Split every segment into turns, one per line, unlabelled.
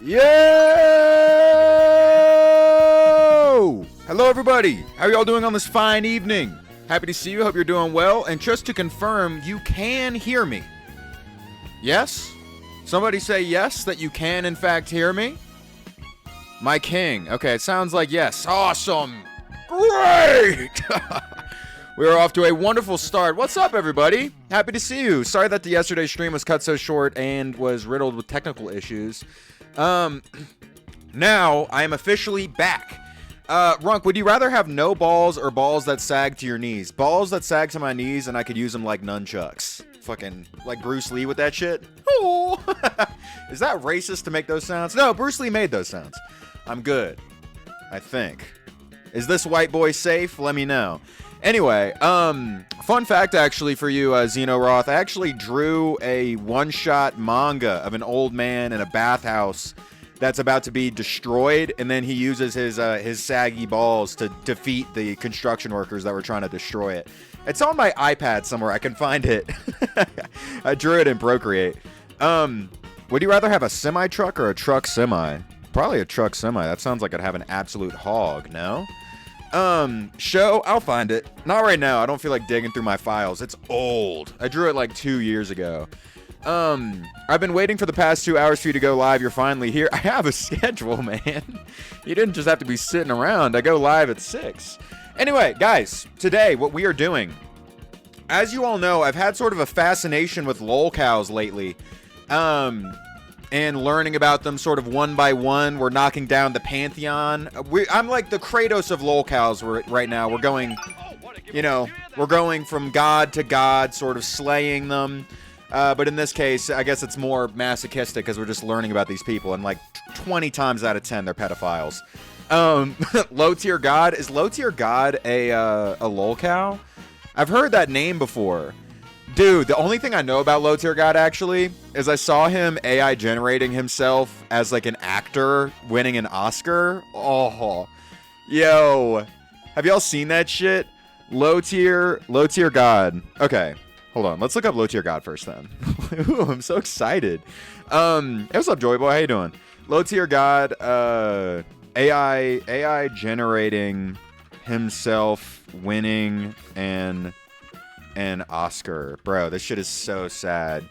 Yo! Hello, everybody. How are y'all doing on this fine evening? Happy to see you. Hope you're doing well. And just to confirm, you can hear me. Yes? Somebody say yes, that you can, in fact, hear me? My king. Okay, it sounds like yes. Awesome. Great! We're off to a wonderful start. What's up, everybody? Happy to see you. Sorry that the yesterday stream was cut so short and was riddled with technical issues. Now I am officially back. Runk, would you rather have no balls or balls that sag to your knees? Balls that sag to my knees and I could use them like nunchucks. Fucking like Bruce Lee with that shit. Oh. Is that racist to make those sounds? No, Bruce Lee made those sounds. I'm good, I think. Is this white boy safe? Let me know. Anyway, fun fact actually for you, Xeno Roth. I actually drew a one-shot manga of an old man in a bathhouse that's about to be destroyed, and then he uses his saggy balls to defeat the construction workers that were trying to destroy it. It's on my iPad somewhere. I can find it. I drew it in Procreate. Would you rather have a semi-truck or a truck semi? Probably a truck semi. That sounds like I'd have an absolute hog, no? Show, I'll find it. Not right now. I don't feel like digging through my files. It's old. I drew it like 2 years ago. I've been waiting for the past 2 hours for you to go live. You're finally here. I have a schedule, man. You didn't just have to be sitting around. I go live at 6. Anyway, guys, today what we are doing, as you all know, I've had sort of a fascination with Lolcows lately. And learning about them sort of one by one. We're knocking down the Pantheon. I'm like the Kratos of Lolcows right now. We're going, you know, we're going from god to god, sort of slaying them. But in this case, I guess it's more masochistic because we're just learning about these people. And like 20 times out of 10, they're pedophiles. Low tier god. Is low tier god a Lolcow? I've heard that name before. Dude, the only thing I know about Low Tier God, actually, is I saw him AI generating himself as, like, an actor winning an Oscar. Oh. Yo. Have y'all seen that shit? Low Tier God. Okay. Hold on. Let's look up Low Tier God first, then. Ooh, I'm so excited. Hey, what's up, Joy Boy? How you doing? Low Tier God, AI generating himself winning an Oscar. Bro, this shit is so sad.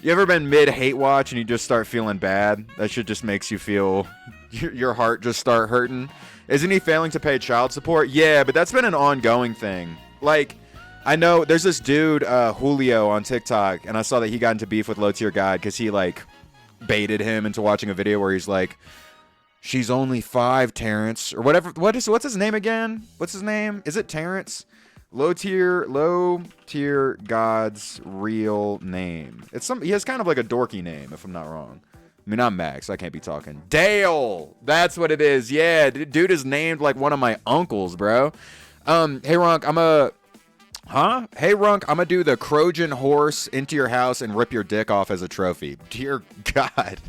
You ever been mid-hate watch and you just start feeling bad? That shit just makes you feel... Your heart just start hurting. Isn't he failing to pay child support? Yeah, but that's been an ongoing thing. Like, I know there's this dude, Julio, on TikTok, and I saw that he got into beef with Low Tier God because he, like, baited him into watching a video where he's like, she's only 5, Terrence. Or whatever. What's his name again? What's his name? Is it Terrence? Low tier God's real name. He has kind of like a dorky name, if I'm not wrong. I mean, I'm Max. I can't be talking. Dale. That's what it is. Yeah, dude is named like one of my uncles, bro. Hey Runk, Hey Runk, I'm gonna do the Trojan horse into your house and rip your dick off as a trophy. Dear God.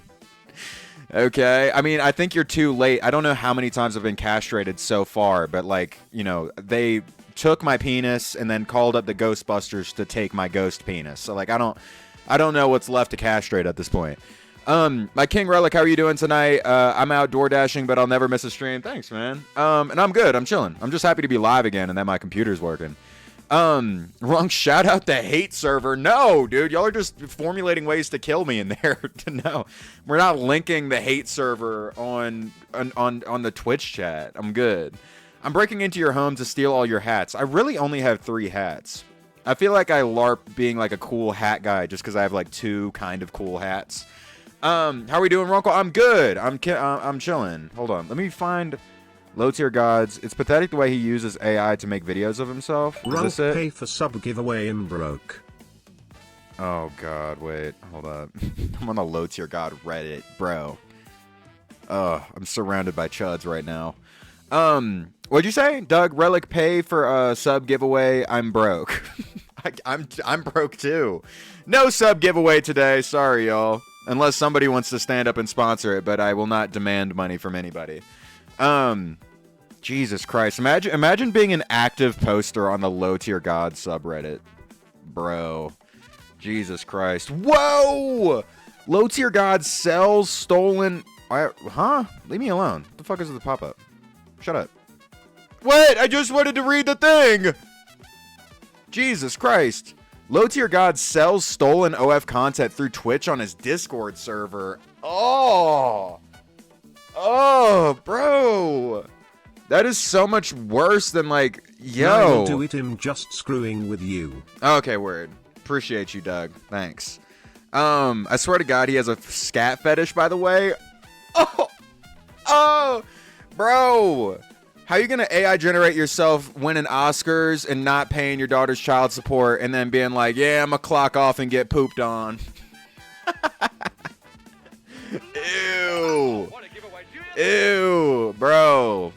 Okay. I mean, I think you're too late. I don't know how many times I've been castrated so far, but like, you know, they took my penis and then called up the Ghostbusters to take my ghost penis. So like I don't know what's left to castrate at this point. My King Relic, how are you doing tonight? I'm out door dashing, but I'll never miss a stream. Thanks, man. And I'm good. I'm chilling. I'm just happy to be live again and that my computer's working. Wrong, shout out the hate server. No, dude, y'all are just formulating ways to kill me in there. No, we're not linking the hate server on the Twitch chat. I'm good. I'm breaking into your home to steal all your hats. I really only have 3 hats. I feel like I LARP being like a cool hat guy just because I have like 2 kind of cool hats. How are we doing, Runkle? I'm good. I'm chilling. Hold on. Let me find Low Tier Gods. It's pathetic the way he uses AI to make videos of himself. Is this it?
Pay for sub giveaway in broke.
Oh God, wait. Hold up. I'm on the Low Tier God Reddit, bro. I'm surrounded by chuds right now. What'd you say? Doug, Relic, pay for a sub giveaway. I'm broke. I'm broke too. No sub giveaway today. Sorry, y'all. Unless somebody wants to stand up and sponsor it, but I will not demand money from anybody. Jesus Christ. Imagine being an active poster on the Low Tier God subreddit. Bro. Jesus Christ. Whoa! Low tier god sells stolen. Huh? Leave me alone. What the fuck is the pop up? Shut up. What? I just wanted to read the thing. Jesus Christ. Low tier god sells stolen OF content through Twitch on his Discord server. Oh, bro. That is so much worse than like, yo.
I'll do it. Him just screwing with you.
Okay, word. Appreciate you, Doug. Thanks. I swear to God, he has a scat fetish, by the way. Oh, bro. How you gonna AI generate yourself winning Oscars and not paying your daughter's child support and then being like, yeah, I'm gonna clock off and get pooped on? Ew. Ew, bro.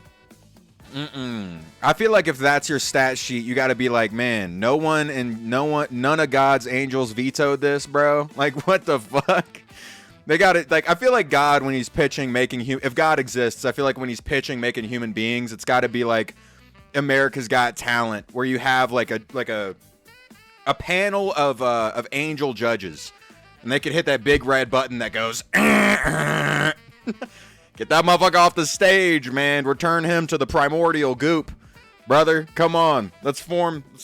I feel like if that's your stat sheet, you gotta be like, man, none of God's angels vetoed this, bro. Like, what the fuck? They got it. Like, I feel like God, when he's pitching, if God exists, I feel like when he's pitching, making human beings, it's got to be like America's Got Talent, where you have like a panel of angel judges, and they could hit that big red button that goes, get that motherfucker off the stage, man. Return him to the primordial goop, brother. Come on, let's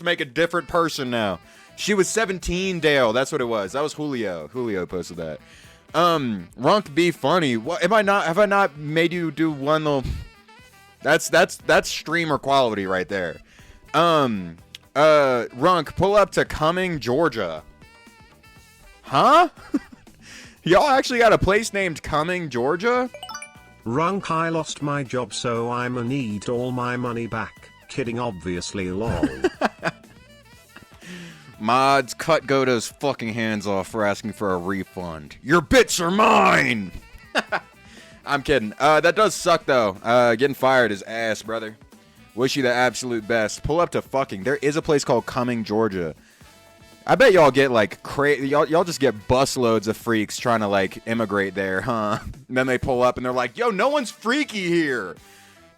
make a different person now. She was 17, Dale. That's what it was. That was Julio. Julio posted that. Runk be funny. What have I not made you do one little? That's streamer quality right there. Runk, pull up to Cumming, Georgia. Huh? Y'all actually got a place named Cumming, Georgia?
Runk, I lost my job, so I'ma need all my money back. Kidding, obviously, lol.
Mods, cut Godo's fucking hands off for asking for a refund. Your bits are mine! I'm kidding. That does suck, though. Getting fired is ass, brother. Wish you the absolute best. Pull up to fucking. There is a place called Cumming, Georgia. I bet y'all get, like, crazy. Y'all just get busloads of freaks trying to, like, immigrate there, huh? And then they pull up and they're like, yo, no one's freaky here.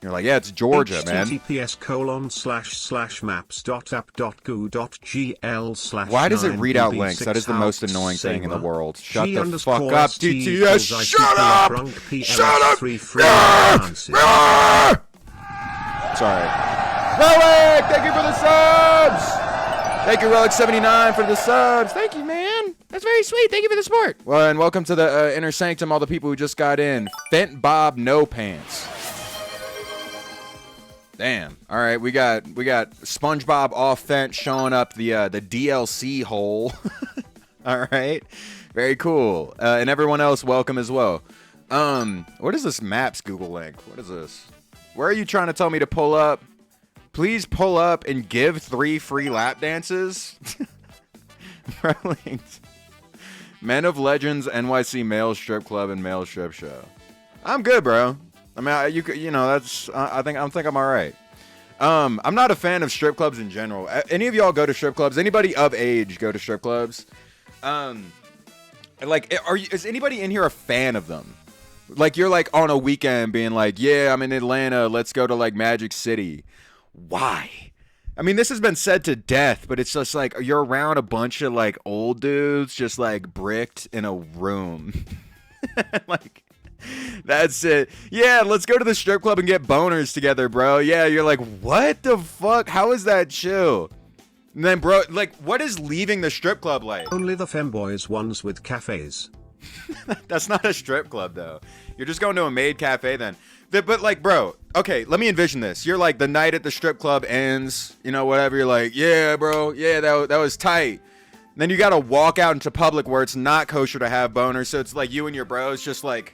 You're like, yeah, it's Georgia, man.
https://maps.app.goo.gl/.
Why does it read out links? That is the most annoying thing in the world. Shut the fuck up, TTS. Shut up! Shut up! Sorry. Relic, thank you for the subs! Thank you, Relic79, for the subs. Thank you, man. That's very sweet. Thank you for the support. Well, and welcome to the Inner Sanctum, all the people who just got in. Fent Bob No Pants. Damn. All right, we got SpongeBob off Fent showing up the DLC hole. All right, very cool. And everyone else, welcome as well. What is this Maps Google link? What is this? Where are you trying to tell me to pull up? Please pull up and give 3 free lap dances. Men of Legends, NYC Male Strip Club, and Male Strip Show. I'm good, bro. I mean, you know, that's. I think I'm all right. I'm not a fan of strip clubs in general. Any of y'all go to strip clubs? Anybody of age go to strip clubs? Like, is anybody in here a fan of them? Like, you're like on a weekend being like, yeah, I'm in Atlanta. Let's go to like Magic City. Why? I mean, this has been said to death, but it's just like you're around a bunch of like old dudes just like bricked in a room. Like, that's it. Yeah, let's go to the strip club and get boners together, bro. Yeah, you're like, what the fuck? How is that chill? And then, bro, like, what is leaving the strip club like?
Only the femboys ones with cafes.
That's not a strip club, though. You're just going to a maid cafe then. But, like, bro, okay, let me envision this. You're like, the night at the strip club ends, you know, whatever. You're like, yeah, bro, yeah, that was tight. And then you got to walk out into public where it's not kosher to have boners. So it's like you and your bros just like,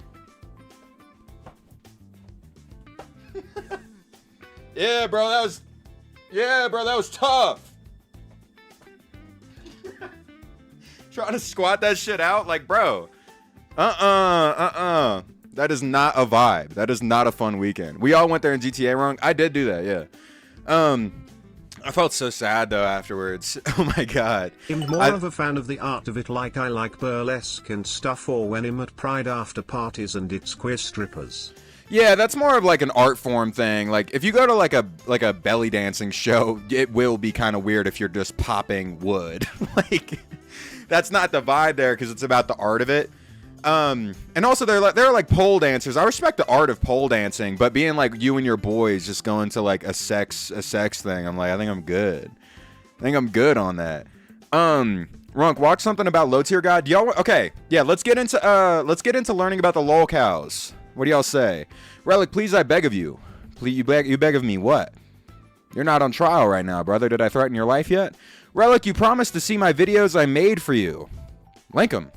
yeah, bro, that was tough. Trying to squat that shit out, like, bro. That is not a vibe. That is not a fun weekend. We all went there in GTA wrong. I did do that, yeah. I felt so sad though afterwards. Oh my god.
I'm more of a fan of the art of it, like I like burlesque and stuff, or when I'm at Pride after parties and it's queer strippers.
Yeah, that's more of like an art form thing. Like, if you go to like a belly dancing show, it will be kind of weird if you're just popping wood. Like, that's not the vibe there because it's about the art of it. And also they're like pole dancers. I respect the art of pole dancing, but being like you and your boys just going to like a sex thing, I'm like, I think I'm good. I think I'm good on that. Runk, watch something about low tier god. Y'all okay? Yeah, let's get into learning about the Lolcows. What do y'all say? Relic, please, I beg of you. Please, you beg of me what? You're not on trial right now, brother. Did I threaten your life yet? Relic, you promised to see my videos I made for you. Link 'em.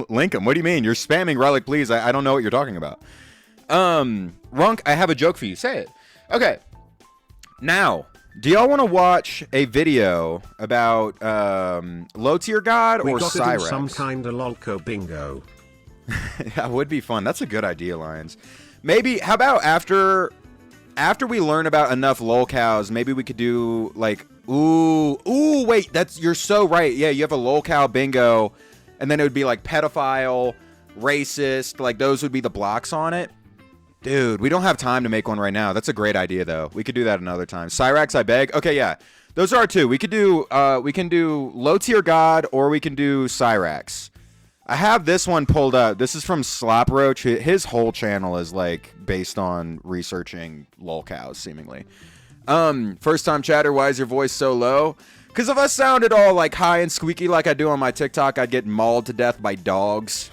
Link 'em. What do you mean? You're spamming Relic, please. I don't know what you're talking about. Runk, I have a joke for you. Say it. Okay. Now, do y'all want to watch a video about low tier god or Cyrex? We got to do
some kind of Lolco bingo.
That would be fun. That's a good idea, Lions. Maybe, how about after we learn about enough Lolcows, maybe we could do like, wait, you're so right. Yeah, you have a Lolcow bingo, and then it would be like pedophile, racist, like those would be the blocks on it. Dude, we don't have time to make one right now. That's a great idea, though. We could do that another time. Cyrax, I beg. Okay, yeah. Those are our two. We can do low tier god, or we can do Cyrax. I have this one pulled up. This is from Slop Roach. His whole channel is like based on researching Lolcows, seemingly. First time chatter, why is your voice so low? Because if I sounded all like high and squeaky like I do on my TikTok, I'd get mauled to death by dogs.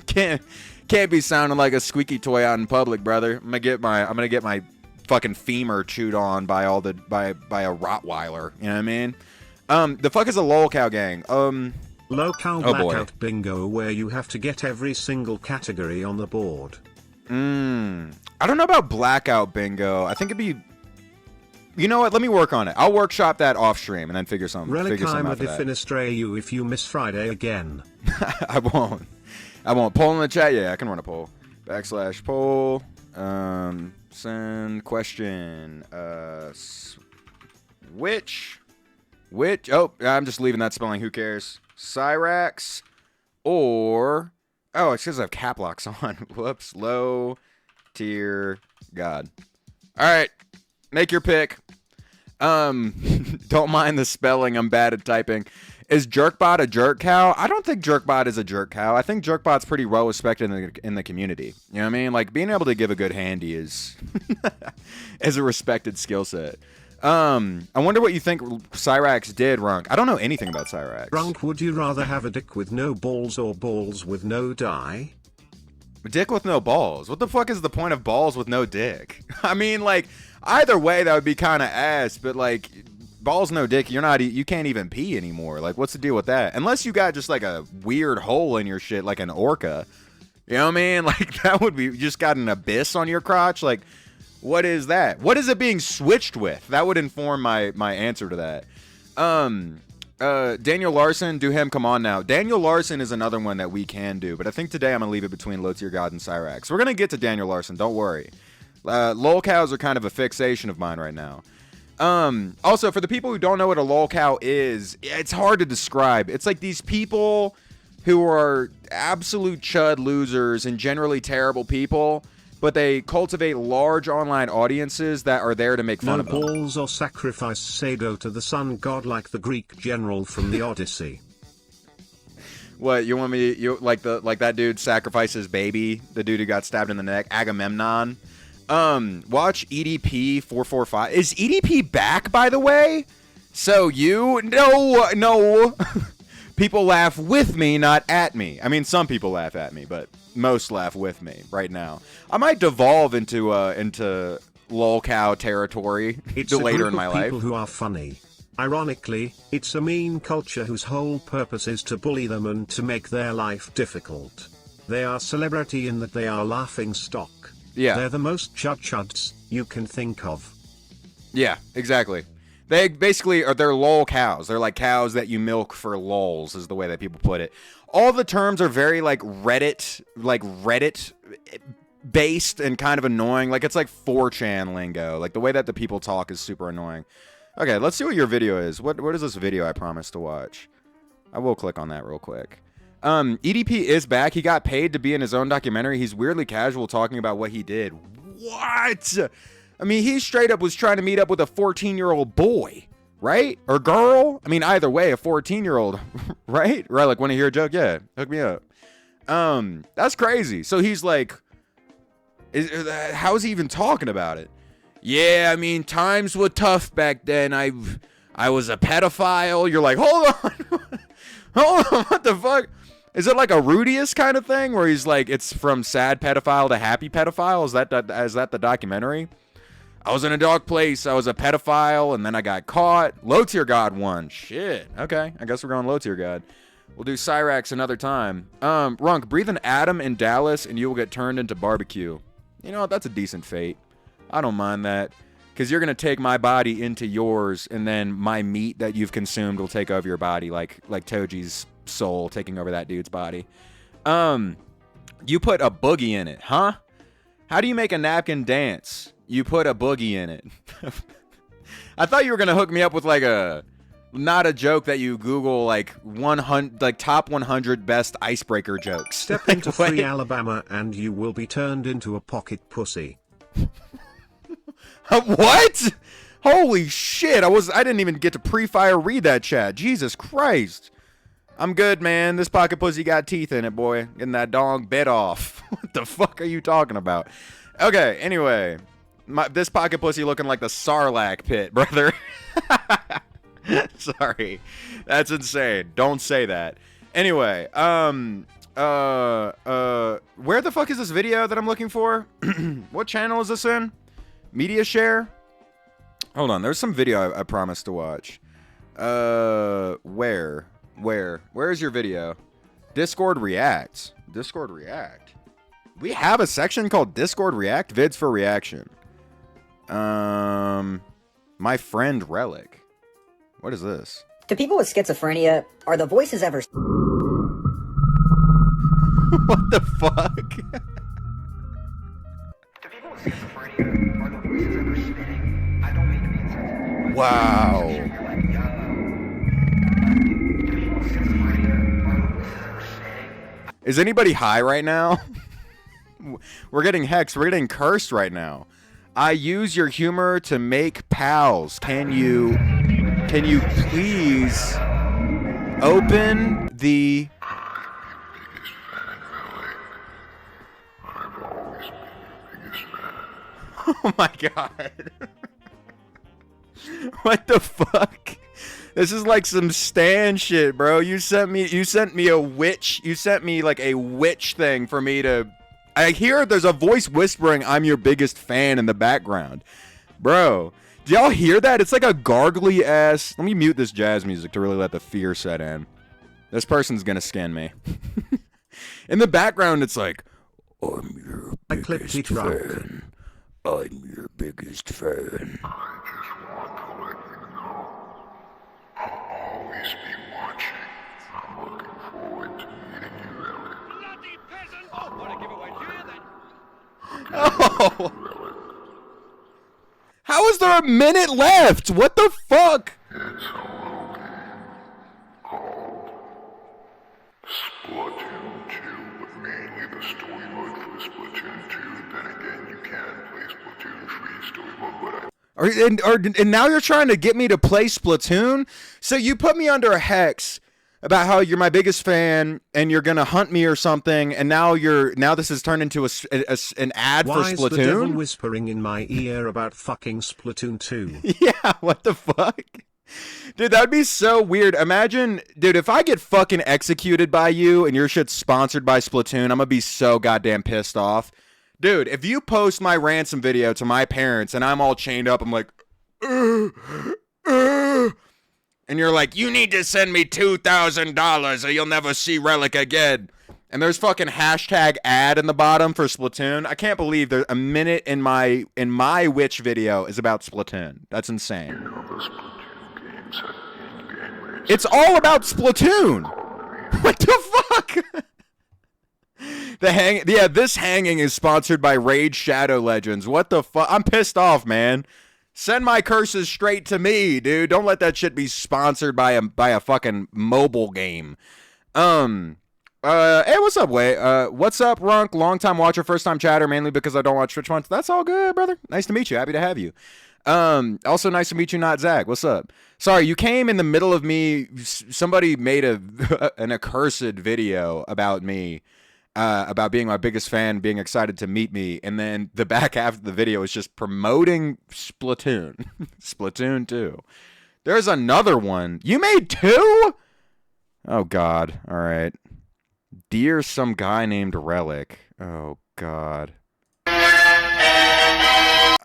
Can't be sounding like a squeaky toy out in public, brother. I'm gonna get my fucking femur chewed on by a Rottweiler. You know what I mean? The fuck is a Lolcow gang?
Lolcow blackout bingo, where you have to get every single category on the board.
I don't know about blackout bingo. I think it'd be. You know what? Let me work on it. I'll workshop that off stream and then figure something.
Relic, I'm a defenestray you if you miss Friday again.
I won't. Poll in the chat. Yeah, I can run a poll. /poll. Send question. Which? Oh, I'm just leaving that spelling. Who cares? Cyrax or it says I have cap locks on. Whoops. Low tier god. All right, make your pick. Don't mind the spelling. I'm bad at typing. Is Jerkbot a jerk cow? I don't think Jerkbot is a jerk cow. I think Jerkbot's pretty well respected in the community. You know what I mean? Like being able to give a good handy is a respected skill set. I wonder what you think Cyrax did, Runk. I don't know anything about Cyrax.
Runk, would you rather have a dick with no balls or balls with no die?
Dick with no balls? What the fuck is the point of balls with no dick? I mean, like, either way that would be kind of ass, but like, balls no dick, you can't even pee anymore. Like, what's the deal with that? Unless you got just like a weird hole in your shit, like an orca. You know what I mean? Like, that would be, you just got an abyss on your crotch, like, what is that? What is it being switched with? That would inform my answer to that. Daniel Larson, do him, come on now. Daniel Larson is another one that we can do, but I think today I'm going to leave it between Low Tier God and Cyrax. We're going to get to Daniel Larson, don't worry. Lolcows are kind of a fixation of mine right now. Also, for the people who don't know what a lolcow is, it's hard to describe. It's like these people who are absolute chud losers and generally terrible people, but they cultivate large online audiences that are there to make fun of them.
No balls or sacrifice Sado to the sun god like the Greek general from the Odyssey.
What, you want me, like that dude sacrificed his baby, the dude who got stabbed in the neck, Agamemnon? Watch EDP 445. Is EDP back, by the way? So no. People laugh with me, not at me. I mean, some people laugh at me, but most laugh with me right now. I might devolve into lolcow territory later in my life.
People who are funny. Ironically, it's a mean culture whose whole purpose is to bully them and to make their life difficult. They are celebrity in that they are laughing stock.
Yeah.
They're the most chuds you can think of.
Yeah, exactly. They basically they're lol cows. They're like cows that you milk for lols, is the way that people put it. All the terms are very like Reddit based and kind of annoying. Like it's like 4chan lingo. Like the way that the people talk is super annoying. Okay, let's see what your video is. What is this video I promised to watch? I will click on that real quick. EDP is back. He got paid to be in his own documentary. He's weirdly casual talking about what he did. What? I mean, he straight up was trying to meet up with a 14-year-old boy, right? Or girl? I mean, either way, a 14-year-old, right? Right, like, want to hear a joke? Yeah, hook me up. That's crazy. So he's like, how is he even talking about it? Yeah, I mean, times were tough back then. I was a pedophile. You're like, hold on. Hold on, what the fuck? Is it like a Rudius kind of thing where he's like, it's from sad pedophile to happy pedophile? Is that the documentary? I was in a dark place. I was a pedophile, and then I got caught. Low tier god won. Shit. Okay, I guess we're going low tier god. We'll do Cyrax another time. Runk, breathe an atom in Dallas, and you will get turned into barbecue. You know what? That's a decent fate. I don't mind that. Because you're going to take my body into yours, and then my meat that you've consumed will take over your body, like Toji's soul taking over that dude's body. You put a boogie in it, huh? How do you make a napkin dance? You put a boogie in it. I thought you were going to hook me up with like not a joke that you Google like 100, like top 100 best icebreaker jokes.
Step into free Alabama and you will be turned into a pocket pussy.
What? Holy shit. I didn't even get to pre-fire read that chat. Jesus Christ. I'm good, man. This pocket pussy got teeth in it, boy. Getting that dong bit off. What the fuck are you talking about? Okay, anyway. This pocket pussy looking like the Sarlacc pit, brother. Sorry. That's insane. Don't say that. Anyway, where the fuck is this video that I'm looking for? What channel is this in? Media share? Hold on, there's some video I promised to watch. Where is your video? Discord React. Discord React. We have a section called Discord React vids for reaction. My friend Relic. What is this?
To people with schizophrenia, are the voices ever...
What the fuck?
To people with schizophrenia, are the voices ever spinning? I don't mean to be insensitive.
Wow.
You're like, yo. To people with schizophrenia, are the voices ever spinning?
Is anybody high right now? We're getting hexed. We're getting cursed right now. I use your humor to make pals. Can you please open the... Oh my god. What the fuck? This is like some Stan shit, bro. You sent me a witch. You sent me like a witch thing for me to... I hear there's a voice whispering, I'm your biggest fan in the background. Bro, do y'all hear that? It's like a gargly ass... Let me mute this jazz music to really let the fear set in. This person's gonna skin me. In the background, it's like, I'm your biggest fan. I'm your biggest fan.
I just want to let you know I'll always be watching. I'm looking forward to meeting you, Elliot.
Bloody peasant! Oh, what a giveaway. Do you hear that?
Oh! How is there a minute left? What the fuck?
It's a little game called Splatoon 2, but mainly the story mode for Splatoon 2. Then again, you can play Splatoon 3 story mode, but
And now you're trying to get me to play Splatoon? So you put me under a hex about how you're my biggest fan and you're gonna hunt me or something, and now this has turned into an ad for
Why is the devil
Splatoon?
whispering in my ear about fucking Splatoon 2?
Yeah, what the fuck? Dude, that'd be so weird. Imagine, dude, if I get fucking executed by you and your shit's sponsored by Splatoon, I'm gonna be so goddamn pissed off. Dude, if you post my ransom video to my parents and I'm all chained up, I'm like, and you're like, you need to send me $2,000 or you'll never see Relic again. And there's fucking hashtag ad in the bottom for Splatoon. I can't believe there's a minute in my witch video is about Splatoon. That's insane.
you know the Splatoon games have in-game rates.
It's all about Splatoon. What the fuck? This hanging is sponsored by Raid Shadow Legends. What the fuck? I'm pissed off, man. Send my curses straight to me, dude. Don't let that shit be sponsored by a fucking mobile game. Hey, what's up, Way? What's up, Runk? Long time watcher, first time chatter, mainly because I don't watch Twitch once. That's all good, brother. Nice to meet you. Happy to have you. Also nice to meet you, not Zach. What's up? Sorry, you came in the middle of me. Somebody made an accursed video about me. about being my biggest fan, being excited to meet me, and then the back half of the video is just promoting Splatoon. Splatoon 2. There's another one. You made 2? Oh, God. All right. Dear some guy named Relic. Oh, God.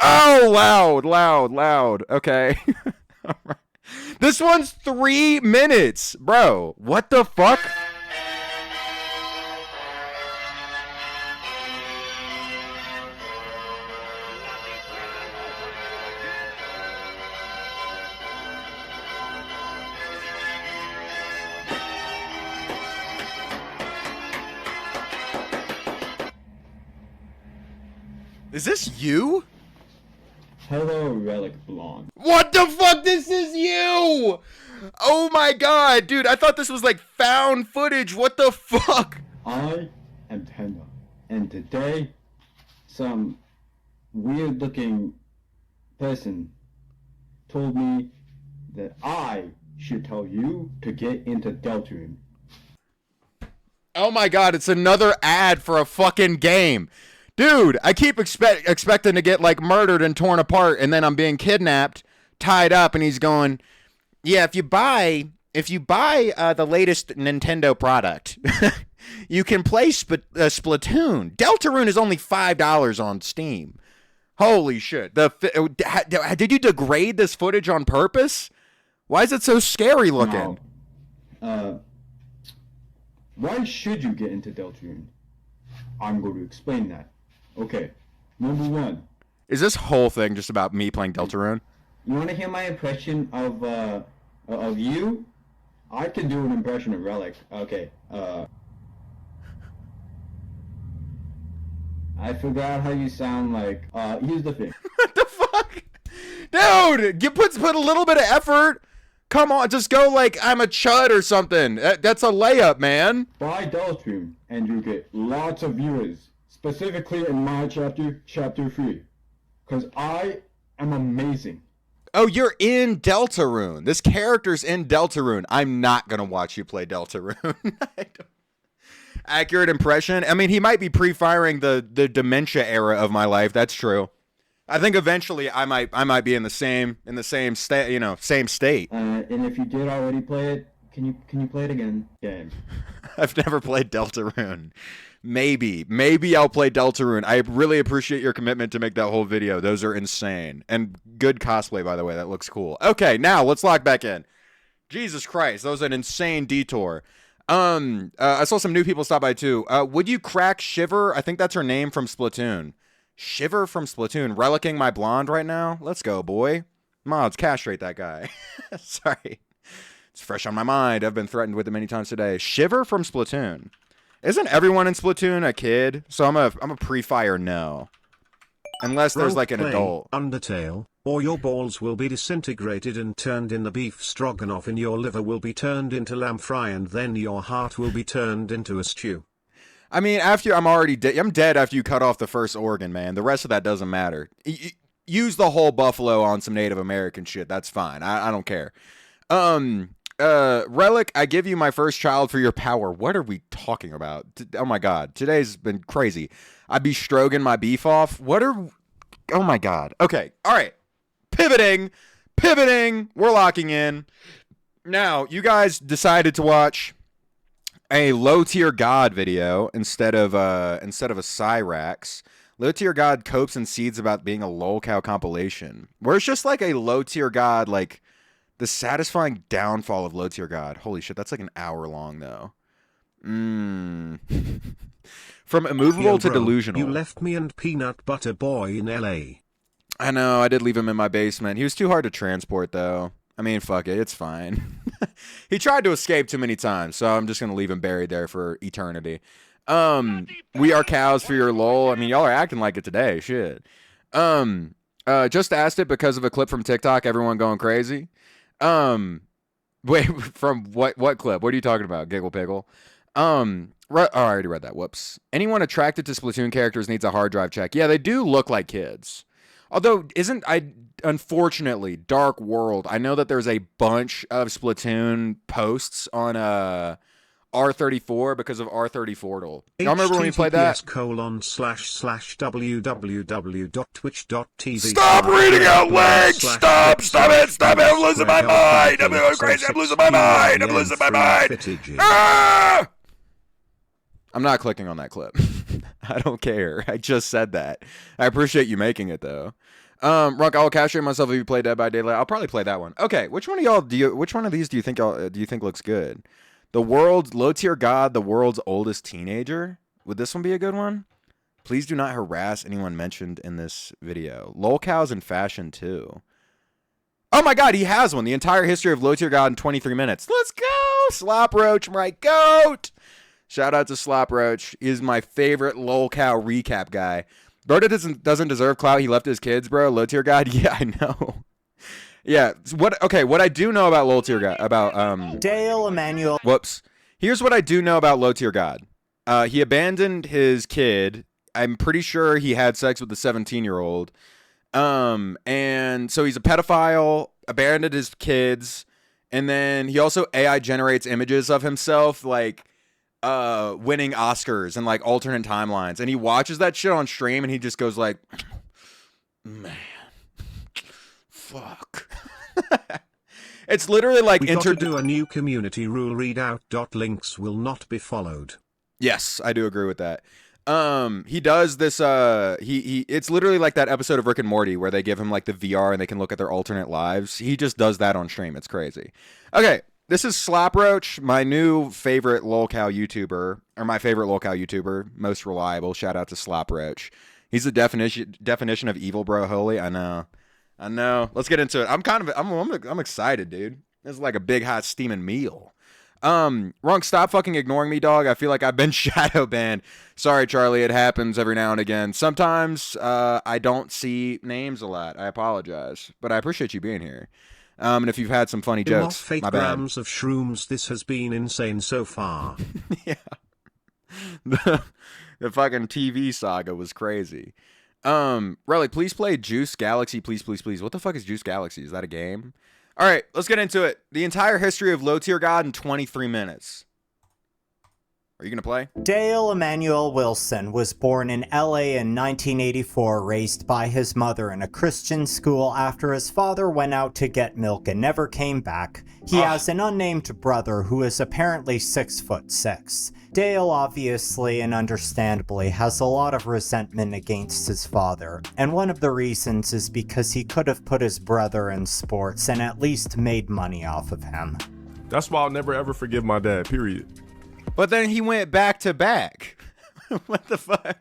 Oh, loud. Okay. All right. This one's 3 minutes. Bro, what the fuck? Is this you?
Hello, Relic Blonde.
What the fuck? This is you! Oh my god, dude, I thought this was like found footage. What the fuck?
I am Tenda, and today, some weird-looking person told me that I should tell you to get into Deltarune.
Oh my god, it's another ad for a fucking game. Dude, I keep expecting to get like murdered and torn apart, and then I'm being kidnapped, tied up, and he's going, yeah, if you buy the latest Nintendo product, you can play Splatoon. Deltarune is only $5 on Steam. Holy shit. Did you degrade this footage on purpose? Why is it so scary looking?
No. Why should you get into Deltarune? I'm going to explain that. Okay, number 1.
Is this whole thing just about me playing Deltarune?
You want to hear my impression of you? I can do an impression of Relic. Okay, I forgot how you sound like. Here's the thing.
What the fuck? Dude, put a little bit of effort. Come on, just go like I'm a chud or something. That's a layup, man.
Buy Deltarune, and you get lots of viewers. Specifically in my chapter 3. Because I am amazing.
Oh, you're in Deltarune. This character's in Deltarune. I'm not going to watch you play Deltarune. Accurate impression? I mean, he might be pre-firing the dementia era of my life. That's true. I think eventually I might be in the same state, same state.
And if you did already play it, can you play it again? Game.
I've never played Deltarune. Maybe I'll play Deltarune. I really appreciate your commitment to make that whole video. Those are insane. And good cosplay, by the way. That looks cool. Okay, now let's log back in. Jesus Christ, that was an insane detour. I saw some new people stop by too. Would you crack Shiver? I think that's her name from Splatoon. Shiver from Splatoon. Relicking my blonde right now? Let's go, boy. Mods, castrate that guy. Sorry. It's fresh on my mind. I've been threatened with it many times today. Shiver from Splatoon. Isn't everyone in Splatoon a kid? So I'm a pre-fire no. Unless there's like an adult.
Undertale, or your balls will be disintegrated and turned in the beef stroganoff, and your liver will be turned into lamb fry, and then your heart will be turned into a stew.
I mean, after I'm dead after you cut off the first organ, man. The rest of that doesn't matter. Use the whole buffalo on some Native American shit. That's fine. I don't care. Relic, I give you my first child for your power. What are we talking about? Oh my god, today's been crazy. I'd be stroking my beef off. Oh my god. Okay, all right. Pivoting. We're locking in. Now, you guys decided to watch a low tier god video instead of a Cyrax. Low tier god copes and seeds about being a Lolcow compilation, where it's just like a low tier god, like the satisfying downfall of low tier god. Holy shit, that's like an hour long though. From immovable to delusional.
You left me and Peanut Butter Boy in LA.
I know, I did leave him in my basement. He was too hard to transport though. I mean, fuck it, it's fine. He tried to escape too many times, so I'm just gonna leave him buried there for eternity. We are cows for your lol. I mean, y'all are acting like it today. Shit. Just asked it because of a clip from TikTok. Everyone going crazy. Wait, from what clip? What are you talking about? Giggle Piggle. I already read that. Whoops. Anyone attracted to Splatoon characters needs a hard drive check. Yeah, they do look like kids. Although, unfortunately, Dark World, I know that there's a bunch of Splatoon posts on R34 because of R34. Y'all remember when we played that?
https://www.twitch.tv.
Stop reading out links! Stop it! I'm losing my mind! I'm going crazy! I'm losing my mind! Ah! I'm not clicking on that clip. I don't care. I just said that. I appreciate you making it though. Runk, I'll castrate myself if you play Dead by Daylight. I'll probably play that one. Okay, which one of these do you think looks good? The world's low tier god, the world's oldest teenager. Would this one be a good one? Please do not harass anyone mentioned in this video. Lolcows in fashion too. Oh my god, he has one. The entire history of low tier god in 23 minutes. Let's go! Slop Roach, my goat! Shout out to Slop Roach. He is my favorite Lolcow recap guy. Bro doesn't deserve clout. He left his kids, bro. Low tier god. Yeah, I know. Yeah. What I do know about low tier god about
Dale Emmanuel.
Whoops. Here's what I do know about low tier god. He abandoned his kid. I'm pretty sure he had sex with the 17-year-old. And so he's a pedophile, abandoned his kids, and then he also AI generates images of himself like winning Oscars and like alternate timelines, and he watches that shit on stream and he just goes like, man, fuck. It's literally like
we got to do a new community rule readout. Links will not be followed.
Yes, I do agree with that. He does this it's literally like that episode of Rick and Morty where they give him like the VR and they can look at their alternate lives. He just does that on stream. It's crazy. Okay, this is Slop Roach, my new favorite Lolcow YouTuber, or my favorite Lolcow YouTuber, most reliable. Shout out to Slop Roach. He's the definition of evil, bro. Holy, I know. Let's get into it. I'm excited, dude. This is like a big hot steaming meal. Runk, stop fucking ignoring me, dog. I feel like I've been shadow banned. Sorry, Charlie. It happens every now and again. Sometimes I don't see names a lot. I apologize, but I appreciate you being here. And if you've had some funny jokes,
fake
my bad.
grams of shrooms. This has been insane so far.
Yeah. The fucking TV saga was crazy. Relic, please play Juice Galaxy, please. What the fuck is Juice Galaxy? Is that a game? All right, let's get into it. The entire history of Low Tier God in 23 minutes. Are you going to play?
Dale Emmanuel Wilson was born in LA in 1984, raised by his mother in a Christian school after his father went out to get milk and never came back. He has an unnamed brother who is apparently 6'6". Dale obviously and understandably has a lot of resentment against his father, and one of the reasons is because he could have put his brother in sports and at least made money off of him.
That's why I'll never ever forgive my dad, period.
But then he went back to back. What the fuck?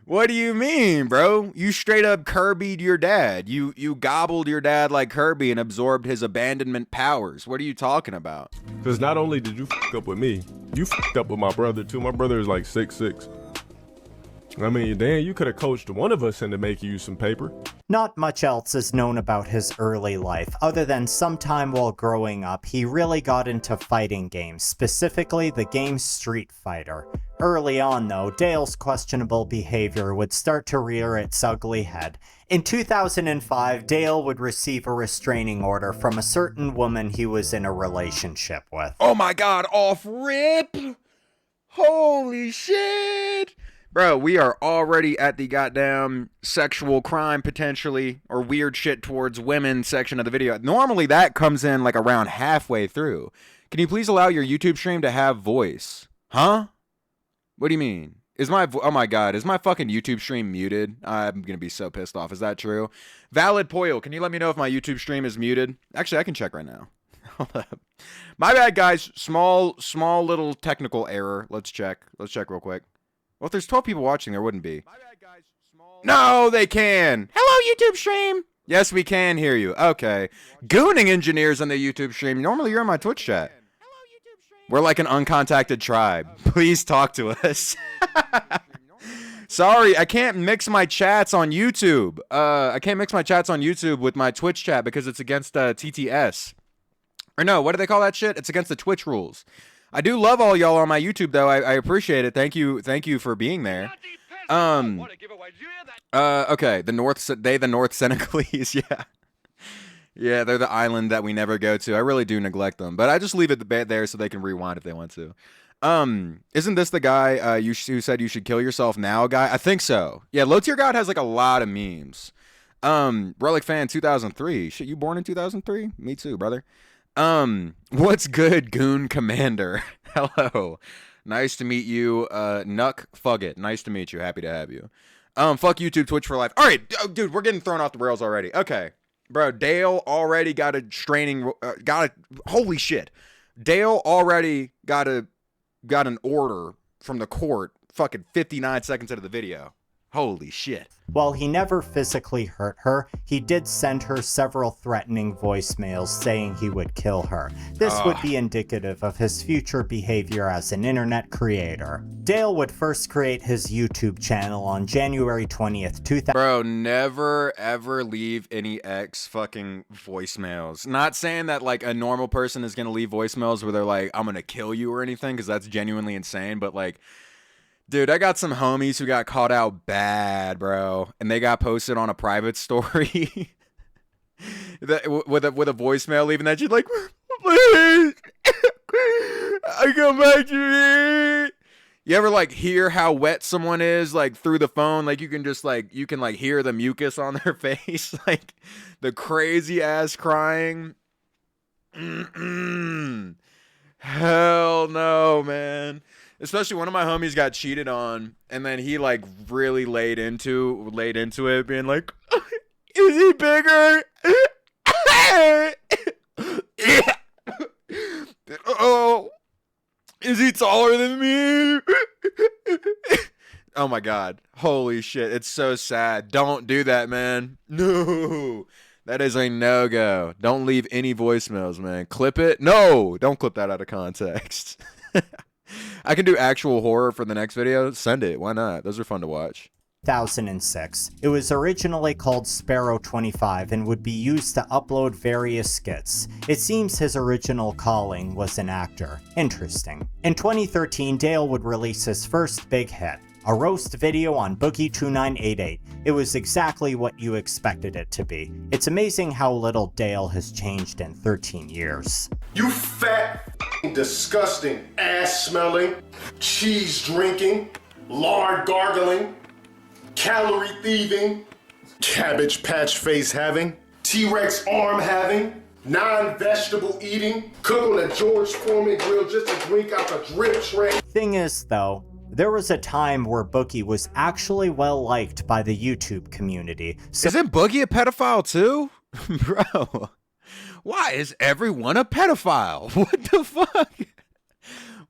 What do you mean, bro? You straight up Kirby'd your dad. You gobbled your dad like Kirby and absorbed his abandonment powers. What are you talking about?
Because not only did you fuck up with me, you fucked up with my brother too. My brother is like 6'6". I mean, Dan, you could have coached one of us into making you some paper.
Not much else is known about his early life, other than sometime while growing up, he really got into fighting games, specifically the game Street Fighter. Early on, though, Dale's questionable behavior would start to rear its ugly head. In 2005, Dale would receive a restraining order from a certain woman he was in a relationship with.
Oh my god, off rip! Holy shit! Bro, we are already at the goddamn sexual crime potentially, or weird shit towards women section of the video. Normally that comes in like around halfway through. Can you please allow your YouTube stream to have voice? Huh? What do you mean? Oh my god, is my fucking YouTube stream muted? I'm gonna be so pissed off. Is that true? Valid Poyo, can you let me know if my YouTube stream is muted? Actually, I can check right now. Hold up. My bad, guys. Small little technical error. Let's check real quick. Well, if there's 12 people watching, there wouldn't be. My bad, guys. No, they can. Hello, YouTube stream. Yes, we can hear you. Okay. Gooning engineers on the YouTube stream. Normally, you're in my Twitch chat. We're like an uncontacted tribe. Please talk to us. Sorry, I can't mix my chats on YouTube. I can't mix my chats on YouTube with my Twitch chat because it's against TTS. Or no, what do they call that shit? It's against the Twitch rules. I do love all y'all on my YouTube though. I appreciate it. Thank you for being there. Okay, the North Senegalese, yeah. Yeah, they're the island that we never go to. I really do neglect them, but I just leave it there so they can rewind if they want to. Isn't this the guy who said you should kill yourself now guy? I think so. Yeah, Low Tier God has like a lot of memes. Relic Fan 2003. Shit, you born in 2003? Me too, brother. What's good, Goon Commander? Hello. Nice to meet you. Nuck Fugget. Nice to meet you. Happy to have you. Fuck YouTube, Twitch for life. All right, dude, we're getting thrown off the rails already. Okay. Bro, Dale already got a holy shit. Dale already got an order from the court fucking 59 seconds into the video. Holy shit.
While he never physically hurt her, he did send her several threatening voicemails saying he would kill her. This would be indicative of his future behavior as an internet creator. Dale would first create his YouTube channel on January 20th, 2000.
Bro, never ever leave any ex fucking voicemails. Not saying that like a normal person is gonna leave voicemails where they're like, I'm gonna kill you or anything, because that's genuinely insane, but like, dude, I got some homies who got caught out bad, bro, and they got posted on a private story with a voicemail leaving that shit like, please, I come back to me. You ever like hear how wet someone is like through the phone? Like you can hear the mucus on their face, like the crazy ass crying. Hell no, man. Especially one of my homies got cheated on, and then he like really laid into it, being like, "Is he bigger? Oh, is he taller than me?" Oh my god, holy shit! It's so sad. Don't do that, man. No, that is a no-go. Don't leave any voicemails, man. Clip it. No, don't clip that out of context. I can do actual horror for the next video. Send it. Why not? Those are fun to watch.
2006. It was originally called Sparrow 25 and would be used to upload various skits. It seems his original calling was an actor. Interesting. In 2013, Dale would release his first big hit, a roast video on Boogie2988. It was exactly what you expected it to be. It's amazing how little Dale has changed in 13 years.
You fat, disgusting, ass-smelling, cheese-drinking, lard gargling, calorie thieving, cabbage patch face having, T-Rex arm having, non-vegetable eating, cook on a George Foreman grill just to drink out the drip tray.
Thing is, though, there was a time where Boogie was actually well liked by the YouTube community. So
isn't Boogie a pedophile too? Bro, why is everyone a pedophile? What the fuck?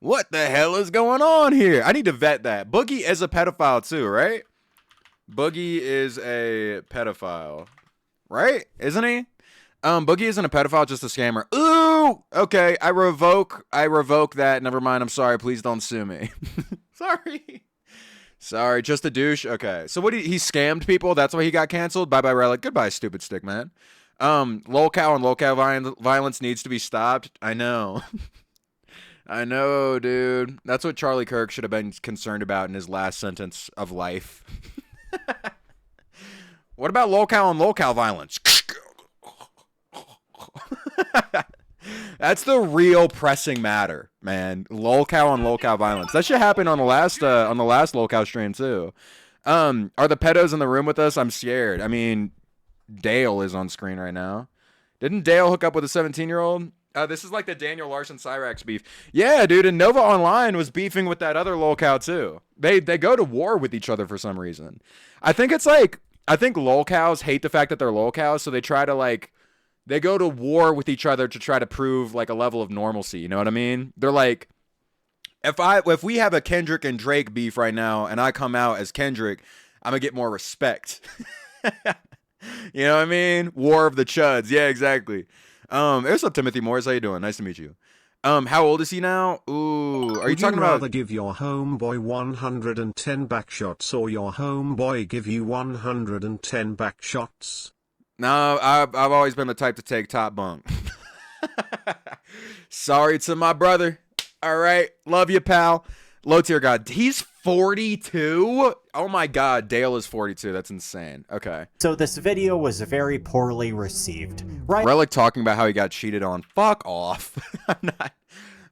What the hell is going on here? I need to vet that. Boogie is a pedophile too, right? Boogie is a pedophile, right? Isn't he? Boogie isn't a pedophile, just a scammer. Ooh, okay. I revoke that. Never mind. I'm sorry. Please don't sue me. Sorry, just a douche. Okay. So he scammed people. That's why he got canceled. Bye bye Relic. Goodbye, stupid stick man. Lolcow and Lolcow violence needs to be stopped. I know. I know, dude. That's what Charlie Kirk should have been concerned about in his last sentence of life. What about Lolcow and Lolcow violence? That's the real pressing matter, man. Lolcow and Lolcow violence. That should happen on the last Lolcow stream too. Are the pedos in the room with us? I'm scared. I mean, Dale is on screen right now. Didn't Dale hook up with a 17-year-old? This is like the Daniel Larson Cyrax beef. Yeah, dude, and Nova Online was beefing with that other Lolcow too. They go to war with each other for some reason. I think Lolcows hate the fact that they're Lolcows, so they try to they go to war with each other to try to prove like a level of normalcy. You know what I mean? They're like, if we have a Kendrick and Drake beef right now, and I come out as Kendrick, I'm gonna get more respect. You know what I mean? War of the Chuds. Yeah, exactly. What's up, Timothy Morris? How you doing? Nice to meet you. How old is he now? Ooh, are you talking about?
Would you rather give your homeboy 110 backshots or your homeboy give you 110 backshots?
No, I've always been the type to take top bunk. Sorry to my brother. All right, love you, pal. Low tier god. He's 42. Oh my god, Dale is 42. That's insane. Okay.
So this video was very poorly received. Right?
Relic talking about how he got cheated on. Fuck off. I'm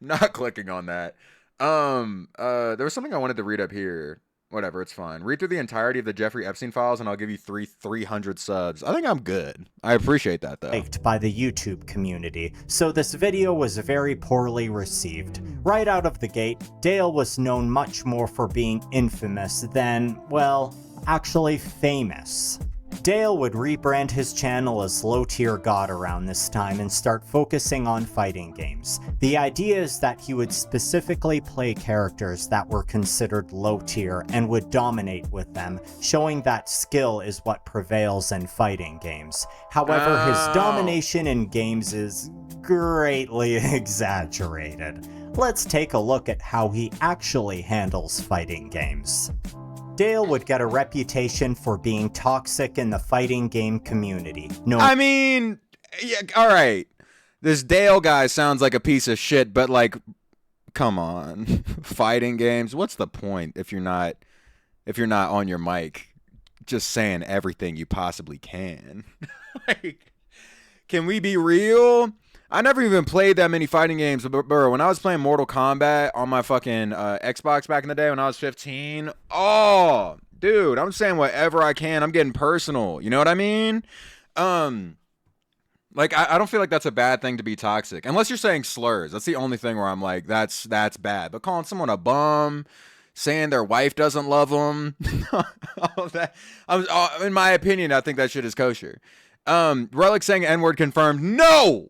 not clicking on that. There was something I wanted to read up here. Whatever, it's fine. Read through the entirety of the Jeffrey Epstein files, and I'll give you 300 subs. I think I'm good. I appreciate that, though.
Liked by the YouTube community, so this video was very poorly received. Right out of the gate, Dale was known much more for being infamous than, well, actually famous. Dale would rebrand his channel as Low Tier God around this time and start focusing on fighting games. The idea is that he would specifically play characters that were considered low tier and would dominate with them, showing that skill is what prevails in fighting games. However, his domination in games is greatly exaggerated. Let's take a look at how he actually handles fighting games. Dale would get a reputation for being toxic in the fighting game community. No,
I mean, yeah, all right. This Dale guy sounds like a piece of shit, but like, come on, fighting games. What's the point if you're not on your mic, just saying everything you possibly can? Like, can we be real? I never even played that many fighting games, but bro, when I was playing Mortal Kombat on my fucking Xbox back in the day when I was 15, oh, dude, I'm saying whatever I can. I'm getting personal. You know what I mean? Like, I don't feel like that's a bad thing to be toxic, unless you're saying slurs. That's the only thing where I'm like, that's bad. But calling someone a bum, saying their wife doesn't love them, all of that, in my opinion, I think that shit is kosher. Relic saying N-word confirmed. No,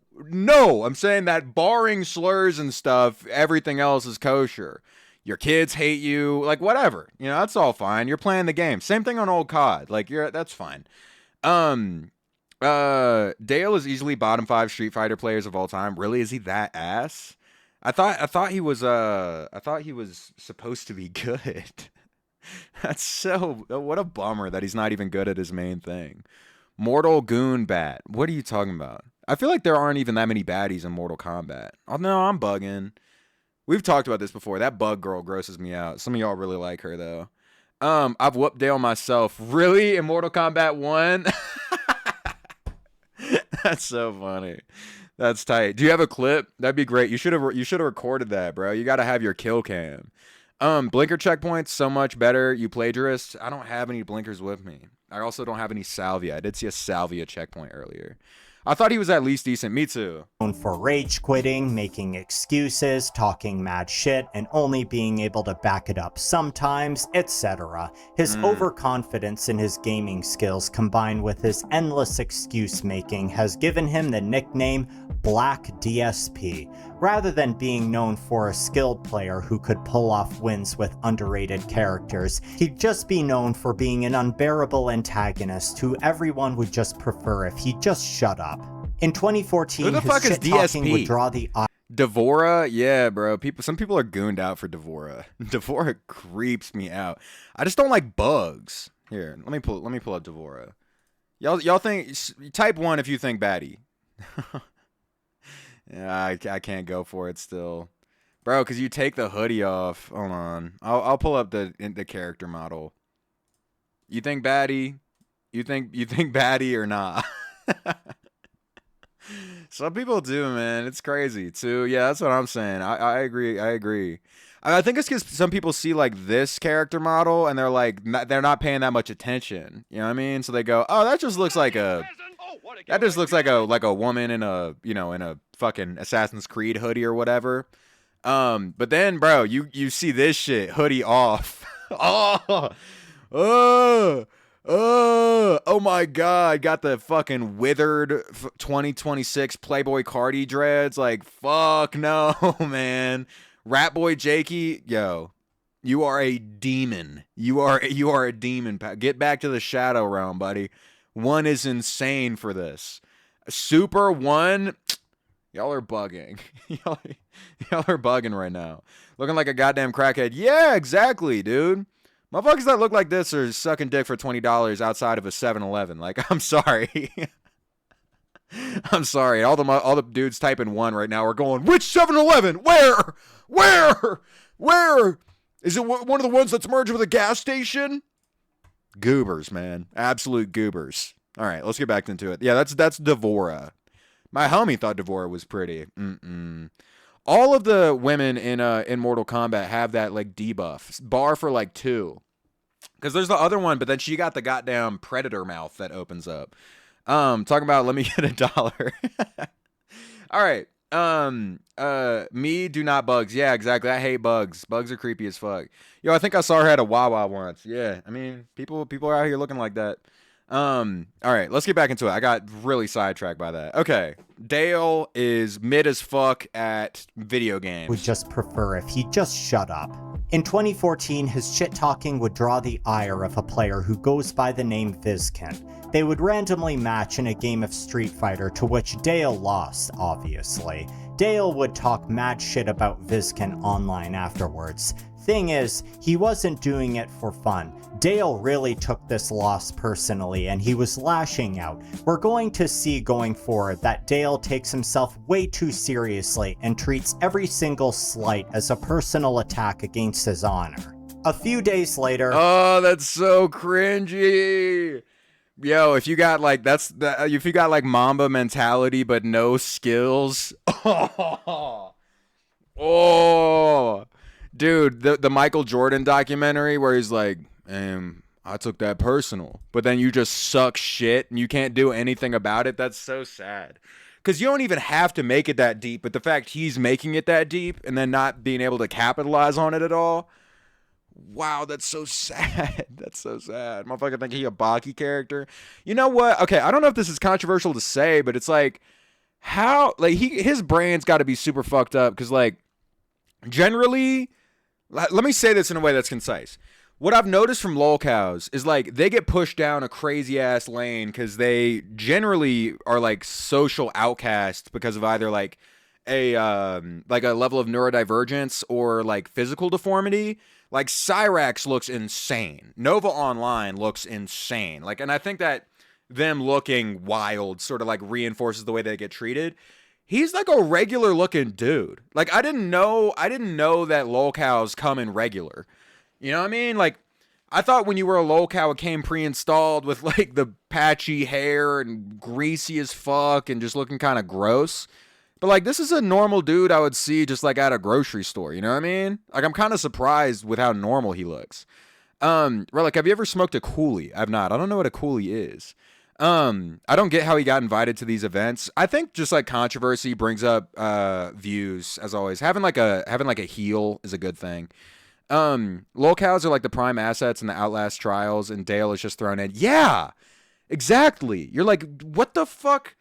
I'm saying that barring slurs and stuff, everything else is kosher. Your kids hate you, like whatever. You know, that's all fine. You're playing the game. Same thing on old COD. Like that's fine. Dale is easily bottom 5 Street Fighter players of all time. Really, is he that ass? I thought he was supposed to be good. That's so, what a bummer that he's not even good at his main thing. Mortal Goon Bat. What are you talking about? I feel like there aren't even that many baddies in Mortal Kombat. Oh, no, I'm bugging. We've talked about this before. That bug girl grosses me out. Some of y'all really like her, though. I've whooped Dale myself. Really? In Mortal Kombat 1? That's so funny. That's tight. Do you have a clip? That'd be great. You should have recorded that, bro. You got to have your kill cam. Blinker checkpoints, so much better. You plagiarist. I don't have any blinkers with me. I also don't have any salvia. I did see a salvia checkpoint earlier. I thought he was at least decent. Me too.
Known for rage quitting, making excuses, talking mad shit, and only being able to back it up sometimes, etc. His overconfidence in his gaming skills combined with his endless excuse making has given him the nickname Black DSP. Rather than being known for a skilled player who could pull off wins with underrated characters, he'd just be known for being an unbearable antagonist who everyone would just prefer if he just shut up. In 2014,
Who the fuck
his
is
shit-talking
DSP?
would draw the eye.
Devora, yeah, bro. Some people are gooned out for Devora. Devora creeps me out. I just don't like bugs. Here, let me pull up Devora. Y'all think, type 1 if you think baddie. Yeah, I can't go for it still, bro. Cause you take the hoodie off. Hold on, I'll pull up the character model. You think baddie? You think baddie or not? Some people do, man. It's crazy too. Yeah, that's what I'm saying. I agree. I think it's because some people see like this character model and they're like they're not paying that much attention. You know what I mean? So they go, oh, that just looks like a woman in a in a fucking Assassin's Creed hoodie or whatever. But then, bro, you see this shit, hoodie off. Oh my god, got the fucking withered 2026 Playboy Cardi dreads. Like, fuck no, man. Rat Boy Jakey, yo, you are a demon. You are a demon. Get back to the shadow realm, buddy. 1 is insane for this. Super 1, y'all are bugging. y'all are bugging right now. Looking like a goddamn crackhead. Yeah, exactly, dude. Motherfuckers that look like this are sucking dick for $20 outside of a 7-Eleven. Like, I'm sorry. I'm sorry. All the dudes typing 1 right now are going, which 7-Eleven? Where? Is it one of the ones that's merged with a gas station? Goobers, man. Absolute goobers. All right, let's get back into it. Yeah, that's Devora. My homie thought Devora was pretty. All of the women in Mortal Kombat have that like debuff bar for like 2. Because there's the other one, but then she got the goddamn predator mouth that opens up. Talking about let me get $1. All right. Me do not bugs. Yeah, exactly. I hate bugs. Bugs are creepy as fuck. Yo, I think I saw her at a Wawa once. Yeah, I mean, people are out here looking like that. All right, let's get back into it. I got really sidetracked by that. Okay, Dale is mid as fuck at video games.
Would just prefer if he just shut up. In 2014, his shit-talking would draw the ire of a player who goes by the name Vizkin. They would randomly match in a game of Street Fighter, to which Dale lost, obviously. Dale would talk mad shit about Vizkin online afterwards. Thing is, he wasn't doing it for fun. Dale really took this loss personally, and he was lashing out. We're going to see going forward that Dale takes himself way too seriously and treats every single slight as a personal attack against his honor. A few days later...
Oh, that's so cringy! Yo, if you got like if you got like Mamba mentality but no skills, oh, dude, the Michael Jordan documentary where he's like, I took that personal, but then you just suck shit and you can't do anything about it. That's so sad. Because you don't even have to make it that deep, but the fact he's making it that deep and then not being able to capitalize on it at all. Wow, that's so sad. That's so sad. Motherfucker think he a Baki character. You know what? Okay, I don't know if this is controversial to say, but it's like, how, like, his brain's got to be super fucked up, because, like, generally, let me say this in a way that's concise. What I've noticed from Lolcows is, like, they get pushed down a crazy-ass lane because they generally are, like, social outcasts because of either, like a level of neurodivergence or, like, physical deformity. Like, Cyrax looks insane. Nova Online looks insane. Like, and I think that them looking wild sort of, like, reinforces the way they get treated. He's like a regular looking dude. Like, I didn't know that Lolcows come in regular. You know what I mean? Like, I thought when you were a Lolcow, it came pre-installed with, like, the patchy hair and greasy as fuck and just looking kind of gross. But, like, this is a normal dude I would see just, like, at a grocery store. You know what I mean? Like, I'm kind of surprised with how normal he looks. Relic, have you ever smoked a coolie? I've not. I don't know what a coolie is. I don't get how he got invited to these events. I think just, like, controversy brings up views, as always. Having like a heel is a good thing. Lolcows are, like, the prime assets in the Outlast trials, and Dale is just thrown in. Yeah! Exactly! You're like, what the fuck?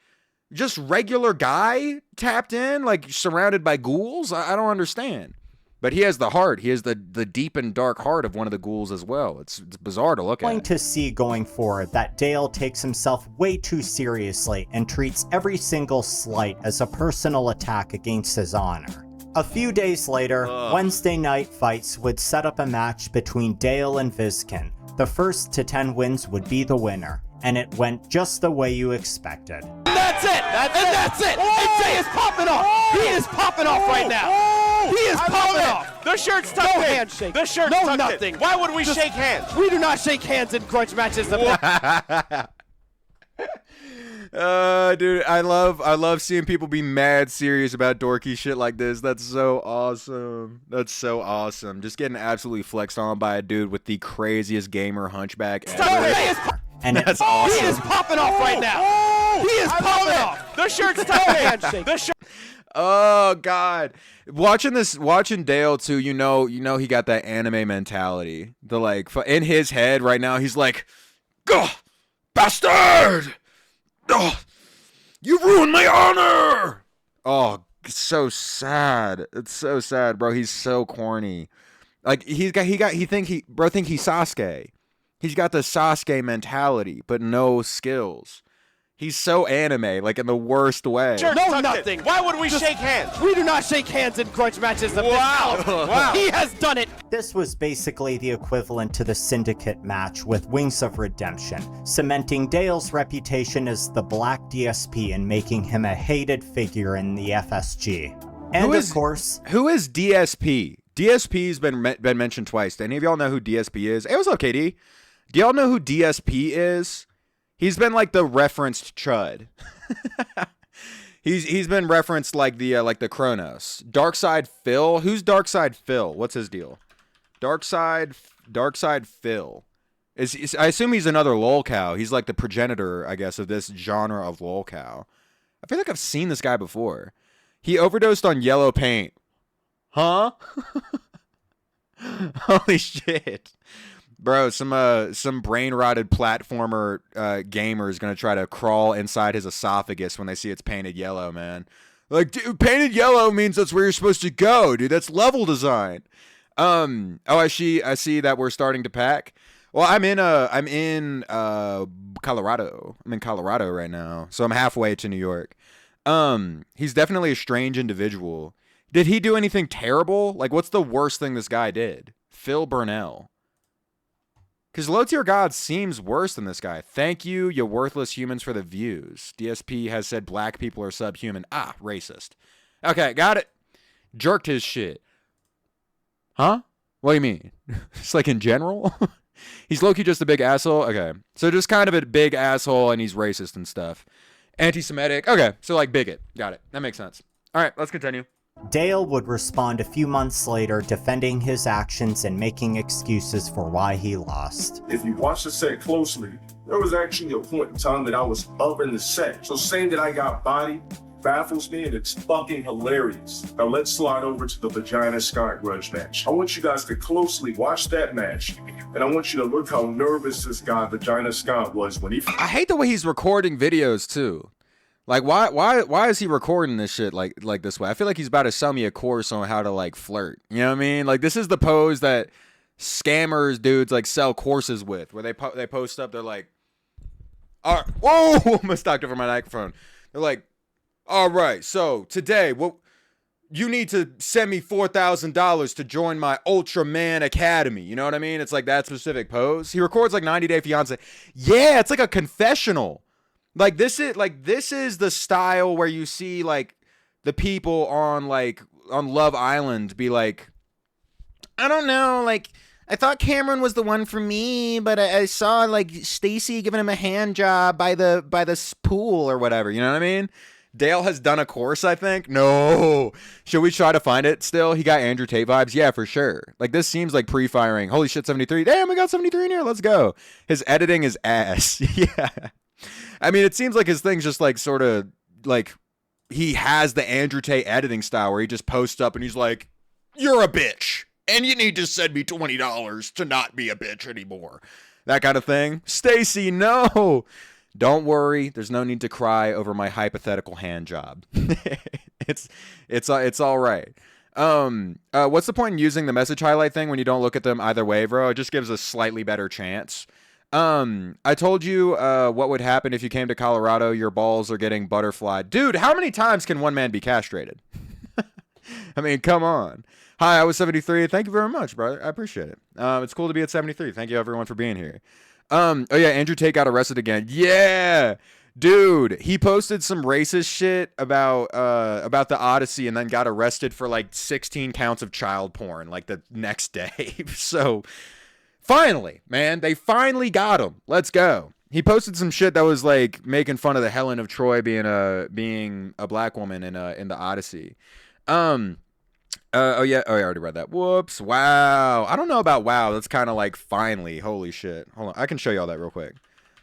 Just regular guy tapped in, like surrounded by ghouls? I don't understand. But he has the heart. He has the deep and dark heart of one of the ghouls as well. It's bizarre to look at.
Going to see going forward that Dale takes himself way too seriously and treats every single slight as a personal attack against his honor. A few days later, Wednesday night fights would set up a match between Dale and Vizkin. The first to 10 wins would be the winner, and it went just the way you expected.
That's it! That's it! And Jay is popping off! He is popping off right now! He is popping off! The shirt's tucked in! No handshake! The shirt's tucked nothing! In. Why would we shake hands? We do not shake hands in grudge matches.
Dude, I love seeing people be mad serious about dorky shit like this. That's so awesome. That's so awesome. Just getting absolutely flexed on by a dude with the craziest gamer hunchback ever.
And
that's awesome.
He is popping off right now. He is popping off. The shirt's tucked in. The shirt.
Oh God, watching Dale too. You know he got that anime mentality. The like in his head right now, he's like, "Gah, bastard! Oh, you ruined my honor!" Oh, it's so sad. It's so sad, bro. He's so corny. Like he think he's Sasuke. He's got the Sasuke mentality, but no skills. He's so anime, like in the worst way.
Sure, no, nothing. Why would we shake hands? We do not shake hands in grudge matches. Wow. Wow. He has done it.
This was basically the equivalent to the Syndicate match with Wings of Redemption, cementing Dale's reputation as the Black DSP and making him a hated figure in the FSG. And of course...
Who is DSP? DSP's been mentioned twice. Do any of y'all know who DSP is? Hey, what's up, KD? Do y'all know who DSP is? He's been like the referenced chud. He's been referenced like the Kronos. Darkside Phil. Who's Darkside Phil? What's his deal? Darkside Phil. I assume he's another lolcow. He's like the progenitor, I guess, of this genre of lolcow. I feel like I've seen this guy before. He overdosed on yellow paint. Huh? Holy shit. Bro, some brain-rotted platformer gamer is going to try to crawl inside his esophagus when they see it's painted yellow, man. Like, dude, painted yellow means that's where you're supposed to go, dude. That's level design. I see that we're starting to pack. Well, I'm in Colorado. I'm in Colorado right now, so I'm halfway to New York. He's definitely a strange individual. Did he do anything terrible? Like, what's the worst thing this guy did? Phil Burnell. Because Low Tier God seems worse than this guy. Thank you, you worthless humans, for the views. DSP has said black people are subhuman. Ah, racist. Okay, got it. Jerked his shit. Huh? What do you mean? It's like in general? He's low-key just a big asshole? Okay. So just kind of a big asshole and he's racist and stuff. Anti-Semitic. Okay, so like bigot. Got it. That makes sense. All right, let's continue.
Dale would respond a few months later, defending his actions and making excuses for why he lost.
If you watch the set closely, there was actually a point in time that I was up in the set. So saying that I got bodied baffles me, and it's fucking hilarious. Now let's slide over to the Vagina Scott grudge match. I want you guys to closely watch that match, and I want you to look how nervous this guy, Vagina Scott, was when he...
I hate the way he's recording videos, too. Like, why is he recording this shit like this way? I feel like he's about to sell me a course on how to, like, flirt. You know what I mean? Like, this is the pose that scammers dudes, like, sell courses with, where they post up, they're like, all right, whoa, almost knocked over my microphone. They're like, all right, so today, you need to send me $4,000 to join my Ultraman Academy. You know what I mean? It's like that specific pose. He records like 90 Day Fiance. Yeah, it's like a confessional. Like this is the style where you see like the people on Love Island be like, I don't know, like I thought Cameron was the one for me, but I saw like Stacy giving him a hand job by the pool or whatever. You know what I mean? Dale has done a course, I think. No. Should we try to find it still? He got Andrew Tate vibes. Yeah, for sure. Like, this seems like pre-firing. Holy shit, 73. Damn, we got 73 in here. Let's go. His editing is ass. Yeah. I mean, it seems like his thing's just, like, sort of, like, he has the Andrew Tate editing style where he just posts up and he's like, you're a bitch, and you need to send me $20 to not be a bitch anymore. That kind of thing. Stacy, no. Don't worry, there's no need to cry over my hypothetical hand job. It's all right. What's the point in using the message highlight thing when you don't look at them either way, bro? It just gives a slightly better chance. I told you what would happen if you came to Colorado. Your balls are getting butterflied. Dude, how many times can one man be castrated? I mean, come on. Hi, I was 73. Thank you very much, brother. I appreciate it. It's cool to be at 73. Thank you, everyone, for being here. Oh yeah, Andrew Tate got arrested again. Yeah, dude, he posted some racist shit about the Odyssey and then got arrested for like 16 counts of child porn like the next day. So finally, man, they finally got him. Let's go. He posted some shit that was like making fun of the Helen of Troy being a black woman in the Odyssey. Oh yeah, I already read that. Whoops. Wow. I don't know about wow. That's kind of like finally. Holy shit. Hold on. I can show you all that real quick.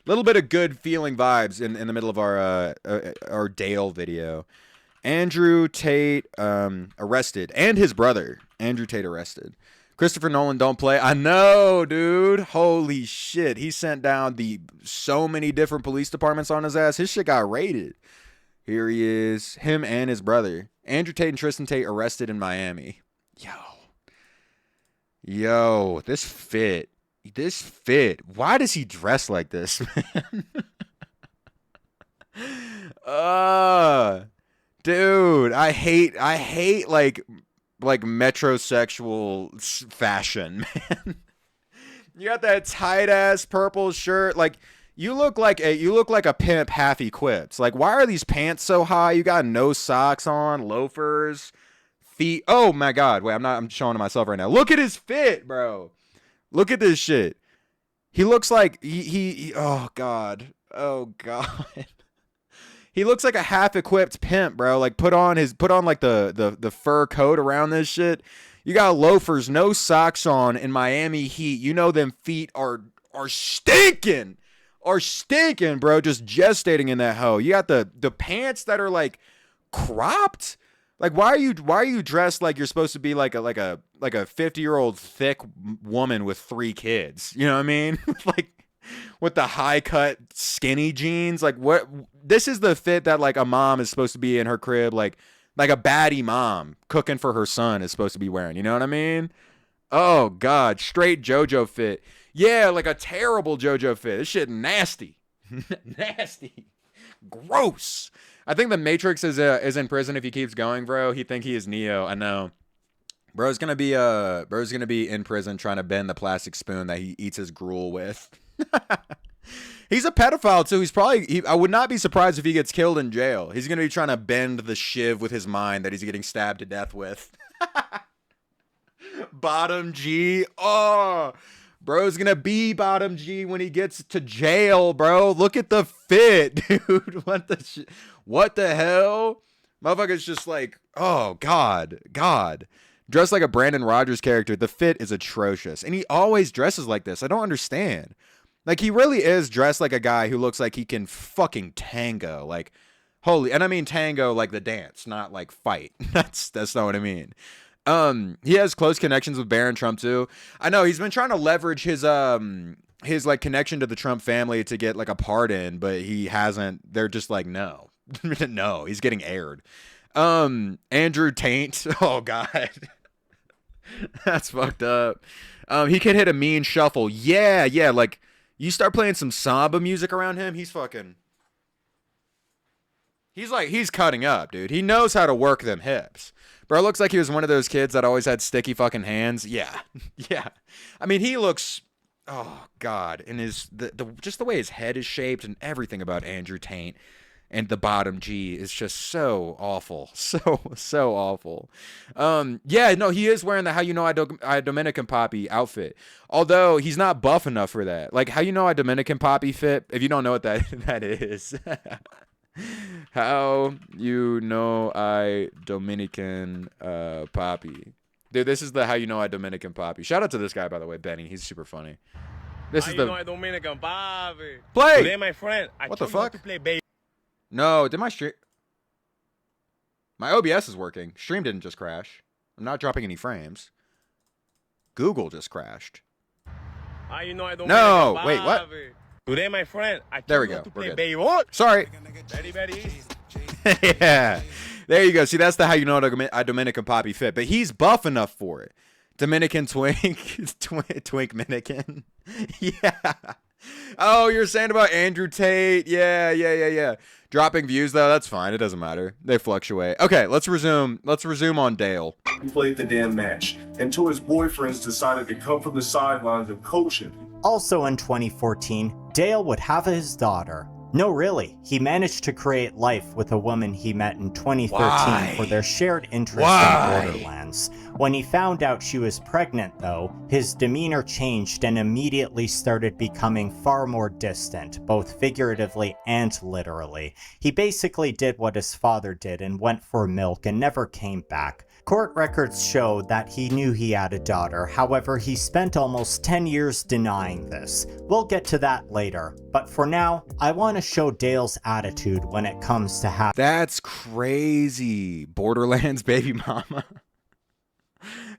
Little bit of good feeling vibes in the middle of our Dale video. Andrew Tate arrested, and his brother Andrew Tate arrested. Christopher Nolan don't play. I know, dude. Holy shit. He sent down so many different police departments on his ass. His shit got raided. Here he is. Him and his brother. Andrew Tate and Tristan Tate arrested in Miami. Yo, this fit. Why does he dress like this, man? Dude, I hate like metrosexual fashion, man. You got that tight ass purple shirt, like. You look like a pimp half equipped. Like, why are these pants so high? You got no socks on, loafers, feet. Oh my god. Wait, I'm showing to myself right now. Look at his fit, bro. Look at this shit. He looks like he oh god. He looks like a half-equipped pimp, bro. Like put on like the fur coat around this shit. You got loafers, no socks on in Miami Heat. You know them feet are stinking. Are stinking, bro. Just gestating in that hoe. You got the pants that are like cropped. Like why are you dressed like you're supposed to be like a 50-year-old thick woman with 3 kids? You know what I mean? Like with the high cut skinny jeans. Like what? This is the fit that like a mom is supposed to be in her crib, like a baddie mom cooking for her son is supposed to be wearing. You know what I mean? Oh God, straight JoJo fit. Yeah, like a terrible JoJo fit. This shit nasty. Nasty. Gross. I think the Matrix is in prison if he keeps going, bro. He think he is Neo. I know. Bro's gonna be in prison trying to bend the plastic spoon that he eats his gruel with. He's a pedophile too. He's probably I would not be surprised if he gets killed in jail. He's gonna be trying to bend the shiv with his mind that he's getting stabbed to death with. Bottom G. Oh, bro's gonna be bottom G when he gets to jail, bro. Look at the fit, dude. What the hell? Motherfucker's just like, oh God. Dressed like a Brandon Rogers character. The fit is atrocious. And he always dresses like this. I don't understand. Like, he really is dressed like a guy who looks like he can fucking tango. Like, holy, and I mean tango like the dance, not like fight. That's not what I mean. He has close connections with Barron Trump too. I know he's been trying to leverage his like connection to the Trump family to get like a pardon, but he hasn't. They're just like, no. No, he's getting aired. Andrew Tate. Oh God. That's fucked up. He could hit a mean shuffle. Yeah, like you start playing some samba music around him, he's cutting up, dude. He knows how to work them hips. Bro, looks like he was one of those kids that always had sticky fucking hands. Yeah. Yeah. I mean, he looks, oh God, and just the way his head is shaped and everything about Andrew Tate and the bottom G is just so awful. So awful. Yeah, no, he is wearing the How You Know I Dominican Poppy outfit. Although he's not buff enough for that. Like, How You Know I Dominican Poppy fit, if you don't know what that is. How You Know I Dominican Poppy. Dude, this is the How You Know I Dominican Poppy. Shout out to this guy, by the way, Benny. He's super funny. This is the
Dominican Poppy.
Play.
Today, my friend,
What the fuck?
To play bass.
No, did my stream? My OBS is working. Stream didn't just crash. I'm not dropping any frames. Google just crashed. No, wait, what?
Today, my friend,
there we go.
To play
bass. Sorry.
Very, very easy.
Yeah. There you go. See, that's the How You Know I Dominican Poppy fit. But he's buff enough for it. Dominican twink. Twink Minican. Yeah. Oh, you're saying about Andrew Tate. Yeah. Dropping views, though, that's fine. It doesn't matter. They fluctuate. Okay, let's resume on Dale.
He played the damn match until his boyfriends decided to come from the sidelines and coach him.
Also in 2014, Dale would have his daughter. No, really. He managed to create life with a woman he met in 2013 for their shared interest in Borderlands. When he found out she was pregnant, though, his demeanor changed and immediately started becoming far more distant, both figuratively and literally. He basically did what his father did and went for milk and never came back. Court records show that he knew he had a daughter, however, he spent almost 10 years denying this. We'll get to that later, but for now, I want to show Dale's attitude when it comes to having—
That's crazy. Borderlands baby mama.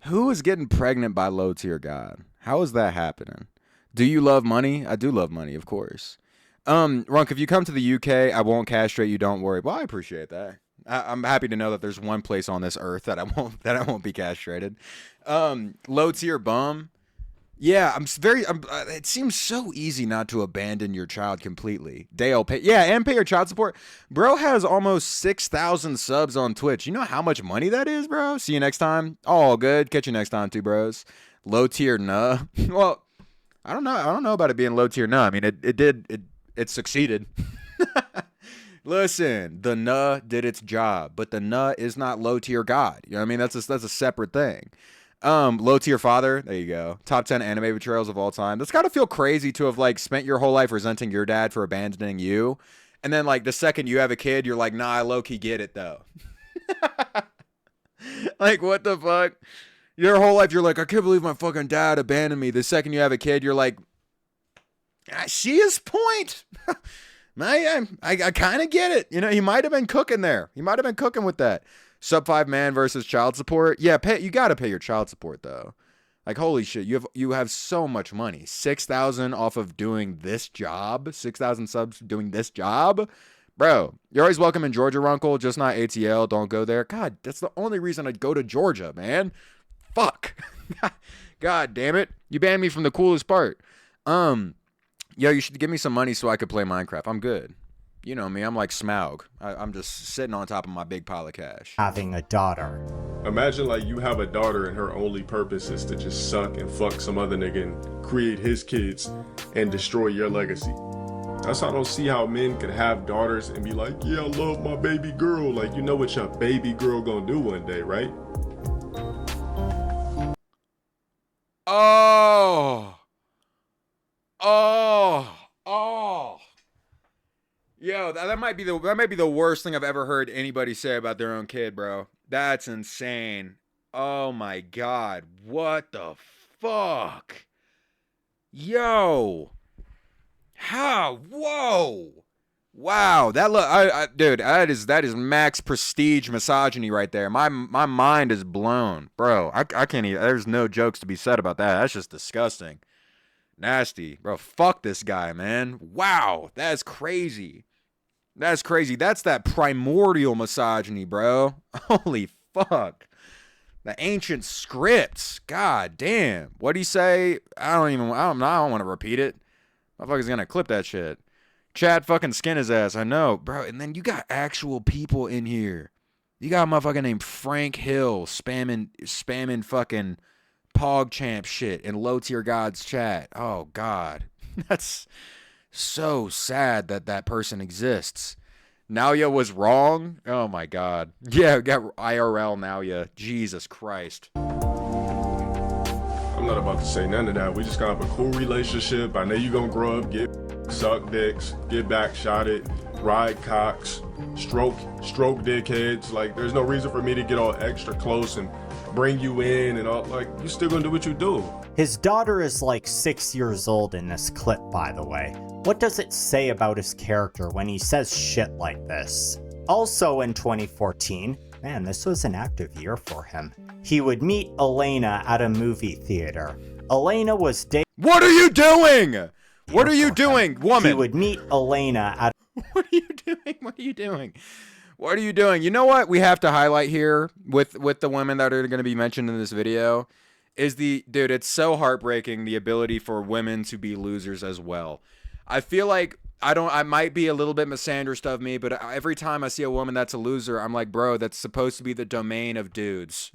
Who is getting pregnant by low tier god? How is that happening? Do you love money? I do love money, of course. Runk, if you come to the UK, I won't castrate you, don't worry. Well, I appreciate that. I'm happy to know that there's one place on this earth that I won't be castrated. Low tier bum. Yeah, it seems so easy not to abandon your child completely. Dale, pay your child support. Bro has almost 6,000 subs on Twitch. You know how much money that is, bro? See you next time. All good. Catch you next time, too, bros. Low tier, nah. Well, I don't know about it being low tier, nah. I mean, it succeeded. Listen, the Nuh did its job, but the Nuh is not low tier god. You know what I mean? That's a separate thing. Low tier father. There you go. Top 10 anime betrayals of all time. That's got to feel crazy to have like spent your whole life resenting your dad for abandoning you, And then like the second you have a kid, you're like, nah, I low-key get it though. Like, what the fuck? Your whole life, you're like, I can't believe my fucking dad abandoned me. The second you have a kid, you're like, I see his point. I kind of get it. You know, he might have been cooking there. He might have been cooking with that. Sub 5 man versus child support. Yeah, you got to pay your child support though. Like, holy shit, you have so much money. 6,000 off of doing this job. 6,000 subs doing this job. Bro, you're always welcome in Georgia, Runkle, just not ATL. Don't go there. God, that's the only reason I'd go to Georgia, man. Fuck. God damn it. You banned me from the coolest part. Yo, you should give me some money so I could play Minecraft. I'm good. You know me, I'm like Smaug. I'm just sitting on top of my big pile of cash.
Having a daughter.
Imagine like you have a daughter and her only purpose is to just suck and fuck some other nigga and create his kids and destroy your legacy. That's why I don't see how men could have daughters and be like, yeah, I love my baby girl. Like, you know what your baby girl gonna do one day, right?
Oh. Yo, that might be the worst thing I've ever heard anybody say about their own kid, bro. That's insane. Oh my god. What the fuck? Yo. How? Whoa. Wow. Dude, that is max prestige misogyny right there. My mind is blown. Bro, I can't even, there's no jokes to be said about that. That's just disgusting. Nasty. Bro, fuck this guy, man. Wow. That's crazy. That's crazy. That's that primordial misogyny, bro. Holy fuck. The ancient scripts. God damn. What'd he say? I don't want to repeat it. Motherfucker's gonna clip that shit. Chad fucking skin his ass. I know, bro. And then you got actual people in here. You got a motherfucker named Frank Hill spamming fucking PogChamp shit in low tier gods chat. Oh god. That's so sad that person exists. Nauya was wrong. Oh my god. Yeah, we got IRL Nauya. Jesus Christ.
I'm not about to say none of that. We just gotta have a cool relationship. I know you gonna grow up, get suck dicks, get back shotted, ride cocks, stroke dickheads. Like, there's no reason for me to get all extra close and bring you in and all. Like, you still gonna do what you do.
His daughter is like 6 years old in this clip, by the way. What does it say about his character when he says shit like this? Also in 2014, man, this was an active year for him. He would meet Elena at a movie theater. Elena was
What are you doing? What are you doing, woman?
He would meet Elena at
What are you doing? What are you doing? What are you doing? You know what we have to highlight here with the women that are going to be mentioned in this video is dude, it's so heartbreaking, the ability for women to be losers as well. I feel like I might be a little bit misandrist of me, but every time I see a woman that's a loser, I'm like, bro, that's supposed to be the domain of dudes.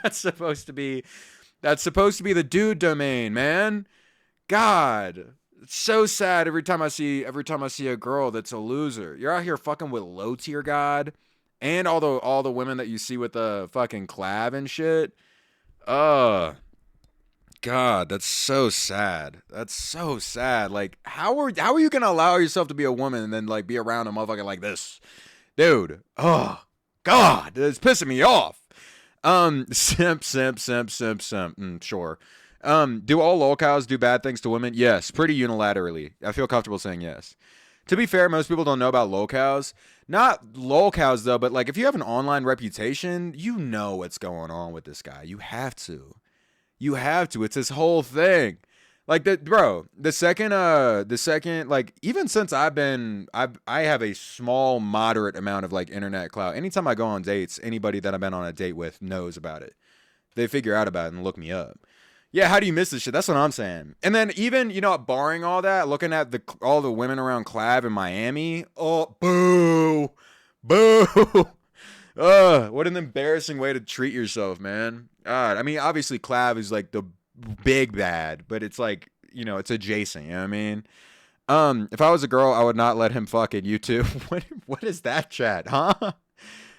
That's supposed to be the dude domain, man. God, it's so sad every time I see a girl that's a loser. You're out here fucking with low tier god and all the women that you see with the fucking collab and shit. God, that's so sad. That's so sad. Like, how are you gonna allow yourself to be a woman and then like be around a motherfucker like this, dude? Oh God, it's pissing me off. Simp. Sure. Do all lolcows do bad things to women? Yes, pretty unilaterally. I feel comfortable saying yes. To be fair, most people don't know about lolcows. Not lolcows though, but like if you have an online reputation, you know what's going on with this guy. You have to. It's his whole thing. Like the second, like, even since I have a small, moderate amount of like internet clout. Anytime I go on dates, anybody that I've been on a date with knows about it. They figure out about it and look me up. Yeah, how do you miss this shit? That's what I'm saying. And then even, barring all that, looking at all the women around Clav in Miami. Oh, boo. What an embarrassing way to treat yourself, man. God, I mean, obviously Clav is like the big bad, but it's like, it's adjacent, you know what I mean? If I was a girl, I would not let him fuck it, you too. What is that chat, huh?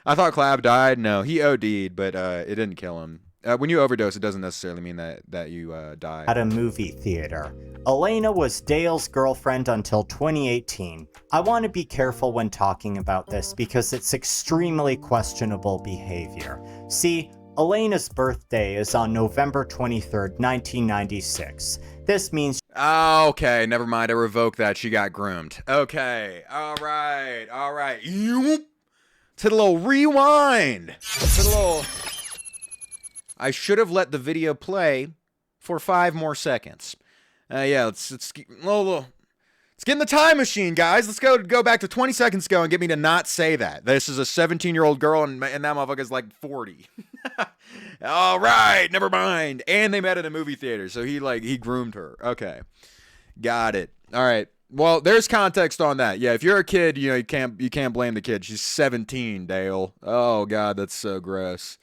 I thought Clav died. No, he OD'd, but it didn't kill him. When you overdose, it doesn't necessarily mean that you die.
At a movie theater. Elena was Dale's girlfriend until 2018. I want to be careful when talking about this because it's extremely questionable behavior. See, Elena's birthday is on November 23rd, 1996. This means...
Okay, never mind. I revoke that. She got groomed. Okay, all right. Let's hit a little rewind. Let's hit a little... I should have let the video play for 5 more seconds. Yeah, let's get in the time machine, guys. Let's go back to 20 seconds ago and get me to not say that. This is a 17-year-old girl, and that motherfucker's like 40. All right, never mind. And they met at a movie theater, so he groomed her. Okay, got it. All right. Well, there's context on that. Yeah, if you're a kid, you can't blame the kid. She's 17, Dale. Oh God, that's so gross.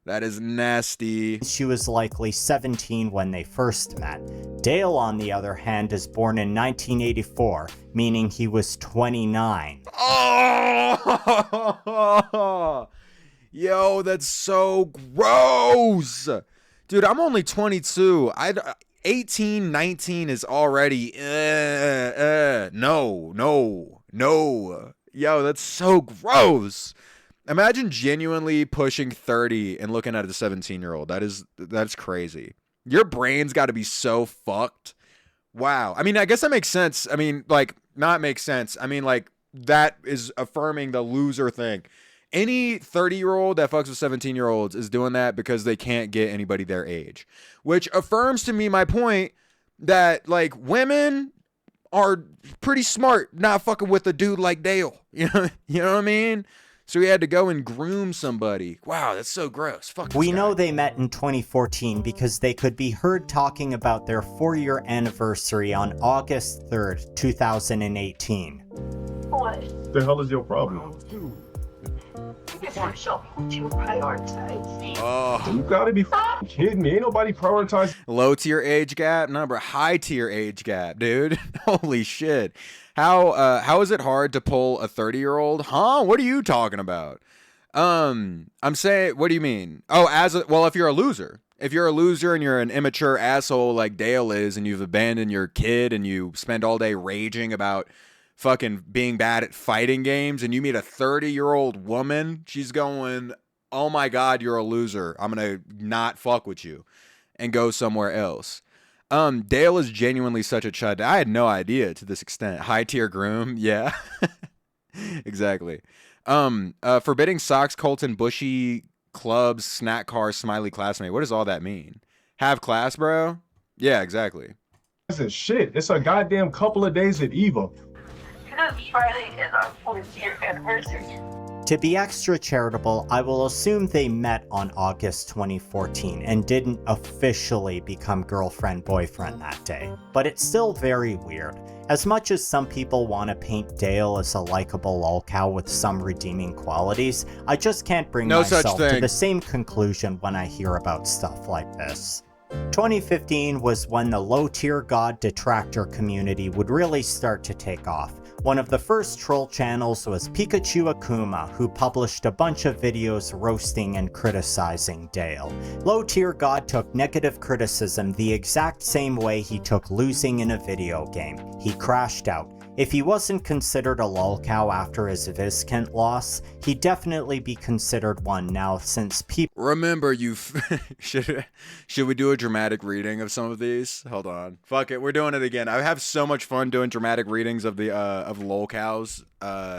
That is nasty.
She was likely 17 when they first met. Dale, on the other hand, is born in 1984, meaning he was 29.
Oh! Yo, that's so gross. Dude, I'm only 22. 18, 19 is already, no. Yo, that's so gross. Imagine genuinely pushing 30 and looking at a 17-year-old. That's crazy. Your brain's got to be so fucked. Wow. I mean, I guess that makes sense. I mean, like, not makes sense. I mean, like, that is affirming the loser thing. Any 30-year-old that fucks with 17-year-olds is doing that because they can't get anybody their age. Which affirms to me my point that, like, women are pretty smart not fucking with a dude like Dale. You know what I mean? So he had to go and groom somebody. Wow, that's so gross. Fuck this
We
guy.
know they met in 2014 because they could be heard talking about their 4-year anniversary on August 3rd, 2018.
What the hell is your problem?
You prioritize.
Oh,
You gotta be kidding me. Ain't nobody prioritizing.
low tier age gap? No, bro, high tier age gap, dude. Holy shit. How is it hard to pull a 30-year-old? Huh? What are you talking about? I'm saying, what do you mean? Oh, if you're a loser. If you're a loser and you're an immature asshole like Dale is, and you've abandoned your kid and you spend all day raging about fucking being bad at fighting games, and you meet a 30-year-old woman, she's going, oh my God, you're a loser. I'm going to not fuck with you and go somewhere else. Dale is genuinely such a chud. I had no idea to this extent. High tier groom. Yeah, exactly. Forbidding socks, Colton, bushy clubs, snack car, smiley classmate. What does all that mean? Have class, bro? Yeah, exactly.
Listen, shit. It's a goddamn couple of days at Eva.
Friday is our 4th-year anniversary.
To be extra charitable, I will assume they met on August 2014 and didn't officially become girlfriend-boyfriend that day. But it's still very weird. As much as some people want to paint Dale as a likable lolcow with some redeeming qualities, I just can't bring myself to the same conclusion when I hear about stuff like this. 2015 was when the low-tier god detractor community would really start to take off. One of the first troll channels was Pikachu Akuma, who published a bunch of videos roasting and criticizing Dale. Low-tier god took negative criticism the exact same way he took losing in a video game. He crashed out. If he wasn't considered a lolcow after his Viscant loss, he'd definitely be considered one now since people—
Remember, should we do a dramatic reading of some of these? Hold on. Fuck it, we're doing it again. I have so much fun doing dramatic readings of the Lolcows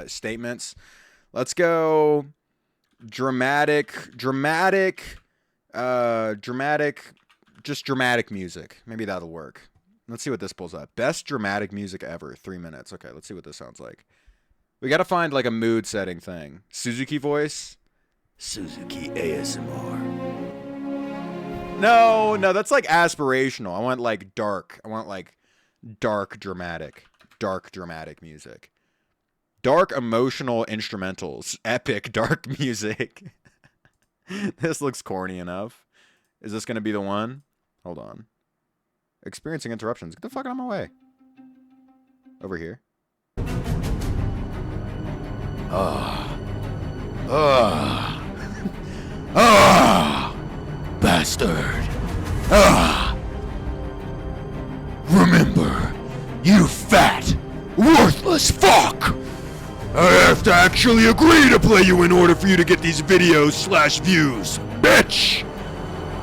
statements. Let's go dramatic music. Maybe that'll work. Let's see what this pulls up. Best dramatic music ever. 3 minutes. Okay, let's see what this sounds like. We gotta find like a mood setting thing. Suzuki voice. Suzuki ASMR. No, that's like aspirational. I want like dark. I want like dark dramatic music. Dark emotional instrumentals. Epic dark music. This looks corny enough. Is this gonna be the one? Hold on. Experiencing interruptions. Get the fuck out of my way. Over here. bastard. Ah! Remember, you fat, worthless fuck! I have to actually agree to play you in order for you to get these videos/views, bitch!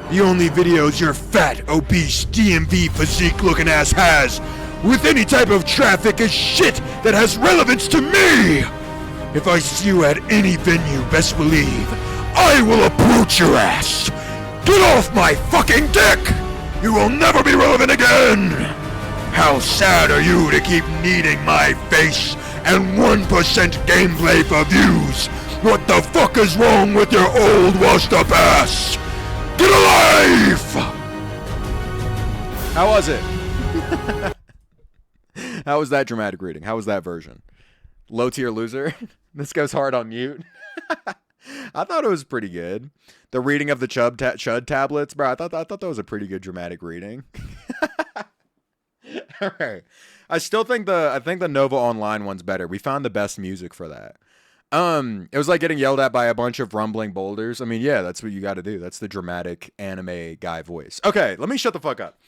The only videos your fat, obese, DMV physique-looking ass has with any type of traffic is shit that has relevance to me! If I see you at any venue, best believe, I will approach your ass! Get off my fucking dick! You will never be relevant again! How sad are you to keep needing my face and 1% gameplay for views? What the fuck is wrong with your old washed up ass? Get a life! How was it? How was that dramatic reading? How was that version? Low tier loser? This goes hard on mute. I thought it was pretty good. The reading of the Chud tablets, bro. I thought that was a pretty good dramatic reading. All right. I think the Nova Online one's better. We found the best music for that. It was like getting yelled at by a bunch of rumbling boulders. I mean, yeah, that's what you got to do. That's the dramatic anime guy voice. Okay, let me shut the fuck up.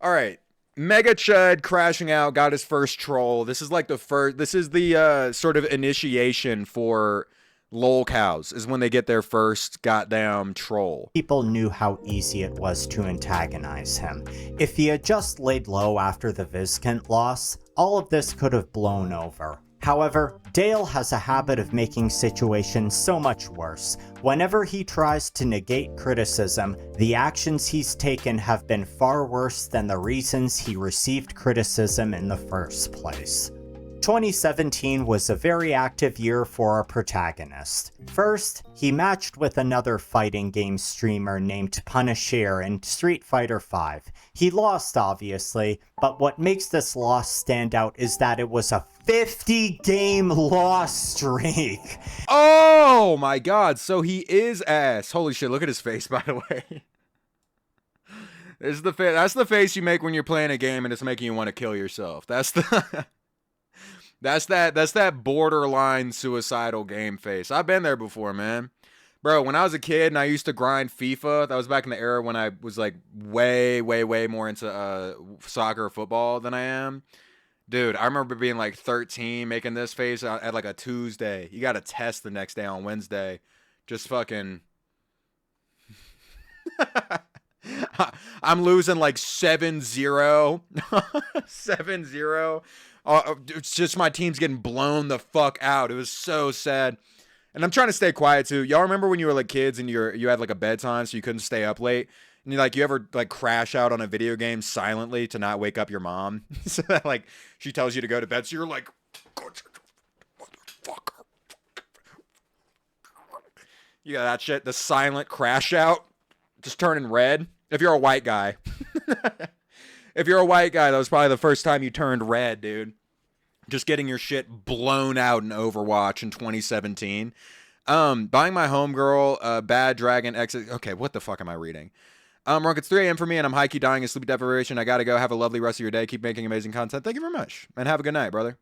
All right. Mega Chud crashing out, got his first troll. This is like this is the sort of initiation for Lolcows, is when they get their first goddamn troll.
People knew how easy it was to antagonize him. If he had just laid low after the Vizcant loss, all of this could have blown over. However, Dale has a habit of making situations so much worse. Whenever he tries to negate criticism, the actions he's taken have been far worse than the reasons he received criticism in the first place. 2017 was a very active year for our protagonist. First, he matched with another fighting game streamer named Punisher in Street Fighter V. He lost, obviously, but what makes this loss stand out is that it was a 50-game loss streak.
Oh my god, so he is ass. Holy shit, look at his face, by the way. That's the face you make when you're playing a game and it's making you want to kill yourself. That's that borderline suicidal game face. I've been there before, man. Bro, when I was a kid and I used to grind FIFA, that was back in the era when I was like way more into soccer or football than I am. Dude, I remember being like 13, making this face at like a Tuesday. You got to test the next day on Wednesday. Just fucking... I'm losing like 7-0. 7-0. It's just my team's getting blown the fuck out. It was so sad. And I'm trying to stay quiet too. Y'all remember when you were like kids and you had like a bedtime so you couldn't stay up late? And you ever like crash out on a video game silently to not wake up your mom? So that like she tells you to go to bed. So you're like, motherfucker. You got that shit? The silent crash out. Just turning red. If you're a white guy. If you're a white guy, that was probably the first time you turned red, dude. Just getting your shit blown out in Overwatch in 2017. Buying my homegirl, Bad Dragon X. Okay, what the fuck am I reading? Ronk, it's 3 a.m. for me, and I'm high-key dying of sleep deprivation. I gotta go. Have a lovely rest of your day. Keep making amazing content. Thank you very much. And have a good night, brother.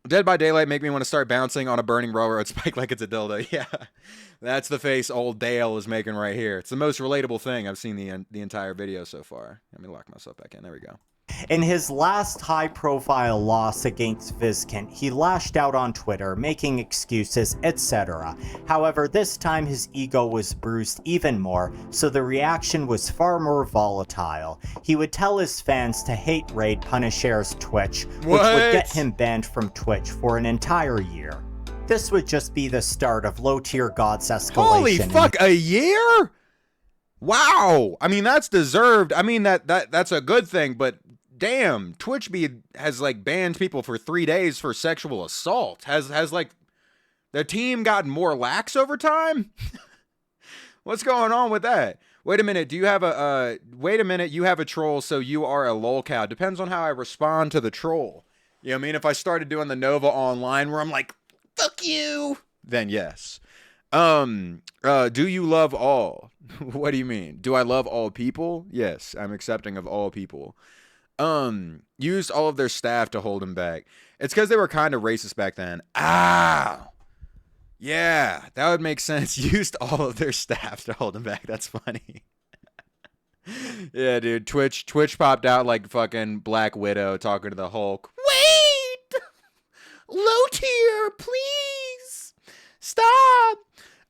Dead by Daylight make me want to start bouncing on a burning railroad spike like it's a dildo. Yeah, that's the face old Dale is making right here. It's the most relatable thing I've seen the entire video so far. Let me lock myself back in. There we go.
In his last high-profile loss against Vizcant, he lashed out on Twitter, making excuses, etc. However, this time his ego was bruised even more, so the reaction was far more volatile. He would tell his fans to hate raid Punisher's Twitch, which would get him banned from Twitch for an entire year. This would just be the start of low-tier gods escalation.
Holy fuck, a year? Wow. I mean, that's deserved. I mean, that's a good thing, but damn, Twitch has like banned people for 3 days for sexual assault. Has like the team gotten more lax over time? What's going on with that? Wait a minute, you have a troll, so you are a lolcow. Depends on how I respond to the troll. You know what I mean? If I started doing the Nova Online where I'm like, fuck you, then yes. Do you love all? What do you mean? Do I love all people? Yes, I'm accepting of all people. Used all of their staff to hold him back. It's because they were kind of racist back then. Ah! Yeah, that would make sense. Used all of their staff to hold him back. That's funny. Yeah, dude. Twitch popped out like fucking Black Widow talking to the Hulk. Wait! Low tier, please! Stop!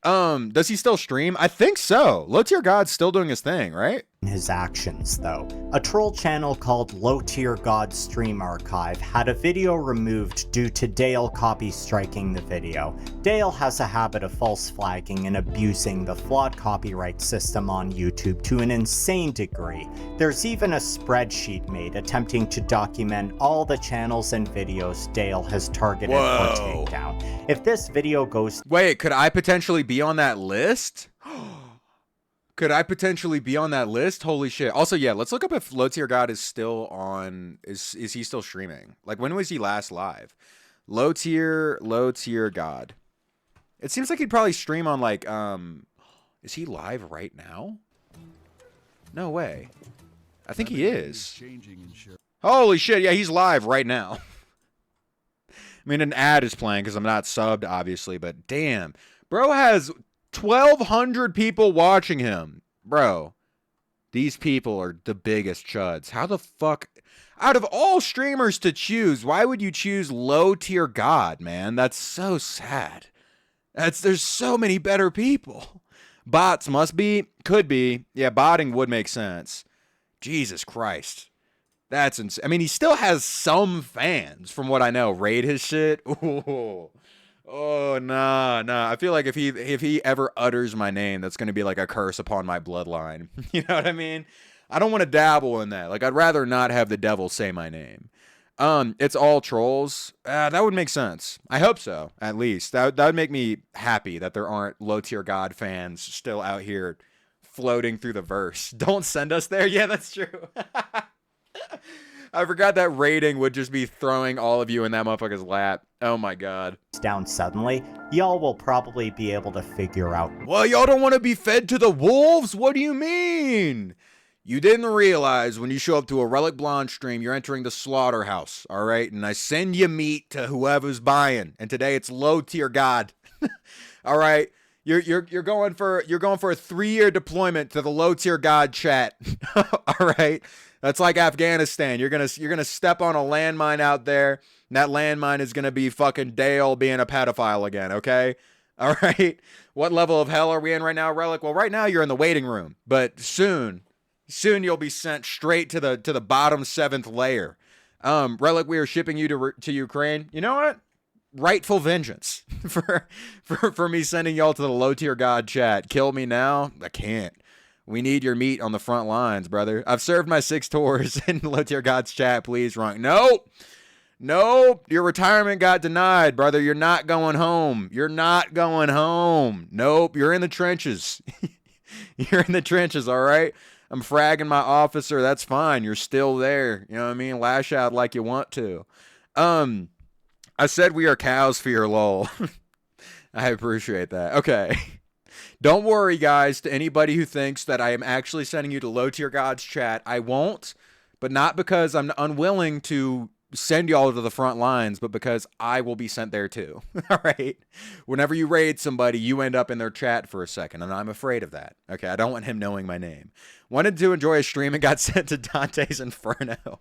Does he still stream? I think so. Low tier God's still doing his thing, right?
His actions, though. A troll channel called Low Tier God Stream Archive had a video removed due to Dale copy striking the video. Dale has a habit of false flagging and abusing the flawed copyright system on YouTube to an insane degree. There's even a spreadsheet made attempting to document all the channels and videos Dale has targeted for takedown. If this video goes—
Wait, could I potentially be on that list? Could I potentially be on that list? Holy shit. Also, yeah, let's look up if Low Tier God is still on. Is he still streaming? Like, when was he last live? Low tier God. It seems like he'd probably stream on, like, is he live right now? No way. I think he is. Holy shit, yeah, he's live right now. I mean, an ad is playing because I'm not subbed, obviously, but damn. Bro has 1,200 people watching him. Bro, these people are the biggest chuds. How the fuck? Out of all streamers to choose, why would you choose Low Tier God, man? That's so sad. There's so many better people. Bots must be, could be. Yeah, botting would make sense. Jesus Christ. That's insane. I mean, he still has some fans, from what I know. Raid his shit. Ooh. Oh, nah. I feel like if he ever utters my name, that's going to be like a curse upon my bloodline. You know what I mean? I don't want to dabble in that. Like, I'd rather not have the devil say my name. It's all trolls. That would make sense. I hope so, at least. That would make me happy that there aren't low-tier God fans still out here floating through the verse. Don't send us there. Yeah, that's true. I forgot that rating would just be throwing all of you in that motherfucker's lap. Oh my god.
Down suddenly, y'all will probably be able to figure out—
Well, y'all don't want to be fed to the wolves? What do you mean? You didn't realize when you show up to a Relic Blonde stream, you're entering the slaughterhouse, all right? And I send you meat to whoever's buying. And today it's Low Tier God. All right? You're going for a 3-year deployment to the Low Tier God chat. All right? That's like Afghanistan. You're gonna step on a landmine out there, and that landmine is gonna be fucking Dale being a pedophile again, okay? All right? What level of hell are we in right now, Relic? Well, right now you're in the waiting room, but soon you'll be sent straight to the bottom 7th layer. Relic, we are shipping you to Ukraine. You know what? Rightful vengeance for me sending y'all to the Low Tier God chat. Kill me now? I can't. We need your meat on the front lines, brother. I've served my 6 tours in Low Tier God's chat. Please run. Nope. Your retirement got denied, brother. You're not going home. Nope. You're in the trenches. You're in the trenches, all right? I'm fragging my officer. That's fine. You're still there. You know what I mean? Lash out like you want to. I said we are cows for your lol. I appreciate that. Okay. Don't worry, guys, to anybody who thinks that I am actually sending you to Low Tier God's chat. I won't, but not because I'm unwilling to send y'all to the front lines, but because I will be sent there too. All right? Whenever you raid somebody, you end up in their chat for a second, and I'm afraid of that. Okay, I don't want him knowing my name. Wanted to enjoy a stream and got sent to Dante's Inferno.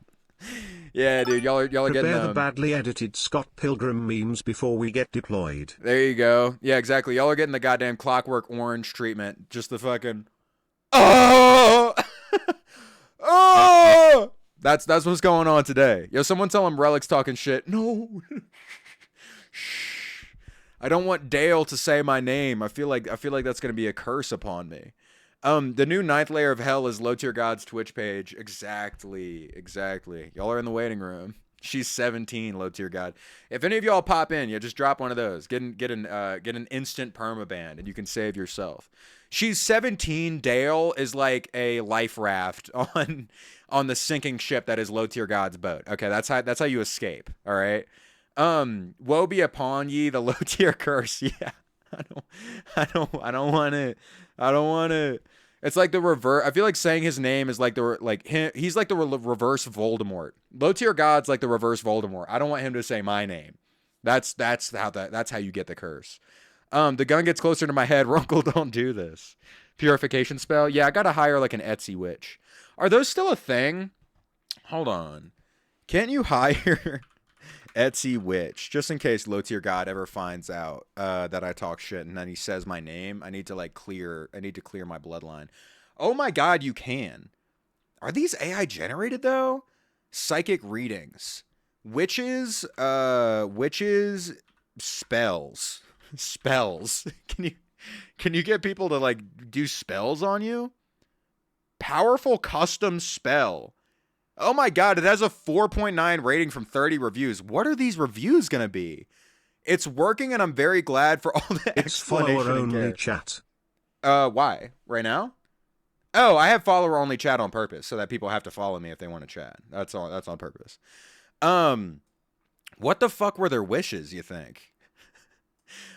Yeah, dude, y'all are getting
Prepare the badly edited Scott Pilgrim memes before we get deployed.
There you go. Yeah, exactly. Y'all are getting the goddamn Clockwork Orange treatment. Just the fucking oh, oh. That's what's going on today. Yo, someone tell him Relic's talking shit. No. Shh. I don't want Dale to say my name. I feel like that's gonna be a curse upon me. The new 9th layer of hell is Low Tier God's Twitch page. Exactly. Y'all are in the waiting room. She's 17, Low Tier God. If any of y'all pop in, yeah, just drop one of those. Get an instant permaban, and you can save yourself. She's 17. Dale is like a life raft on the sinking ship that is Low Tier God's boat. Okay, that's how you escape. All right. Woe be upon ye, the Low Tier curse. Yeah. I don't want to. It's like the reverse. I feel like saying his name is like he's like the reverse Voldemort. Low Tier God's like the reverse Voldemort. I don't want him to say my name. That's how you get the curse. The gun gets closer to my head. Runkle, don't do this. Purification spell. Yeah, I gotta hire like an Etsy witch. Are those still a thing? Hold on. Can't you hire Etsy witch? Just in case low tier god ever finds out that I talk shit and then he says my name. I need to clear my bloodline. Oh my god, you can. Are these AI generated though? Psychic readings. Witches, spells. Spells. Can you get people to like do spells on you? Powerful custom spell. Oh my god, it has a 4.9 rating from 30 reviews. What are these reviews gonna be? It's working and I'm very glad for all the
It's
explanation.
follower only chat.
Why? Right now? Oh, I have follower only chat on purpose so that people have to follow me if they want to chat. That's all. That's on purpose. What the fuck were their wishes, you think?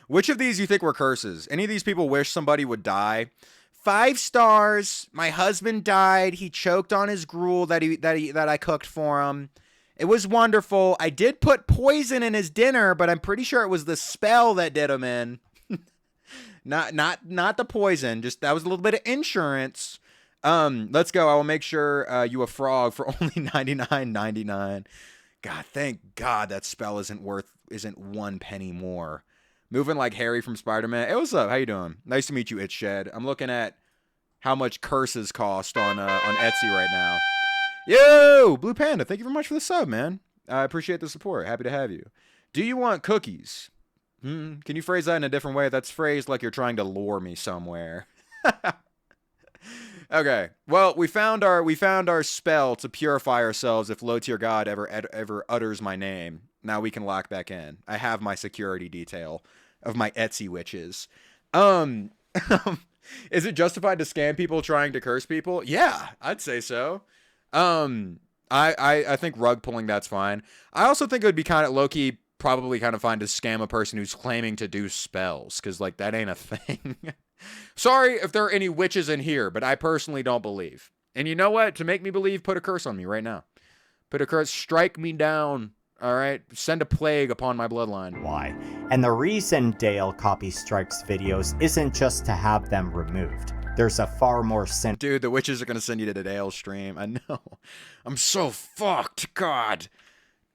Which of these you think were curses? Any of these people wish somebody would die? 5 stars. My husband died. He choked on his gruel that I cooked for him. It was wonderful. I did put poison in his dinner, but I'm pretty sure it was the spell that did him in. Not the poison. Just that was a little bit of insurance. Let's go. I will make sure you a frog for only $99.99. God, thank God that spell isn't 1 penny more. Moving like Harry from Spider-Man. Hey, what's up? How you doing? Nice to meet you, It Shed. I'm looking at how much curses cost on Etsy right now. Yo, Blue Panda, thank you very much for the sub, man. I appreciate the support. Happy to have you. Do you want cookies? Can you phrase that in a different way? That's phrased like you're trying to lure me somewhere. Okay. Well, we found our spell to purify ourselves if low tier god ever utters my name. Now we can lock back in. I have my security detail of my Etsy witches. Is it justified to scam people trying to curse people? Yeah, I'd say so. I think rug pulling, that's fine. I also think it would be kind of low-key probably kind of fine to scam a person who's claiming to do spells, because like that ain't a thing. Sorry if there are any witches in here, but I personally don't believe. And you know what? To make me believe, put a curse on me right now. Put a curse, strike me down. All right, send a plague upon my bloodline.
Why? And the reason Dale copy strikes videos isn't just to have them removed. There's a far more
Dude, the witches are gonna send you to the Dale stream. I know. I'm so fucked. God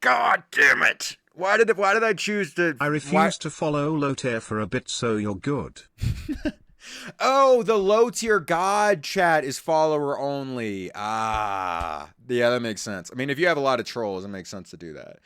damn it. Why did I choose to?
I refuse to follow low tier for a bit, so you're good.
Oh, the low tier god chat is follower only. Ah, yeah, that makes sense. I mean, if you have a lot of trolls, it makes sense to do that.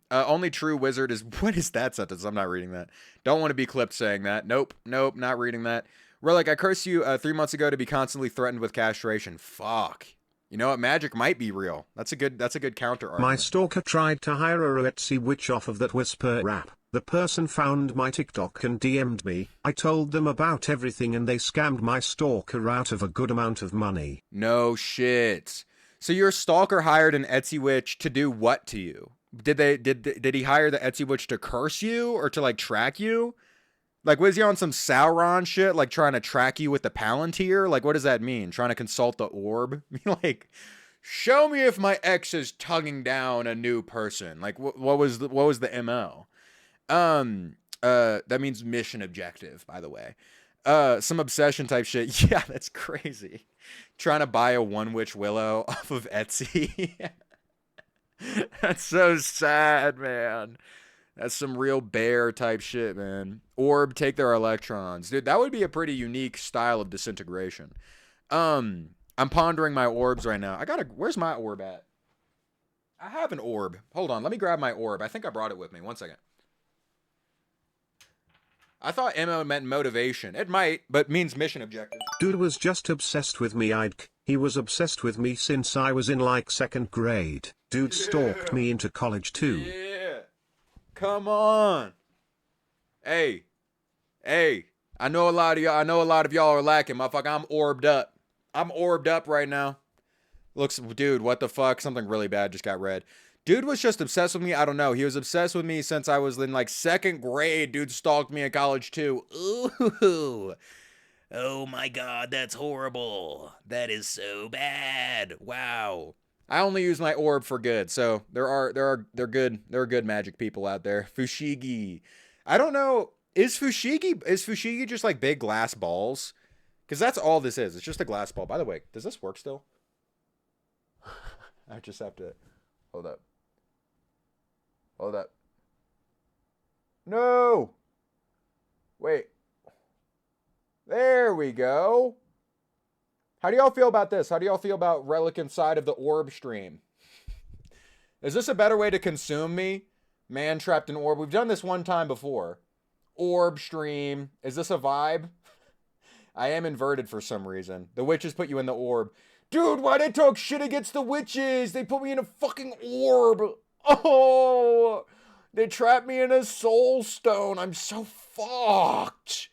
Only true wizard is, what is that sentence? I'm not reading that. Don't want to be clipped saying that. Nope, not reading that. Relic, I cursed you 3 months ago to be constantly threatened with castration. Fuck. You know what? Magic might be real. That's a good counter argument.
My stalker tried to hire a Etsy witch off of that whisper rap. The person found my TikTok and DM'd me. I told them about everything and they scammed my stalker out of a good amount of money.
No shit. So your stalker hired an Etsy witch to do what to you? Did he hire the Etsy witch to curse you or to like track you? Like, was he on some Sauron shit, like trying to track you with the Palantir? Like, what does that mean? Trying to consult the orb? Like, show me if my ex is tonguing down a new person. Like, what was the MO? That means mission objective, by the way. Some obsession type shit. Yeah, that's crazy. Trying to buy a one witch willow off of Etsy. That's so sad, man. That's some real bear type shit, man. Orb, take their electrons. Dude, that would be a pretty unique style of disintegration. I'm pondering my orbs right now. Where's my orb at? I have an orb. Hold on, let me grab my orb. I think I brought it with me. 1 second. I thought MO meant motivation. It might, but means mission objective.
Dude was just obsessed with me. He was obsessed with me since I was in like 2nd grade. Dude stalked me into college too.
Yeah. Come on. Hey. I know a lot of y'all are lacking, motherfucker. I'm orbed up. I'm orbed up right now. Dude, what the fuck? Something really bad just got read. Dude was just obsessed with me. I don't know. He was obsessed with me since I was in like 2nd grade. Dude stalked me in college too. Ooh. Oh my God, that's horrible. That is so bad. Wow. I only use my orb for good. So there are good magic people out there. Fushigi. I don't know. Is Fushigi just like big glass balls? Because that's all this is. It's just a glass ball. By the way, does this work still? I just have to... Hold up. Hold up. No! Wait. There we go. How do y'all feel about this? How do y'all feel about Relic inside of the orb stream? Is this a better way to consume me? Man trapped in orb. We've done this one time before. Orb stream. Is this a vibe? I am inverted for some reason. The witches put you in the orb. Dude, why they talk shit against the witches? They put me in a fucking orb. Oh, they trapped me in a soul stone. I'm so fucked.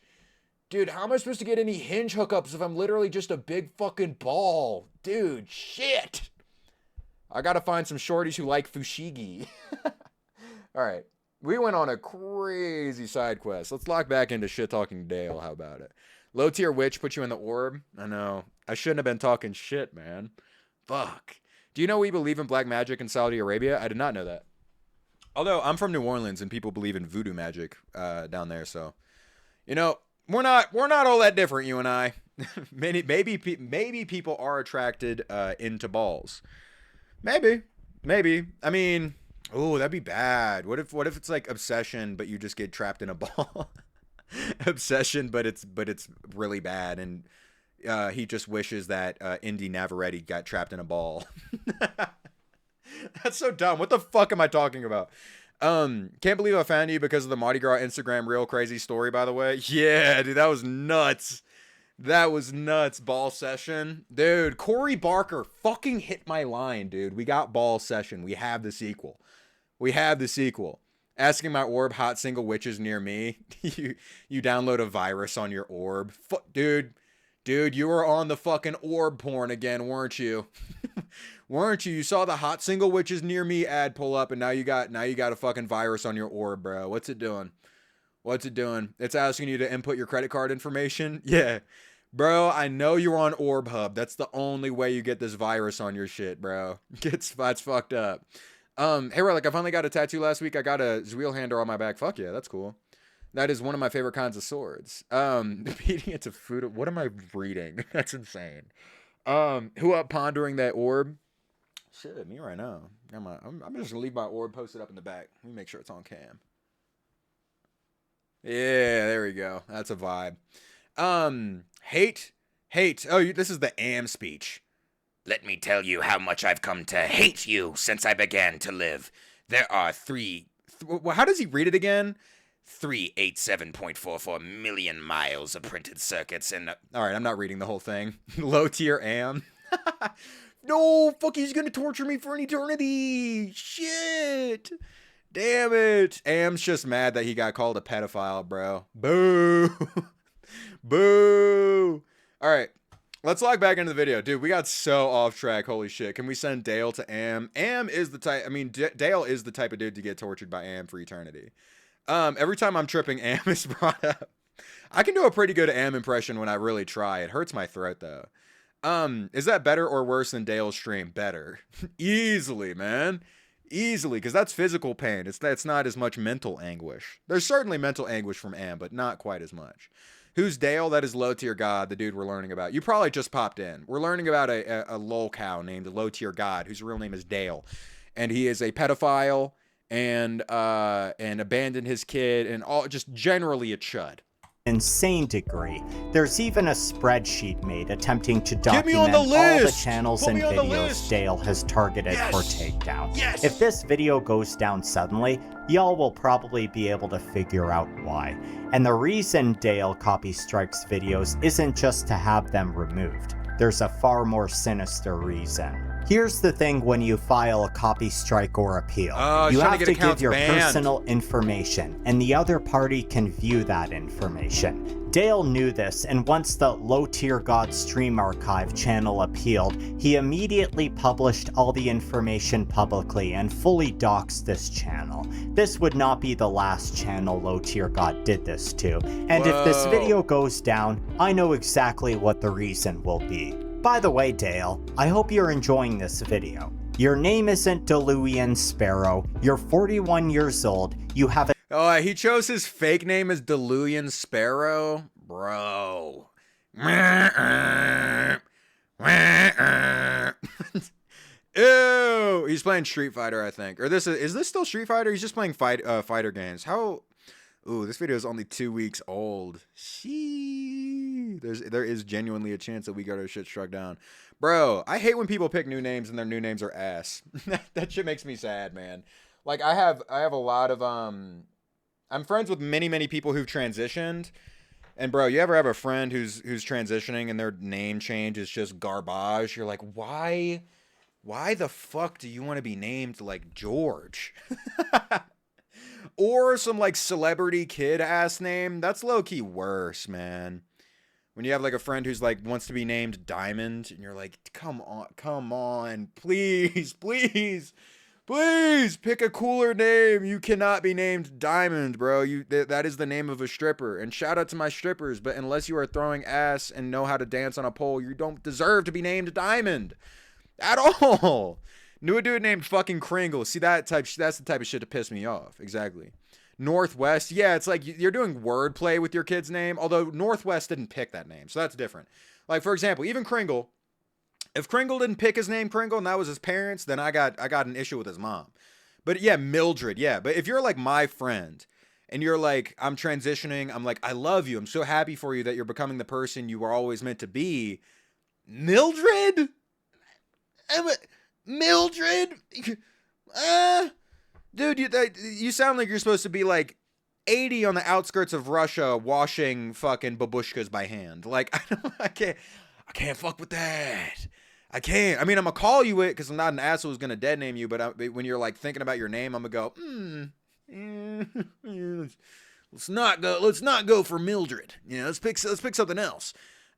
Dude, how am I supposed to get any hinge hookups if I'm literally just a big fucking ball? Dude, shit. I gotta find some shorties who like Fushigi. Alright, we went on a crazy side quest. Let's lock back into shit-talking Dale. How about it? Low-tier witch put you in the orb? I know. I shouldn't have been talking shit, man. Fuck. Do you know we believe in black magic in Saudi Arabia? I did not know that. Although, I'm from New Orleans and people believe in voodoo magic down there, so... You know, we're not all that different, you and I. maybe people are attracted into balls. Maybe. I mean, oh, that'd be bad. What if it's like obsession, but you just get trapped in a ball? Obsession, but it's really bad, and he just wishes that Indy Navarrete got trapped in a ball. That's so dumb. What the fuck am I talking about? Can't believe I found you because of the Mardi Gras Instagram real crazy story, by the way. Yeah, dude, that was nuts. That was nuts. Ball session. Dude, Corey Barker fucking hit my line, dude. We got ball session. We have the sequel. Asking my orb hot single witches near me. you download a virus on your orb. Dude, you were on the fucking orb porn again, weren't you? Weren't you? You saw the hot single witches near me ad pull up, and now you got a fucking virus on your orb, bro. What's it doing? It's asking you to input your credit card information? Yeah. Bro, I know you're on Orb Hub. That's the only way you get this virus on your shit, bro. That's fucked up. Hey, Relic, I finally got a tattoo last week. I got a Zweilhander on my back. Fuck yeah, that's cool. That is one of my favorite kinds of swords. Beating it to food. What am I reading? That's insane. Who up pondering that orb? Shit, me right now. I'm just gonna leave my orb posted up in the back. Let me make sure it's on cam. Yeah, there we go. That's a vibe. Hate. Oh, this is the Am speech.
Let me tell you how much I've come to hate you since I began to live. There are
how does he read it again?
387.44 million miles of printed circuits and...
All right, I'm not reading the whole thing. Low tier Am. No, fuck, he's gonna torture me for an eternity. Shit. Damn it. Am's just mad that he got called a pedophile, bro. Boo. Boo. All right. Let's log back into the video. Dude, we got so off track. Holy shit. Can we send Dale to Am? Am is the type... I mean, Dale is the type of dude to get tortured by Am for eternity. Every time I'm tripping, Am is brought up. I can do a pretty good Am impression when I really try. It hurts my throat, though. Is that better or worse than Dale's stream? Better. Easily, man. Easily, because that's physical pain. It's not as much mental anguish. There's certainly mental anguish from Am, but not quite as much. Who's Dale? That is Low Tier God, the dude we're learning about. You probably just popped in. We're learning about a Lolcow named Low Tier God, whose real name is Dale. And he is a pedophile and abandoned his kid and all, just generally a chud.
Insane degree. There's even a spreadsheet made attempting to document all the channels and videos Dale has targeted for takedown. If this video goes down suddenly, y'all will probably be able to figure out why. And the reason Dale copy strikes videos isn't just to have them removed. There's a far more sinister reason. Here's the thing when you file a copy strike or appeal. You have to give your personal information, and the other party can view that information. Dale knew this, and once the Low Tier God Stream Archive channel appealed, he immediately published all the information publicly and fully doxed this channel. This would not be the last channel Low Tier God did this to, and if this video goes down, I know exactly what the reason will be. By the way, Dale, I hope you're enjoying this video. Your name isn't Deluvian Sparrow, you're 41 years old, you have a...
Oh, he chose his fake name as Delusion Sparrow, bro. Ew, he's playing Street Fighter, I think. Or is this still Street Fighter? He's just playing fighter games. How? Ooh, this video is only 2 weeks old. Shee. There is genuinely a chance that we got our shit struck down, bro. I hate when people pick new names and their new names are ass. That shit makes me sad, man. Like I have a lot of I'm friends with many people who've transitioned. And bro, you ever have a friend who's transitioning and their name change is just garbage? You're like, why the fuck do you want to be named like George? Or some like celebrity kid ass name? That's low key worse, man. When you have like a friend who's like wants to be named Diamond and you're like, come on, please pick a cooler name. You cannot be named Diamond, bro. That is the name of a stripper. And shout out to my strippers, but unless you are throwing ass and know how to dance on a pole, you don't deserve to be named Diamond at all. Knew a dude named fucking Kringle. See that's the type of shit to piss me off. Exactly. Northwest, yeah, it's like you're doing wordplay with your kid's name. Although Northwest didn't pick that name, so that's different. Like for example, even Kringle. If Kringle didn't pick his name Kringle and that was his parents, then I got an issue with his mom. But yeah, Mildred, yeah. But if you're like my friend and you're like, I'm transitioning, I'm like, I love you. I'm so happy for you that you're becoming the person you were always meant to be. Mildred? Mildred? Dude, you sound like you're supposed to be like 80 on the outskirts of Russia washing fucking babushkas by hand. Like, I can't fuck with that. I can't. I mean, I'm gonna call you it because I'm not an asshole who's gonna dead name you. But when you're like thinking about your name, I'm gonna go, let's not go for Mildred. You know, let's pick something else.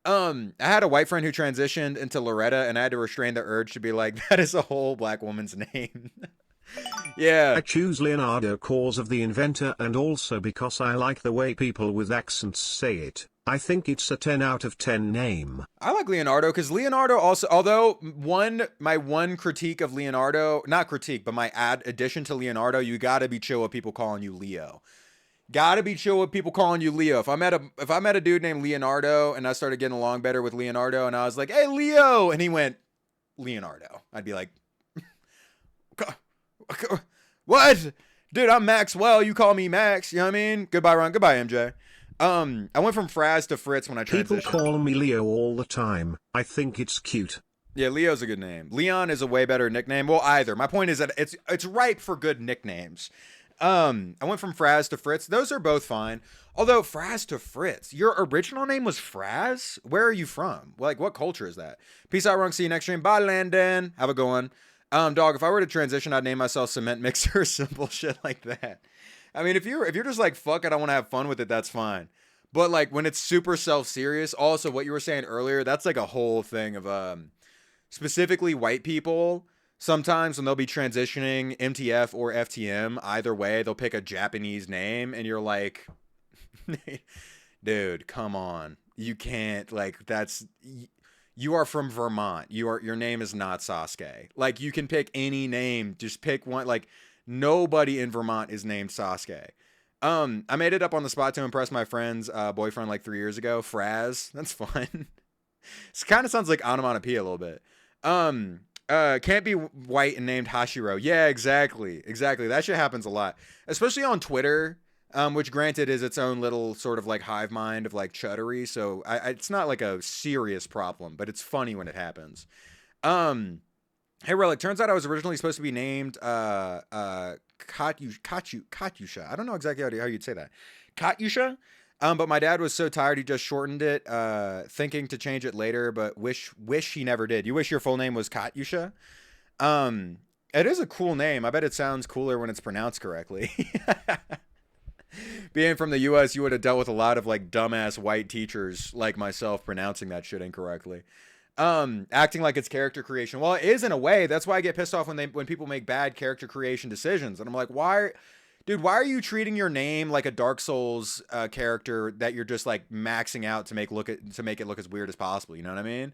I had a white friend who transitioned into Loretta, and I had to restrain the urge to be like, that is a whole black woman's name. Yeah.
I choose Leonardo cause of the inventor and also because I like the way people with accents say it. I think it's a 10 out of 10 name.
I like Leonardo because Leonardo also, although my one critique of Leonardo, not critique, but my addition to Leonardo, you gotta be chill with people calling you Leo. Gotta be chill with people calling you Leo. If I met a dude named Leonardo and I started getting along better with Leonardo and I was like, hey Leo, and he went Leonardo, I'd be like, what? Dude, I'm Maxwell. You call me Max. You know what I mean? Goodbye, Ron. Goodbye, MJ. I went from Fraz to Fritz when I transitioned.
People call me Leo all the time. I think it's cute.
Yeah, Leo's a good name. Leon is a way better nickname. Well, either. My point is that it's ripe for good nicknames. I went from Fraz to Fritz. Those are both fine. Although Fraz to Fritz, your original name was Fraz? Where are you from? Like, what culture is that? Peace out, Rung. See you next stream. Bye, Landon. Have a good one. Dog, if I were to transition, I'd name myself Cement Mixer or simple shit like that. I mean, if you're just like, fuck it, I want to have fun with it, that's fine. But like when it's super self-serious, also what you were saying earlier, that's like a whole thing of specifically white people. Sometimes when they'll be transitioning MTF or FTM, either way, they'll pick a Japanese name and you're like, dude, come on. You can't, like, you are from Vermont. Your name is not Sasuke. Like, you can pick any name. Just pick one. Like, nobody in Vermont is named Sasuke. I made it up on the spot to impress my friend's boyfriend like 3 years ago. Fraz. That's fun. It kind of sounds like onomatopoeia a little bit. Can't be white and named Hashiro. Yeah, exactly. That shit happens a lot. Especially on Twitter. Which granted is its own little sort of like hive mind of like chuddery. So it's not like a serious problem, but it's funny when it happens. Hey Relic, turns out I was originally supposed to be named Katyusha. I don't know exactly how you'd say that. Katyusha? But my dad was so tired he just shortened it, thinking to change it later, but wish he never did. You wish your full name was Katyusha? It is a cool name. I bet it sounds cooler when it's pronounced correctly. Being from the US, you would have dealt with a lot of like dumbass white teachers like myself pronouncing that shit incorrectly. Acting like it's character creation. Well, it is in a way. That's why I get pissed off when people make bad character creation decisions. And I'm like, why are you treating your name like a Dark Souls character that you're just like maxing out to make it look as weird as possible? You know what I mean?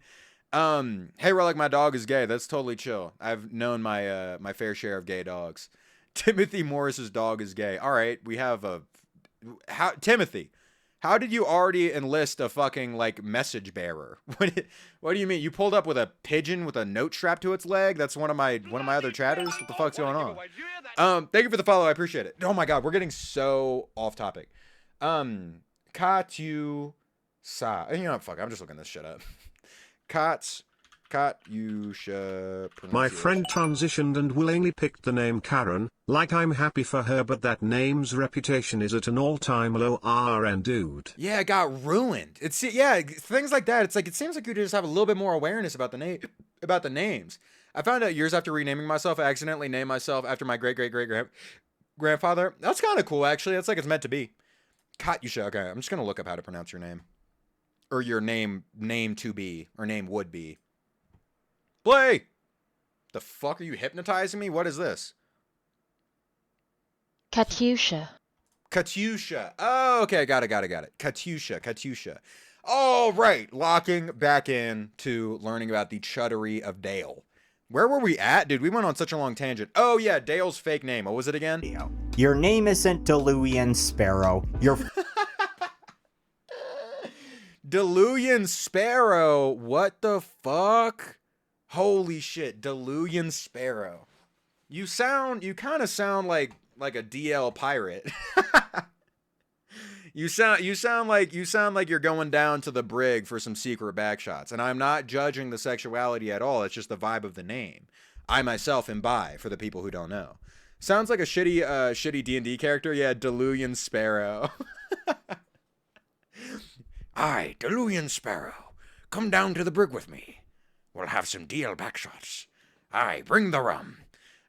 Hey, Relic, my dog is gay. That's totally chill. I've known my fair share of gay dogs. Timothy Morris's dog is gay. All right, we have Timothy. How did you already enlist a fucking like message bearer? What do you mean? You pulled up with a pigeon with a note strapped to its leg? That's one of my other chatters. What the fuck's going on? Thank you for the follow. I appreciate it. Oh my god, we're getting so off topic. Katyusha. You know, fuck. I'm just looking this shit up. Katyusha.
My friend transitioned and willingly picked the name Karen, like I'm happy for her, but that name's reputation is at an all-time low. RN dude.
Yeah, it got ruined. It's things like that. It's like it seems like you just have a little bit more awareness about the names. I found out years after renaming myself, I accidentally named myself after my great grandfather. That's kind of cool, actually. That's like it's meant to be. Katyusha. Okay, I'm just gonna look up how to pronounce your name, or your name to be, or name would be. Blay! The fuck are you hypnotizing me? What is this?
Katyusha.
Katyusha. Oh, okay. Got it. Katyusha. All right. Locking back in to learning about the chuddery of Dale. Where were we at? Dude, we went on such a long tangent. Oh, yeah. Dale's fake name. What was it again?
Your name isn't Deluyan Sparrow. Your
Deluyan Sparrow. What the fuck? Holy shit, Deluyan Sparrow. You kind of sound like a DL pirate. you sound like you're going down to the brig for some secret backshots. And I'm not judging the sexuality at all. It's just the vibe of the name. I myself am bi, for the people who don't know. Sounds like a shitty D&D character. Yeah, Deluyan Sparrow.
Aye, Deluyan Sparrow. Come down to the brig with me. We'll have some DL backshots. Aye, bring the rum.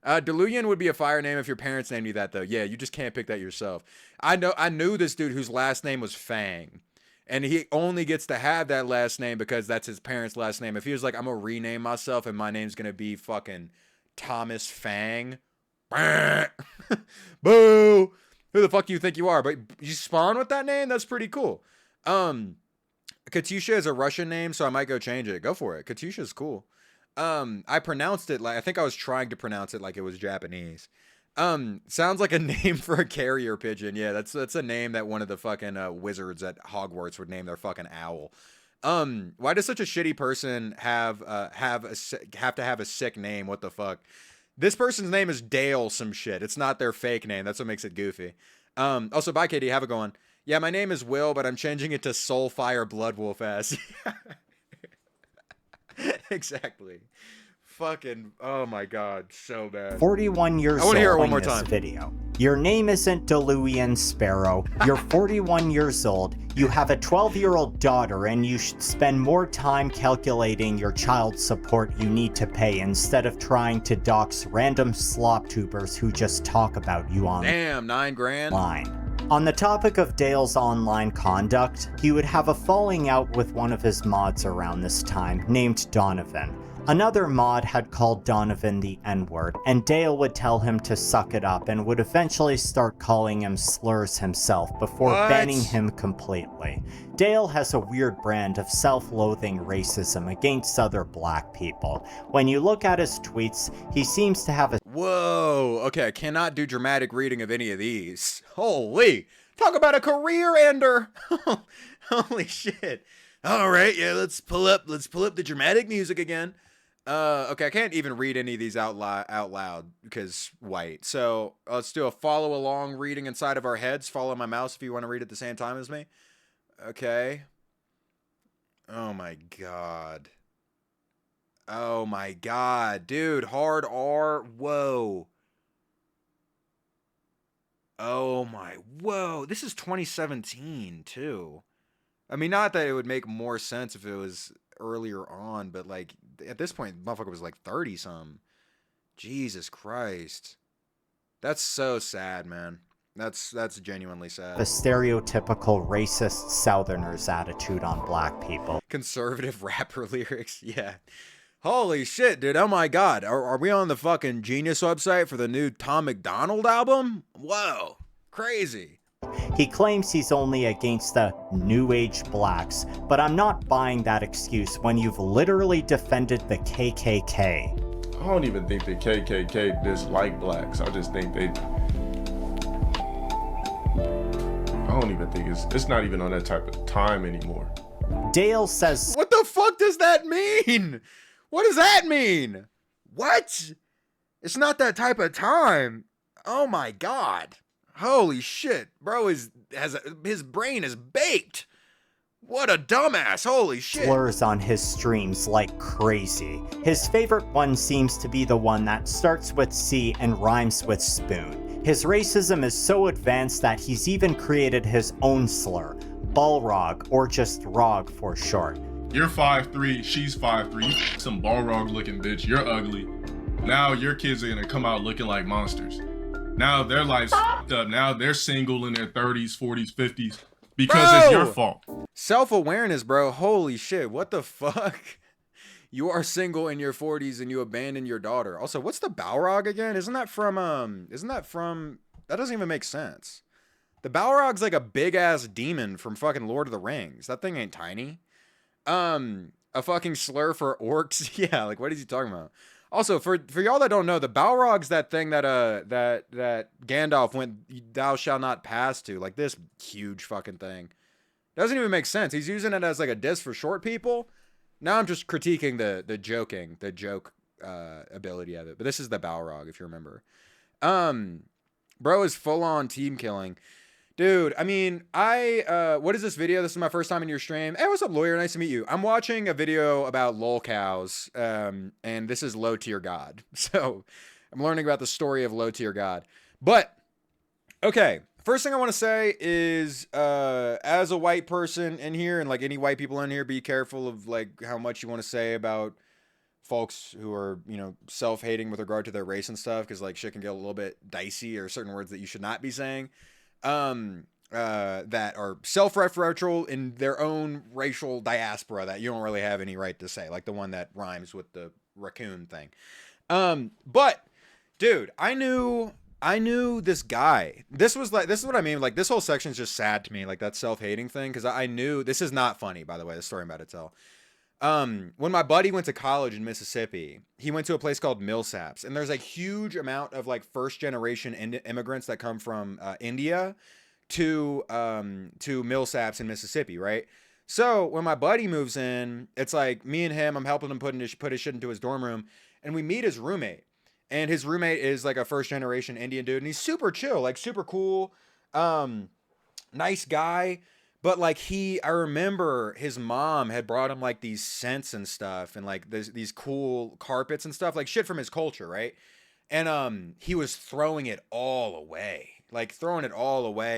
Deluyan would be a fire name if your parents named you that, though. Yeah, you just can't pick that yourself. I knew this dude whose last name was Fang. And he only gets to have that last name because that's his parents' last name. If he was like, I'm going to rename myself and my name's going to be fucking Thomas Fang. Boo! Who the fuck do you think you are? But you spawn with that name? That's pretty cool. Katyusha is a Russian name, so I might go change it. Go for it. Katyusha is cool. I pronounced it like, I think I was trying to pronounce it like it was Japanese. Sounds like a name for a carrier pigeon. Yeah, that's a name that one of the fucking wizards at Hogwarts would name their fucking owl. Why does such a shitty person have to have a sick name? What the fuck? This person's name is Dale some shit. It's not their fake name. That's what makes it goofy. Also, bye, Katie. Have a good one. Yeah, my name is Will, but I'm changing it to Soulfire Bloodwolf ass. Exactly. Fucking, oh my god, so bad.
41 years old.
I want to hear it one
in
more
this
time.
Video. Your name isn't Deluyan Sparrow. You're 41 years old. You have a 12-year-old daughter, and you should spend more time calculating your child support you need to pay instead of trying to dox random slop tubers who just talk about you online.
Damn, $9 grand.
On the topic of Dale's online conduct, he would have a falling out with one of his mods around this time, named Donovan. Another mod had called Donovan the N-word, and Dale would tell him to suck it up and would eventually start calling him slurs himself before banning him completely. Dale has a weird brand of self-loathing racism against other black people. When you look at his tweets, he seems to have a—
Whoa, okay, I cannot do dramatic reading of any of these. Holy, talk about a career ender. Holy shit. All right, yeah, let's pull up the dramatic music again. Okay, I can't even read any of these out loud because white. So let's do a follow along reading inside of our heads. Follow my mouse if you want to read at the same time as me. Okay. Oh my god. Oh my god, dude. Hard R. Whoa. Oh my. Whoa. This is 2017 too. I mean, not that it would make more sense if it was earlier on, but like at this point, motherfucker was like 30-some. Jesus Christ. That's so sad, man. That's genuinely sad.
a stereotypical racist Southerners attitude on black people.
Conservative rapper lyrics, yeah. Holy shit, dude. Oh my god. Are we on the fucking Genius website for the new Tom McDonald album? Whoa. Crazy.
He claims he's only against the New Age blacks, but I'm not buying that excuse when you've literally defended the KKK.
don't even think the KKK dislike blacks. I just think they. I don't even think it's not even on that type of time anymore.
Dale says,
what the fuck does that mean? What does that mean? What? It's not that type of time. Oh my God. Holy shit. Bro his brain is baked. What a dumbass. Holy shit.
slurs on his streams like crazy. His favorite one seems to be the one that starts with C and rhymes with spoon. His racism is so advanced that he's even created his own slur, Balrog, or just Rog for short.
You're 5'3", she's 5'3", you some Balrog looking bitch, you're ugly. Now your kids are gonna come out looking like monsters. Now their life's fucked up. Now they're single in their 30s, 40s, 50s because it's your fault.
Self-awareness, bro. Holy shit. What the fuck? You are single in your 40s and you abandon your daughter. Also, what's the Balrog again? Isn't that from that doesn't even make sense. The Balrog's like a big ass demon from fucking Lord of the Rings. That thing ain't tiny. A fucking slur for orcs. Yeah, like what is he talking about? Also, for y'all that don't know, the Balrog's that thing that that Gandalf went thou shalt not pass to, like this huge fucking thing. Doesn't even make sense. He's using it as like a diss for short people. Now I'm just critiquing the joke ability of it. But this is the Balrog, if you remember. Bro is full on team killing. Dude, I mean, what is this video? This is my first time in your stream. Hey, what's up, lawyer? Nice to meet you. I'm watching a video about Lolcows, and this is low tier God. So I'm learning about the story of low tier God. But, okay, first thing I want to say is, as a white person in here, and like any white people in here, be careful of like how much you want to say about folks who are, you know, self-hating with regard to their race and stuff, because like shit can get a little bit dicey, or certain words that you should not be saying. That are self-referential in their own racial diaspora that you don't really have any right to say, like the one that rhymes with the raccoon thing. But dude, I knew this guy. This is what I mean. Like this whole section is just sad to me, like that self-hating thing. Cause I knew this is not funny, by the way, the story I'm about to tell. When my buddy went to college in Mississippi, he went to a place called Millsaps, and there's a huge amount of like first generation immigrants that come from India to Millsaps in Mississippi, right? So when my buddy moves in, it's like me and him, I'm helping him put his shit into his dorm room, and we meet his roommate, and his roommate is like a first generation Indian dude, and he's super chill, like super cool, nice guy. But like I remember his mom had brought him like these scents and stuff, and like these cool carpets and stuff, like shit from his culture, right? And he was throwing it all away,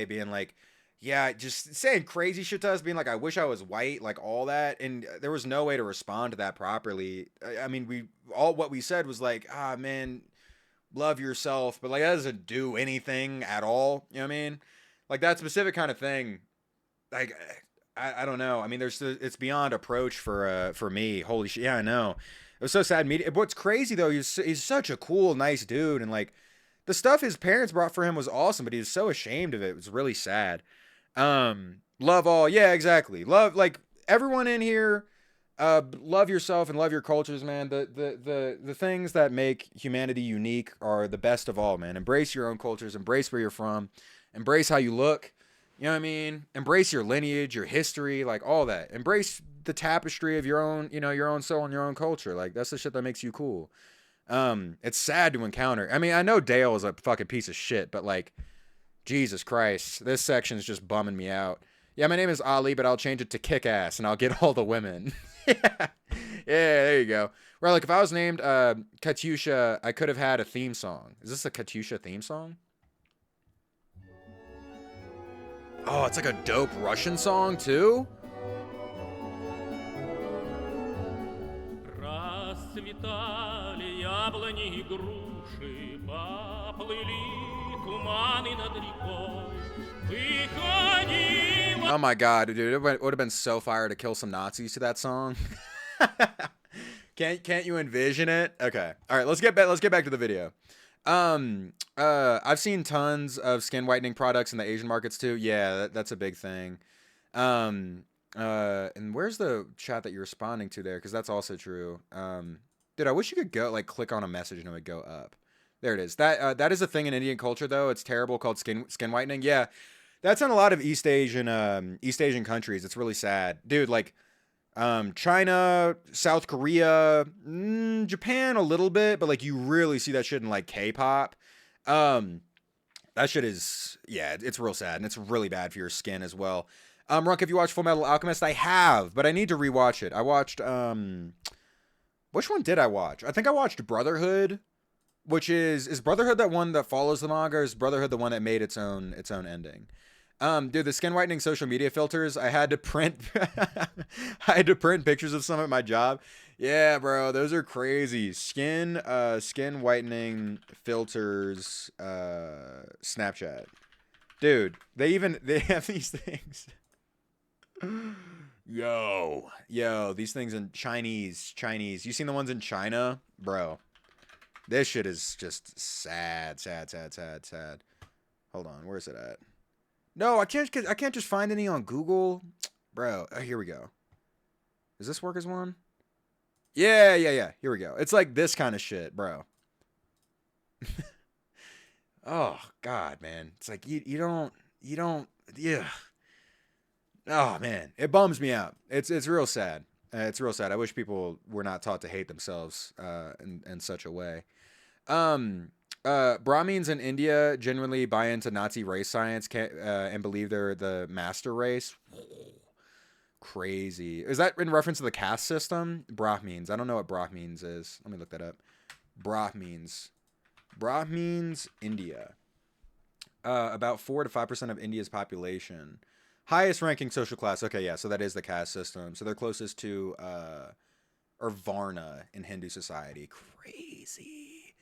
being like, yeah, just saying crazy shit to us, being like, I wish I was white, like all that. And there was no way to respond to that properly. I mean, what we said was like, ah, man, love yourself, but like that doesn't do anything at all. You know what I mean? Like that specific kind of thing. Like, I don't know. I mean, it's beyond approach for me. Holy shit. Yeah, I know. It was so sad meeting. What's crazy though, he's such a cool, nice dude. And like the stuff his parents brought for him was awesome, but he was so ashamed of it. It was really sad. Love all. Yeah, exactly. Love, like everyone in here, love yourself and love your cultures, man. The things that make humanity unique are the best of all, man. Embrace your own cultures, embrace where you're from, embrace how you look. You know what I mean? Embrace your lineage, your history, like all that. Embrace the tapestry of your own, you know, your own soul and your own culture. Like that's the shit that makes you cool. It's sad to encounter. I mean, I know Dale is a fucking piece of shit, but like, Jesus Christ, this section is just bumming me out. Yeah, my name is Ali, but I'll change it to Kick-Ass and I'll get all the women. Yeah, there you go. Well, like if I was named Katyusha, I could have had a theme song. Is this a Katyusha theme song? Oh, it's like a dope Russian song, too? Oh my god, dude, it would have been so fire to kill some Nazis to that song. Can't you envision it? Okay. All right, let's get back to the video. I've seen tons of skin whitening products in the Asian markets too. Yeah, that's a big thing. And where's the chat that you're responding to there? Because that's also true. Dude, I wish you could go, like, click on a message and it would go up. There it is. That is a thing in Indian culture, though. It's terrible, called skin whitening. Yeah, that's in a lot of East Asian countries. It's really sad. Dude, like, China, South Korea, Japan a little bit, but, like, you really see that shit in, like, K-pop. That shit is, yeah, it's real sad, and it's really bad for your skin as well. Runk, have you watched Full Metal Alchemist? I have, but I need to rewatch it. I watched, which one did I watch? I think I watched Brotherhood, which is Brotherhood that one that follows the manga, or is Brotherhood the one that made its own ending? Dude, the skin whitening social media filters, I had to print I had to print pictures of some at my job. Yeah, bro, those are crazy. Skin whitening filters, Snapchat. Dude, they have these things. Yo, these things in Chinese. You seen the ones in China? Bro, this shit is just sad. Hold on, where's it at? No, I can't just find any on Google. Bro, here we go. Does this work as one? Yeah. Here we go. It's like this kind of shit, bro. Oh, God, man. It's like, you don't, yeah. Oh, man. It bums me out. It's real sad. It's real sad. I wish people were not taught to hate themselves in such a way. Brahmins in India genuinely buy into Nazi race science and believe they're the master race. Crazy. Is that in reference to the caste system? Brahmins. I don't know what Brahmins is. Let me look that up. Brahmins, India. About 4 to 5% of India's population. Highest ranking social class. Okay, yeah, so that is the caste system. So they're closest to or Varna in Hindu society. Crazy.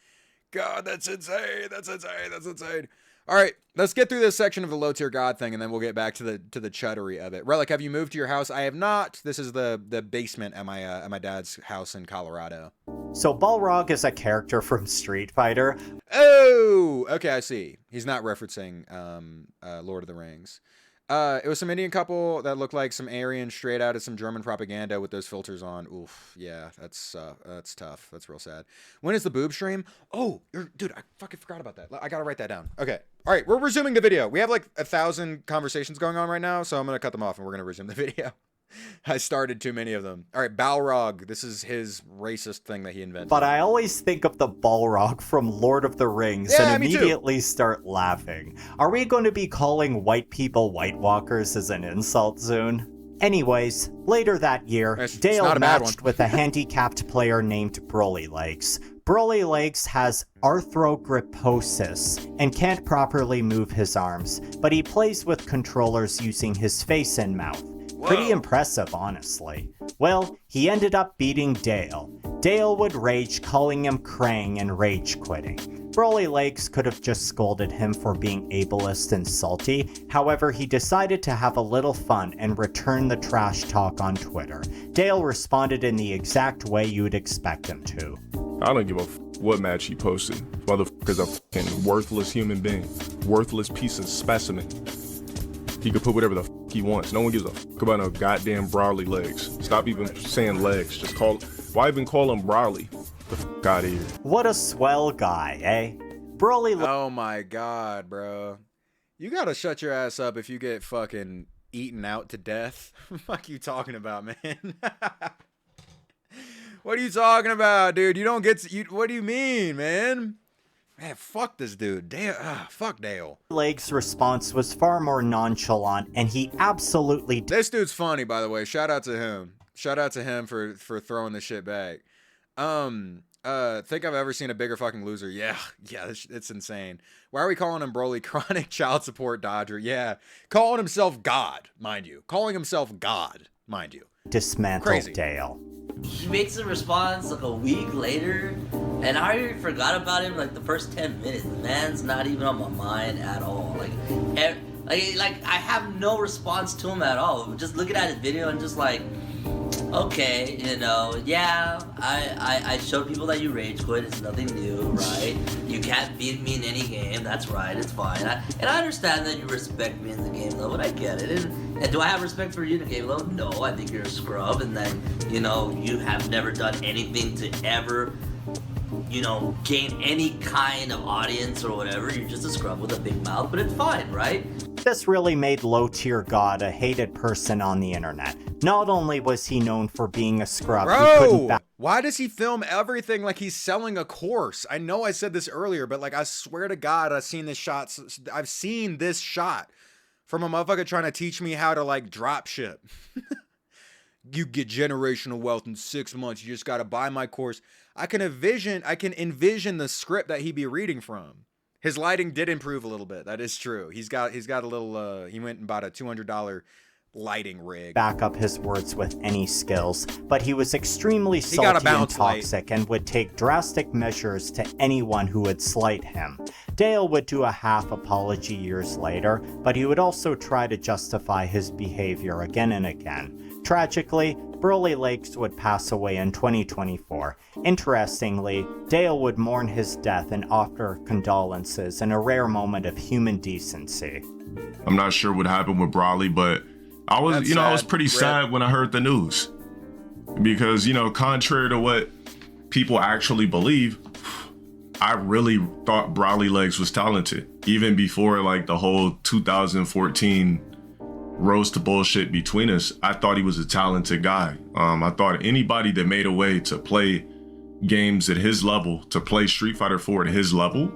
God, that's insane. That's insane. All right, let's get through this section of the low tier god thing, and then we'll get back to the chuddery of it. Relic, have you moved to your house? I have not. This is the basement at my dad's house in Colorado.
So Balrog is a character from Street Fighter.
Oh, okay, I see. He's not referencing Lord of the Rings. It was some Indian couple that looked like some Aryan straight out of some German propaganda with those filters on. Oof, yeah, that's tough. That's real sad. When is the boob stream? Oh, dude, I fucking forgot about that. I gotta write that down. Okay, all right, we're resuming the video. We have like 1,000 conversations going on right now, so I'm gonna cut them off and we're gonna resume the video. I started too many of them. All right, Balrog. This is his racist thing that he invented.
But I always think of the Balrog from Lord of the Rings and immediately start laughing. Are we going to be calling white people White Walkers as an insult soon? Anyways, later that year, Dale matched with a handicapped player named Broly Legs. Broly Legs has arthrogryposis and can't properly move his arms, but he plays with controllers using his face and mouth. Whoa. Pretty impressive, honestly. Well, he ended up beating Dale. Dale would rage, calling him Krang and rage quitting. Broly Legs could have just scolded him for being ableist and salty. However, he decided to have a little fun and return the trash talk on Twitter. Dale responded in the exact way you would expect him to.
I don't give a what match he posted. Motherfucker's a fucking worthless human being. Worthless piece of specimen. He could put whatever the he wants. No one gives a fuck about no goddamn Broly Legs. Stop even saying legs. Just why even call him Broly? The fuck out of here.
What a swell guy, eh? Broly.
Oh my god, bro. You gotta shut your ass up if you get fucking eaten out to death. What the fuck you talking about, man? What are you talking about, dude? You don't get to, what do you mean, man? Man, fuck this dude. Fuck Dale.
Legs' response was far more nonchalant, and he absolutely...
This dude's funny, by the way. Shout out to him. Shout out to him for throwing this shit back. Think I've ever seen a bigger fucking loser. Yeah, it's insane. Why are we calling him Broly? Chronic child support dodger. Yeah, calling himself God, mind you. Calling himself God, mind you.
Dismantled Dale.
He makes a response like a week later, and I already forgot about him like the first 10 minutes. The man's not even on my mind at all. Like I have no response to him at all. Just looking at his video and just like, Okay, yeah, I showed people that you rage quit. It's nothing new, right? You can't beat me in any game. That's right. It's fine. And I understand that you respect me in the game, though, but I get it. And do I have respect for you in the game, though? No, I think you're a scrub, and then, you have never done anything to ever, gain any kind of audience or whatever. You're just a scrub with a big mouth, but it's fine, right?
This really made Low Tier God a hated person on the internet. Not only was he known for being a scrub, he couldn't
Bro, why does he film everything like he's selling a course? I know I said this earlier, but like I swear to God, I've seen this shot from a motherfucker trying to teach me how to like drop ship. You get generational wealth in 6 months. You just got to buy my course. I can envision the script that he'd be reading from. His lighting did improve a little bit. That is true. He's got a little he went and bought a $200 lighting rig.
Back up his words with any skills, but he was extremely salty and toxic and would take drastic measures to anyone who would slight him. Dale would do a half apology years later, but he would also try to justify his behavior again and again. Tragically, Broly Lakes would pass away in 2024. Interestingly, Dale would mourn his death and offer condolences in a rare moment of human decency.
I'm not sure what happened with Broly, but I was, I was pretty sad when I heard the news. Because, contrary to what people actually believe, I really thought Broly Legs was talented. Even before like the whole 2014 rose to bullshit between us, I thought he was a talented guy. I thought anybody that made a way to play games at his level, to play Street Fighter 4 at his level,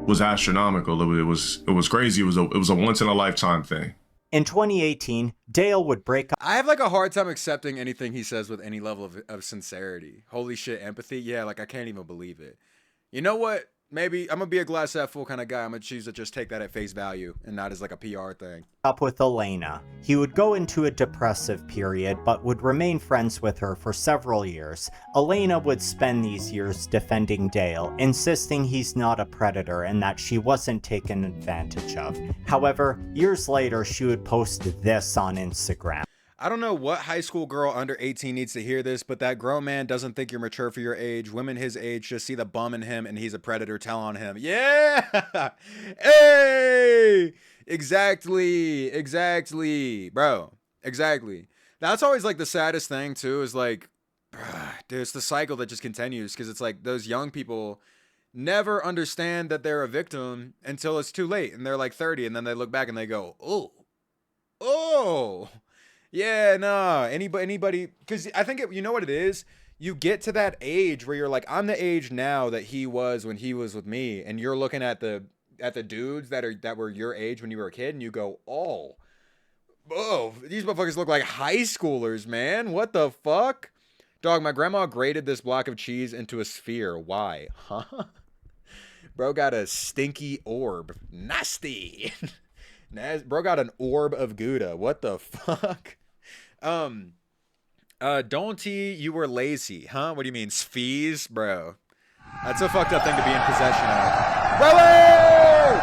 was astronomical. It was crazy. It was a once in a lifetime thing.
In 2018, Dale would break up.
I have like a hard time accepting anything he says with any level of sincerity. Holy shit, empathy. Yeah, like I can't even believe it. You know what? Maybe I'm gonna be a glass half full kind of guy. I'm gonna choose to just take that at face value and not as like a PR thing.
Up with Elena. He would go into a depressive period, but would remain friends with her for several years. Elena would spend these years defending Dale, insisting he's not a predator and that she wasn't taken advantage of. However, years later, she would post this on Instagram.
I don't know what high school girl under 18 needs to hear this, but that grown man doesn't think you're mature for your age. Women his age just see the bum in him and he's a predator. Tell on him. Yeah. Hey. Exactly. Bro. Exactly. That's always like the saddest thing too, is like, dude, it's the cycle that just continues, because it's like those young people never understand that they're a victim until it's too late. And they're like 30 and then they look back and they go, oh. Yeah, nah, anybody, because I think you know what it is? You get to that age where you're like, I'm the age now that he was when he was with me, and you're looking at the dudes that were your age when you were a kid, and you go, oh, these motherfuckers look like high schoolers, man. What the fuck? Dog, my grandma grated this block of cheese into a sphere. Why? Huh? Bro got a stinky orb. Nasty. Bro got an orb of Gouda. What the fuck? Don't you were lazy, huh? What do you mean, sphees? Bro, that's a fucked up thing to be in possession of. Relic!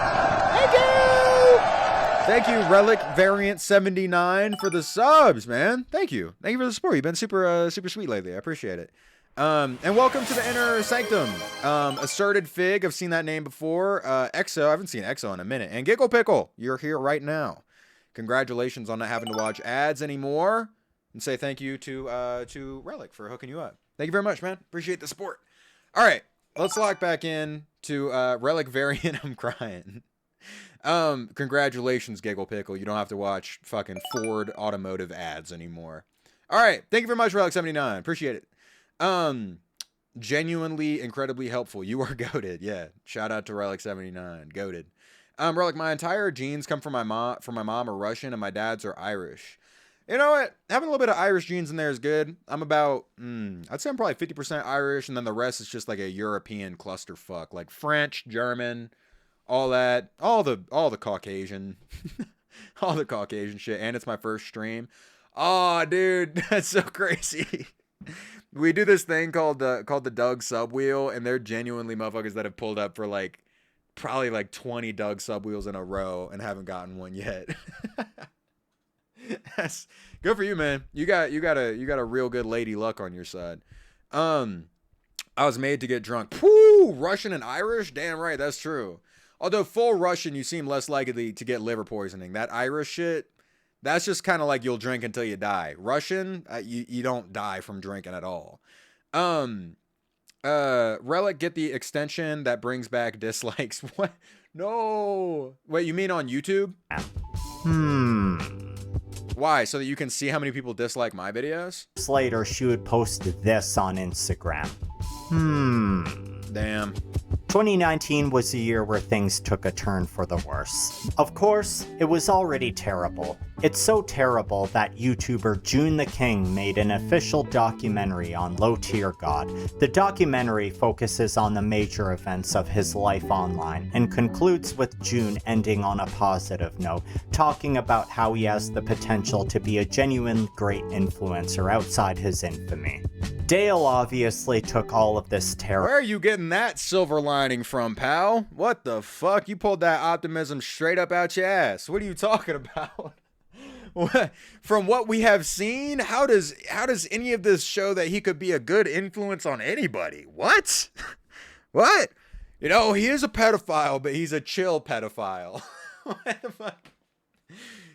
Thank you, Relic Variant 79 for the subs, man. Thank you for the support. You've been super sweet lately. I appreciate it. And welcome to the Inner Sanctum. Asserted Fig, I've seen that name before. Exo, I haven't seen Exo in a minute. And Giggle Pickle, you're here right now. Congratulations on not having to watch ads anymore. And say thank you to Relic for hooking you up. Thank you very much, man. Appreciate the support. All right, let's lock back in to Relic Variant. I'm crying. Congratulations, Giggle Pickle. You don't have to watch fucking Ford automotive ads anymore. All right, thank you very much, Relic79. Appreciate it. Genuinely incredibly helpful. You are goated. Yeah. Shout out to Relic79. Goated. Relic, my entire genes come from my mom. My mom are Russian and my dad's are Irish. You know what? Having a little bit of Irish genes in there is good. I'm about, I'd say I'm probably 50% Irish, and then the rest is just like a European clusterfuck, like French, German, all that, all the Caucasian, all the Caucasian shit. And it's my first stream. Oh, dude, that's so crazy. We do this thing called the Doug Subwheel, and they're genuinely motherfuckers that have pulled up for like probably like 20 Doug Subwheels in a row and haven't gotten one yet. That's good for you, man. You got a real good lady luck on your side. I was made to get drunk. Woo! Russian and Irish? Damn right, that's true. Although full Russian, you seem less likely to get liver poisoning. That Irish shit, that's just kind of like you'll drink until you die. Russian, you don't die from drinking at all. Relic, get the extension that brings back dislikes. What? No. Wait, you mean on YouTube? Why? So that you can see how many people dislike my videos?
Later, she would post this on Instagram.
Damn.
2019 was a year where things took a turn for the worse. Of course, it was already terrible. It's so terrible that YouTuber June the King made an official documentary on Low Tier God. The documentary focuses on the major events of his life online and concludes with June ending on a positive note, talking about how he has the potential to be a genuine great influencer outside his infamy. Dale obviously took all of this terror.
Where are you getting that silver lining from, pal? What the fuck? You pulled that optimism straight up out your ass. What are you talking about? From what we have seen, how does any of this show that he could be a good influence on anybody? What? What? You know, he is a pedophile, but he's a chill pedophile. What the fuck?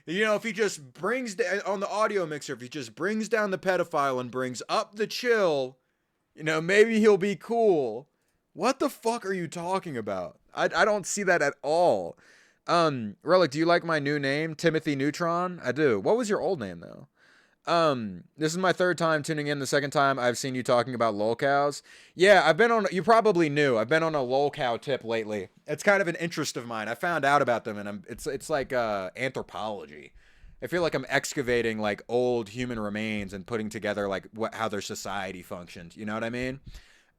You know, if he just brings down, on the audio mixer, if he just brings down the pedophile and brings up the chill, you know, maybe he'll be cool. What the fuck are you talking about? I don't see that at all. Relic, do you like my new name? Timothy Neutron? I do. What was your old name, though? This is my third time tuning in. The second time I've seen you talking about Lolcows. Yeah, I've been on, you probably knew, I've been on a Lolcow tip lately. It's kind of an interest of mine. I found out about them, and it's like anthropology. I feel like I'm excavating like old human remains and putting together like how their society functioned. You know what I mean?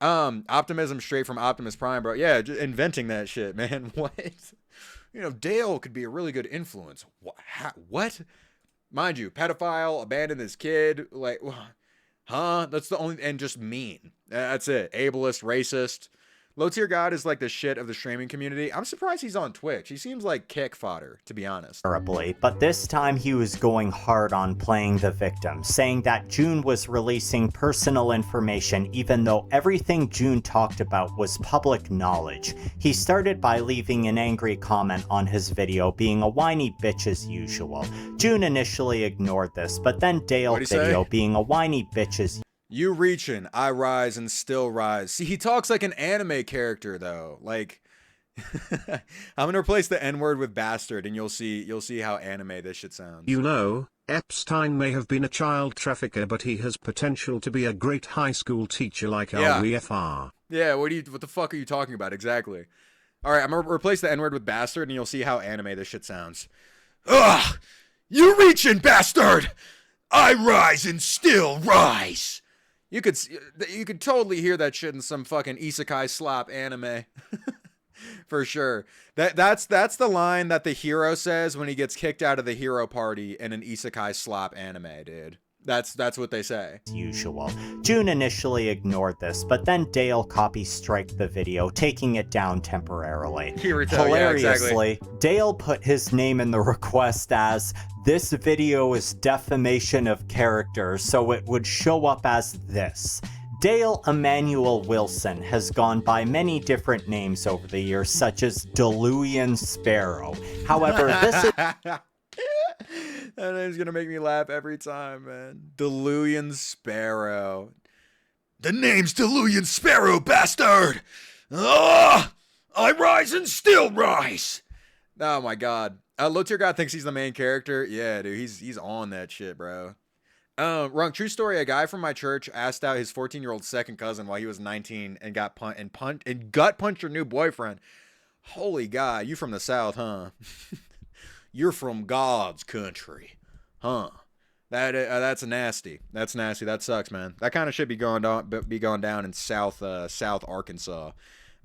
Optimism straight from Optimus Prime, bro. Yeah, just inventing that shit, man. What? You know, Dale could be a really good influence. What? Mind you, pedophile, abandoned his kid, like, huh? That's the only, and just mean. That's it. Ableist, racist. Low Tier God is like the shit of the streaming community. I'm surprised he's on Twitch. He seems like kick fodder, to be honest.
Terribly, but this time he was going hard on playing the victim, saying that June was releasing personal information even though everything June talked about was public knowledge. He started by leaving an angry comment on his video, being a whiny bitch as usual. June initially ignored this, but then Dale's video being a whiny bitch as
You reaching, I rise and still rise. See, he talks like an anime character though. Like, I'm gonna replace the N-word with bastard, and you'll see how anime this shit sounds.
You know, Epstein may have been a child trafficker, but he has potential to be a great high school teacher like our EFR.
Yeah, what the fuck are you talking about exactly? All right, I'm gonna replace the N-word with bastard, and you'll see how anime this shit sounds. Ugh! You reaching, bastard! I rise and still rise. You could totally hear that shit in some fucking isekai slop anime. For sure. That's the line that the hero says when he gets kicked out of the hero party in an isekai slop anime, dude. That's what they say.
Usual. June initially ignored this, but then Dale copy-striked the video, taking it down temporarily. Hilariously, Dale put his name in the request as, "This video is defamation of character," so it would show up as this. Dale Emmanuel Wilson has gone by many different names over the years, such as Delusion Sparrow. However, this is...
That name's gonna make me laugh every time, man. Delusion Sparrow. The name's Delusion Sparrow, bastard! Ah! I rise and still rise! Oh my god. Low Tier God thinks he's the main character. Yeah, dude, he's on that shit, bro. Wrong. True story. A guy from my church asked out his 14-year-old second cousin while he was 19 and got gut punched her new boyfriend. Holy God, you from the South, huh? You're from God's country, huh? That's nasty. That's nasty. That sucks, man. That kind of shit be going down in South Arkansas.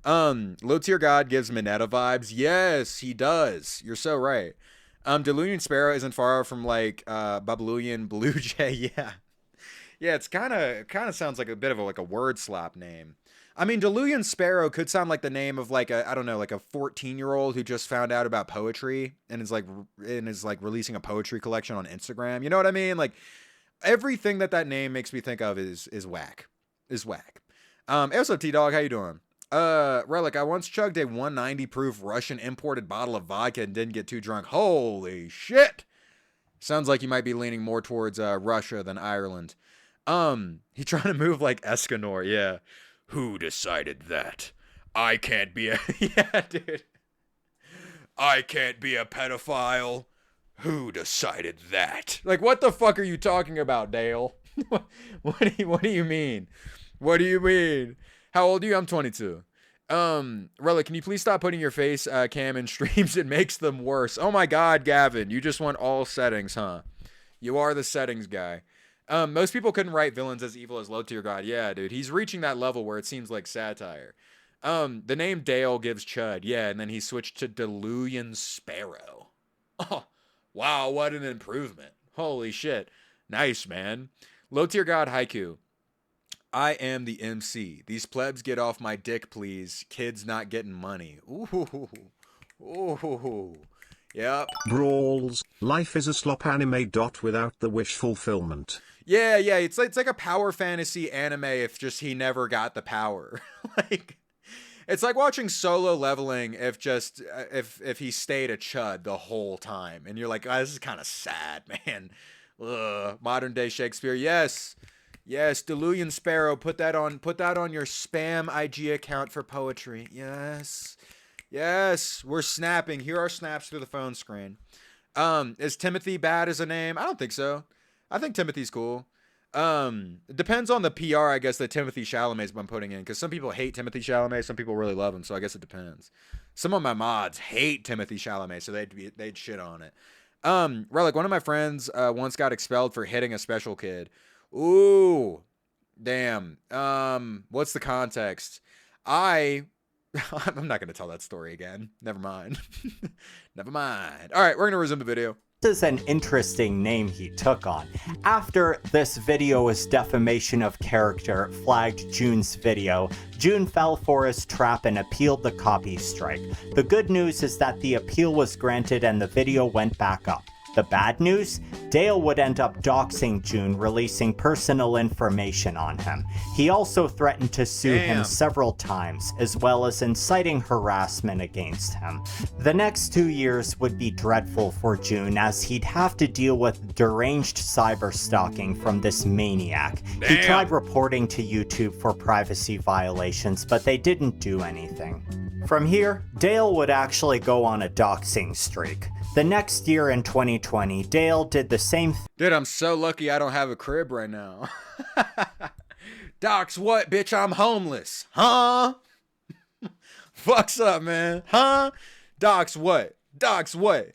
Low Tier God gives Mineta vibes. Yes, he does. You're so right. Delusion Sparrow isn't far from like Babylonian Blue Jay. Yeah, it's kind of sounds like a bit of a word slap name. I mean, Delusion Sparrow could sound like the name of like a, I don't know, like a 14-year-old who just found out about poetry and is like releasing a poetry collection on Instagram. You know what I mean? Like everything that name makes me think of is whack. Is whack. Hey, what's up, T-Dog? How you doing? Relic, I once chugged a 190 proof Russian imported bottle of vodka and didn't get too drunk. Holy shit. Sounds like you might be leaning more towards Russia than Ireland. He trying to move like Escanor, yeah. Who decided that? I can't be a yeah, dude. I can't be a pedophile. Who decided that? Like, what the fuck are you talking about, Dale? What do you mean? What do you mean? How old are you? I'm 22. Relic, can you please stop putting your face cam in streams? It makes them worse. Oh my god, Gavin, you just want all settings, huh? You are the settings guy. Most people couldn't write villains as evil as Low Tier God. Yeah, dude, he's reaching that level where it seems like satire. The name Dale gives chud. Yeah, and then he switched to Delusion Sparrow. Oh, wow, what an improvement. Holy shit. Nice, man. Low Tier God Haiku. I am the MC. These plebs get off my dick, please. Kids not getting money. Ooh. Ooh. Yep.
Brawls. Life is a slop anime. Without the wish fulfillment.
Yeah. It's like a power fantasy anime if just he never got the power. Like, it's like watching Solo Leveling if he stayed a chud the whole time. And you're like, oh, this is kind of sad, man. Ugh. Modern day Shakespeare. Yes, Delusion Sparrow, put that on your spam IG account for poetry. Yes, we're snapping. Here are snaps through the phone screen. Is Timothy bad as a name? I don't think so. I think Timothy's cool. It depends on the PR, I guess, that Timothy Chalamet's been putting in, because some people hate Timothy Chalamet, some people really love him, so I guess it depends. Some of my mods hate Timothy Chalamet, so they'd shit on it. Relic, one of my friends once got expelled for hitting a special kid. Ooh, damn. What's the context? I'm not going to tell that story again. Never mind. Never mind. All right, we're going to resume the video.
This is an interesting name he took on. After this video was defamation of character flagged June's video, June fell for his trap and appealed the copy strike. The good news is that the appeal was granted and the video went back up. The bad news? Dale would end up doxing June, releasing personal information on him. He also threatened to sue him several times, as well as inciting harassment against him. The next 2 years would be dreadful for June, as he'd have to deal with deranged cyberstalking from this maniac. He tried reporting to YouTube for privacy violations, but they didn't do anything. From here, Dale would actually go on a doxing streak. The next year in 2020, Dale did the same
Dude, I'm so lucky I don't have a crib right now. Docs what, bitch? I'm homeless. Huh? Fucks up, man. Huh? Docs what? Docs what?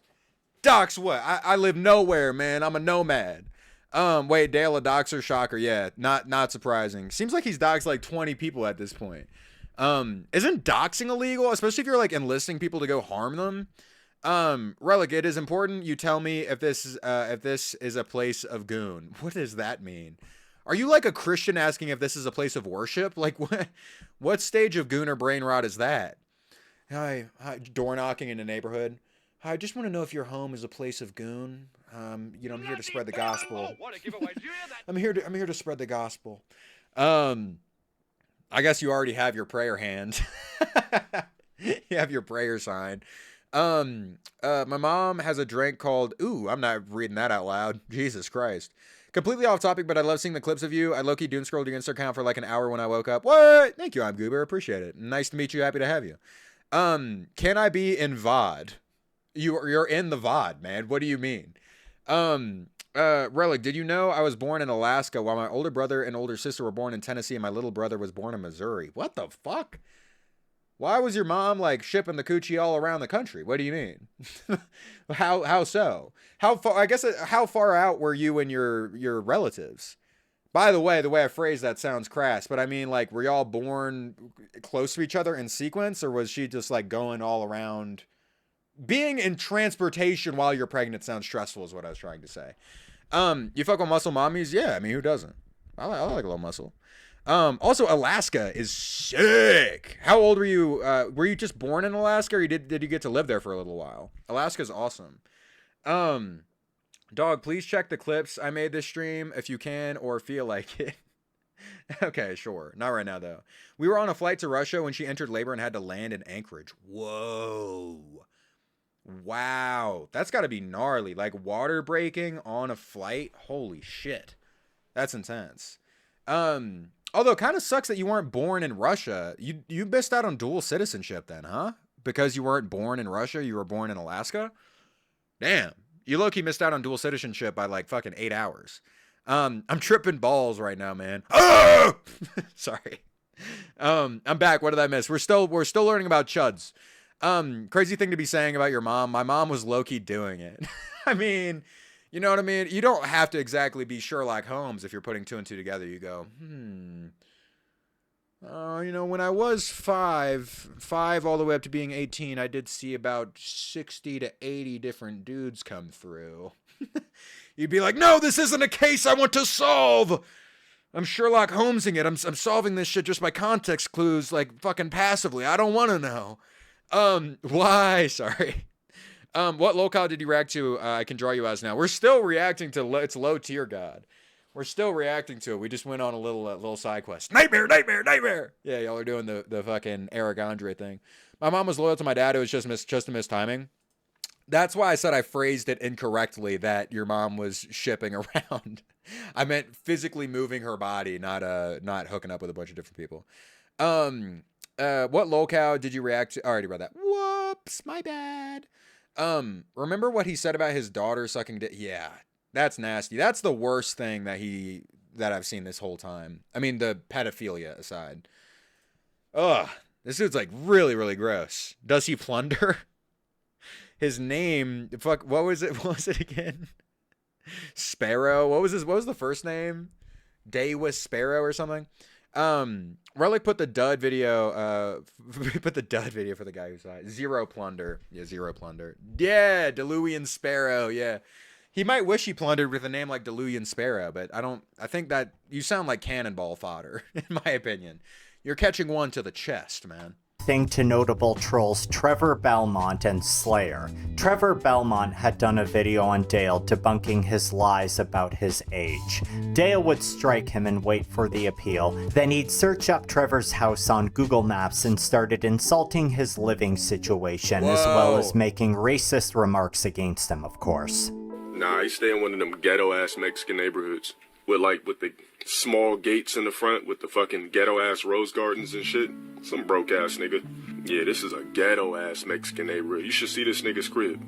Docs what? I live nowhere, man. I'm a nomad. Wait, Dale a doxer? Shocker. Yeah, not surprising. Seems like he's doxed like 20 people at this point. Isn't doxing illegal? Especially if you're like enlisting people to go harm them? Relic, it is important you tell me if this is a place of goon. What does that mean? Are you like a Christian asking if this is a place of worship? Like what stage of goon or brain rot is that? Hi, door knocking in a neighborhood. Hi, I just want to know if your home is a place of goon. I'm here to spread the gospel. I'm here to spread the gospel. I guess you already have your prayer hand. You have your prayer sign. My mom has a drink called, ooh, I'm not reading that out loud. Jesus Christ. Completely off topic, but I love seeing the clips of you. I low-key doom scrolled your Instagram account for like an hour when I woke up. What? Thank you, I'm Goober. Appreciate it. Nice to meet you. Happy to have you. Can I be in VOD? You're in the VOD, man. What do you mean? Relic, did you know I was born in Alaska while my older brother and older sister were born in Tennessee and my little brother was born in Missouri? What the fuck? Why was your mom like shipping the coochie all around the country? What do you mean? How so? How far? I guess how far out were you and your relatives? By the way I phrased that sounds crass, but I mean like were y'all born close to each other in sequence, or was she just like going all around? Being in transportation while you're pregnant sounds stressful, is what I was trying to say. You fuck with muscle mommies? Yeah, I mean who doesn't? I like a little muscle. Also, Alaska is sick. How old were you? Were you just born in Alaska, or did you get to live there for a little while? Alaska's awesome. Dog, please check the clips I made this stream if you can or feel like it. Okay, sure. Not right now, though. We were on a flight to Russia when she entered labor and had to land in Anchorage. Whoa. Wow. That's got to be gnarly. Like water breaking on a flight. Holy shit. That's intense. Although it kind of sucks that you weren't born in Russia. You missed out on dual citizenship then, huh? Because you weren't born in Russia, you were born in Alaska? Damn. You low-key missed out on dual citizenship by like fucking 8 hours. I'm tripping balls right now, man. Oh! Sorry. I'm back. What did I miss? We're still learning about chuds. Crazy thing to be saying about your mom. My mom was low-key doing it. I mean, you know what I mean? You don't have to exactly be Sherlock Holmes if you're putting 2 and 2 together. You go, you know, when I was five all the way up to being 18, I did see about 60 to 80 different dudes come through. You'd be like, no, this isn't a case I want to solve. I'm Sherlock Holmesing it. I'm solving this shit just by context clues, like fucking passively. I don't want to know. Why? Sorry. What lolcow did you react to? I can draw you as now. We're still reacting to it's low tier god. We're still reacting to it. We just went on a little side quest. Nightmare. Yeah, y'all are doing the fucking Eric Andre thing. My mom was loyal to my dad. It was just a mistiming. That's why I said I phrased it incorrectly, that your mom was shipping around. I meant physically moving her body, not hooking up with a bunch of different people. What lolcow did you react to? I already read that. Whoops, my bad. Remember what he said about his daughter sucking dick? Yeah, that's nasty. That's the worst thing that I've seen this whole time. I mean, the pedophilia aside. Ugh, this dude's like really, really gross. Does he plunder? His name, fuck, what was it again? Sparrow. What was the first name? Daywis Sparrow or something? Relic put the dud video for the guy who saw it. Zero plunder. Yeah, zero plunder. Yeah, Deluvian Sparrow, yeah. He might wish he plundered with a name like Deluvian Sparrow, but I think that you sound like cannonball fodder, in my opinion. You're catching one to the chest, man.
To notable trolls Trevor Belmont and Slayer. Trevor Belmont had done a video on Dale debunking his lies about his age. Dale would strike him and wait for the appeal, then he'd search up Trevor's house on Google Maps and started insulting his living situation, as well as making racist remarks against him, of course.
Nah, I stay in one of them ghetto-ass Mexican neighborhoods with the small gates in the front with the fucking ghetto-ass rose gardens and shit. Some broke-ass nigga. Yeah, this is a ghetto-ass Mexican neighborhood. You should see this nigga's crib.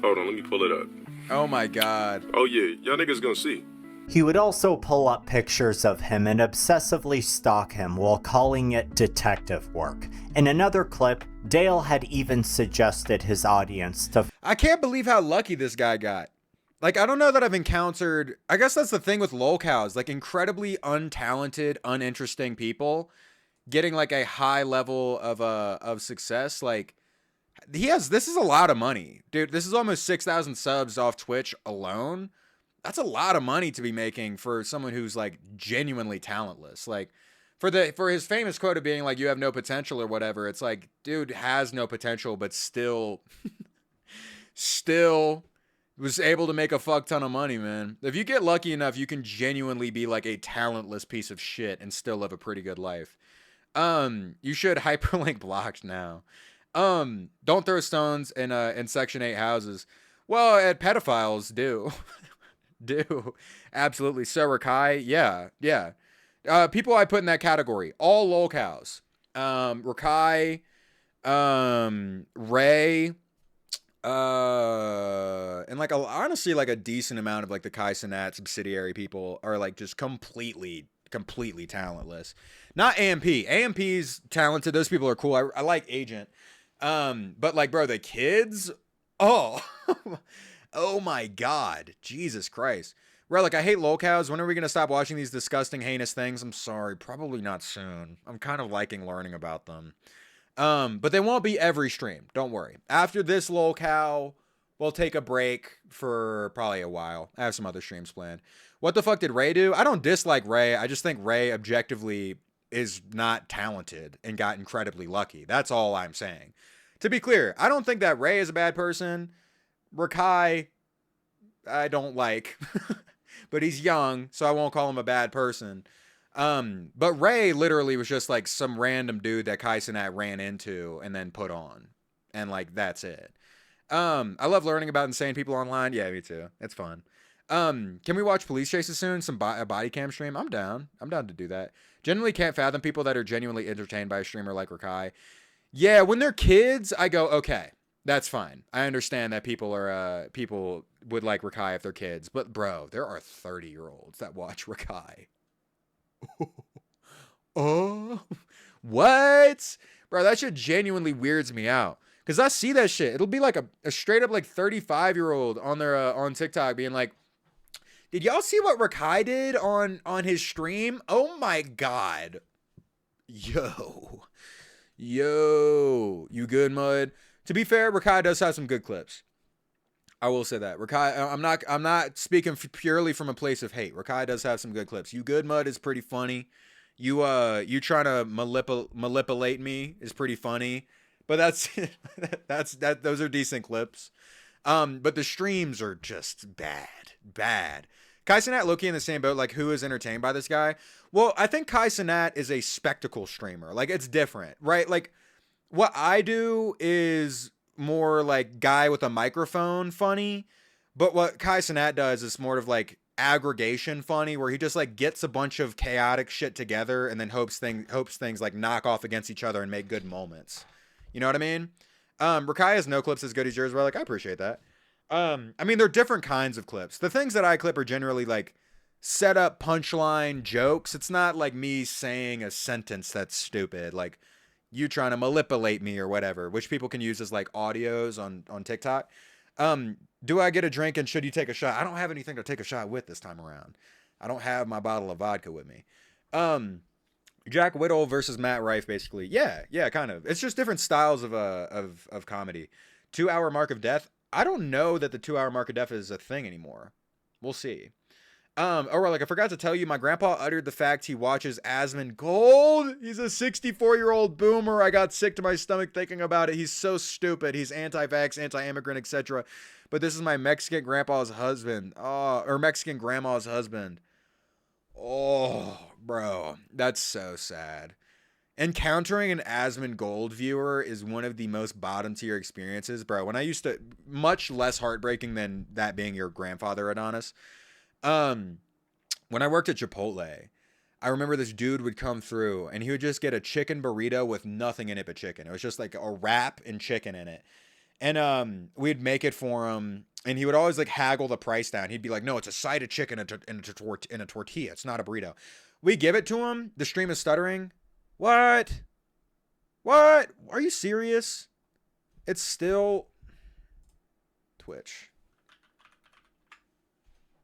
Hold on, let me pull it up.
Oh my god.
Oh yeah, y'all niggas gonna see.
He would also pull up pictures of him and obsessively stalk him while calling it detective work. In another clip, Dale had even suggested his audience to...
I can't believe how lucky this guy got. Like, I don't know that I've encountered... I guess that's the thing with lolcows. Like, incredibly untalented, uninteresting people getting, like, a high level of success. Like, this is a lot of money. Dude, this is almost 6,000 subs off Twitch alone. That's a lot of money to be making for someone who's, like, genuinely talentless. Like, for his famous quote of being, like, you have no potential or whatever, it's like, dude has no potential, but still was able to make a fuck ton of money, man. If you get lucky enough, you can genuinely be like a talentless piece of shit and still live a pretty good life. You should hyperlink blocked now. Don't throw stones in Section 8 houses. Well, at pedophiles do. Do. Absolutely. So Rakai, yeah. People I put in that category, all lolcows. Rakai, Ray, and like honestly like a decent amount of like the Kai Cenat subsidiary people are like just completely talentless. Not AMP. AMP's talented. Those people are cool. I like Agent. But like, bro, the kids, oh my god, Jesus Christ. Relic, I hate lolcows. When are we gonna stop watching these disgusting, heinous things? I'm sorry, probably not soon. I'm kind of liking learning about them. But they won't be every stream. Don't worry. After this lolcow, we'll take a break for probably a while. I have some other streams planned. What the fuck did Ray do? I don't dislike Ray. I just think Ray objectively is not talented and got incredibly lucky. That's all I'm saying. To be clear, I don't think that Ray is a bad person. Rakai, I don't like. But he's young, so I won't call him a bad person. But Ray literally was just like some random dude that Kai Cenat ran into and then put on. And like, that's it. I love learning about insane people online. Yeah, me too. It's fun. Can we watch police chases soon? A body cam stream? I'm down. I'm down to do that. Generally can't fathom people that are genuinely entertained by a streamer like Rakai. Yeah, when they're kids, I go, okay, that's fine. I understand that people would like Rakai if they're kids. But bro, there are 30-year-olds that watch Rakai. Oh, what? Bro, that shit genuinely weirds me out. Because I see that shit. It'll be like a straight up like 35-year-old on their on TikTok being like, did y'all see what Rakai did on his stream? Oh my god. Yo, you good, Mud? To be fair, Rakai does have some good clips. I will say that. Rakai, I'm not speaking purely from a place of hate. Rakai does have some good clips. You good, Mud is pretty funny. You trying to manipulate me is pretty funny. But those are decent clips. But the streams are just bad. Kai Cenat Loki in the same boat, like who is entertained by this guy? Well, I think Kai Cenat is a spectacle streamer. Like it's different, right? Like what I do is more like guy with a microphone funny, but what Kai Cenat does is more of like aggregation funny, where he just like gets a bunch of chaotic shit together and then hopes things like knock off against each other and make good moments. You know what I mean? Rakai has no clips as good as yours, but like I appreciate that. I mean, they're different kinds of clips. The things that I clip are generally like set up punchline jokes. It's not like me saying a sentence that's stupid, like you trying to manipulate me or whatever, which people can use as like audios on TikTok. Do I get a drink and should you take a shot? I don't have anything to take a shot with this time around. I don't have my bottle of vodka with me. Jack Whittle versus Matt Rife, basically. Yeah, kind of. It's just different styles of comedy. 2 hour mark of death. I don't know that the 2 hour mark of death is a thing anymore. We'll see. Or like I forgot to tell you, my grandpa uttered the fact he watches Asmongold. He's a 64-year-old boomer. I got sick to my stomach thinking about it. He's so stupid. He's anti-vax, anti-immigrant, etc. But this is my Mexican grandpa's husband. Or Mexican grandma's husband. Oh, bro, that's so sad. Encountering an Asmongold viewer is one of the most bottom tier experiences, bro. When I used to, much less heartbreaking than that being your grandfather, Adonis. When I worked at Chipotle, I remember this dude would come through and he would just get a chicken burrito with nothing in it but chicken. It was just like a wrap and chicken in it. And we'd make it for him, and he would always like haggle the price down. He'd be like, no, it's a side of chicken in a tortilla. It's not a burrito. We give it to him. The stream is stuttering. What? Are you serious? It's still Twitch.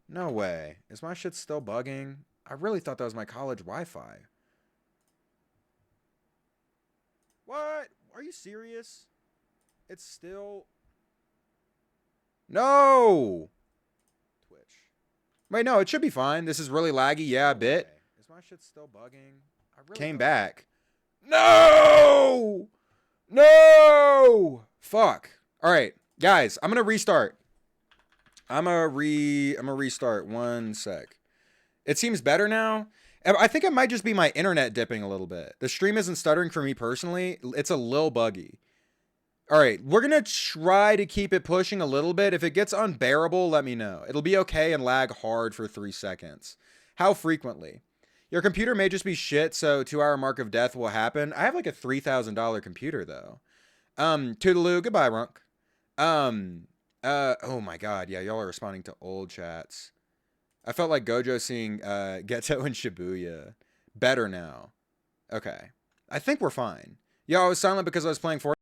No way. Is my shit still bugging? I really thought that was my college Wi-Fi. What? Are you serious? It's still... No! Twitch. Wait, no, it should be fine. This is really laggy. Yeah, a bit. Is my shit still bugging? I really came back. No! No! Fuck. All right, guys, I'm going to restart. I'm going to restart. One sec. It seems better now. I think it might just be my internet dipping a little bit. The stream isn't stuttering for me personally. It's a little buggy. All right, we're going to try to keep it pushing a little bit. If it gets unbearable, let me know. It'll be okay and lag hard for 3 seconds. How frequently? Your computer may just be shit, so 2 hour mark of death will happen. I have like a $3,000 computer, though. Toodaloo, goodbye, Runk. Oh my god, yeah, y'all are responding to old chats. I felt like Gojo seeing Geto and Shibuya. Better now. Okay. I think we're fine. Yeah, I was silent because I was playing Fortnite.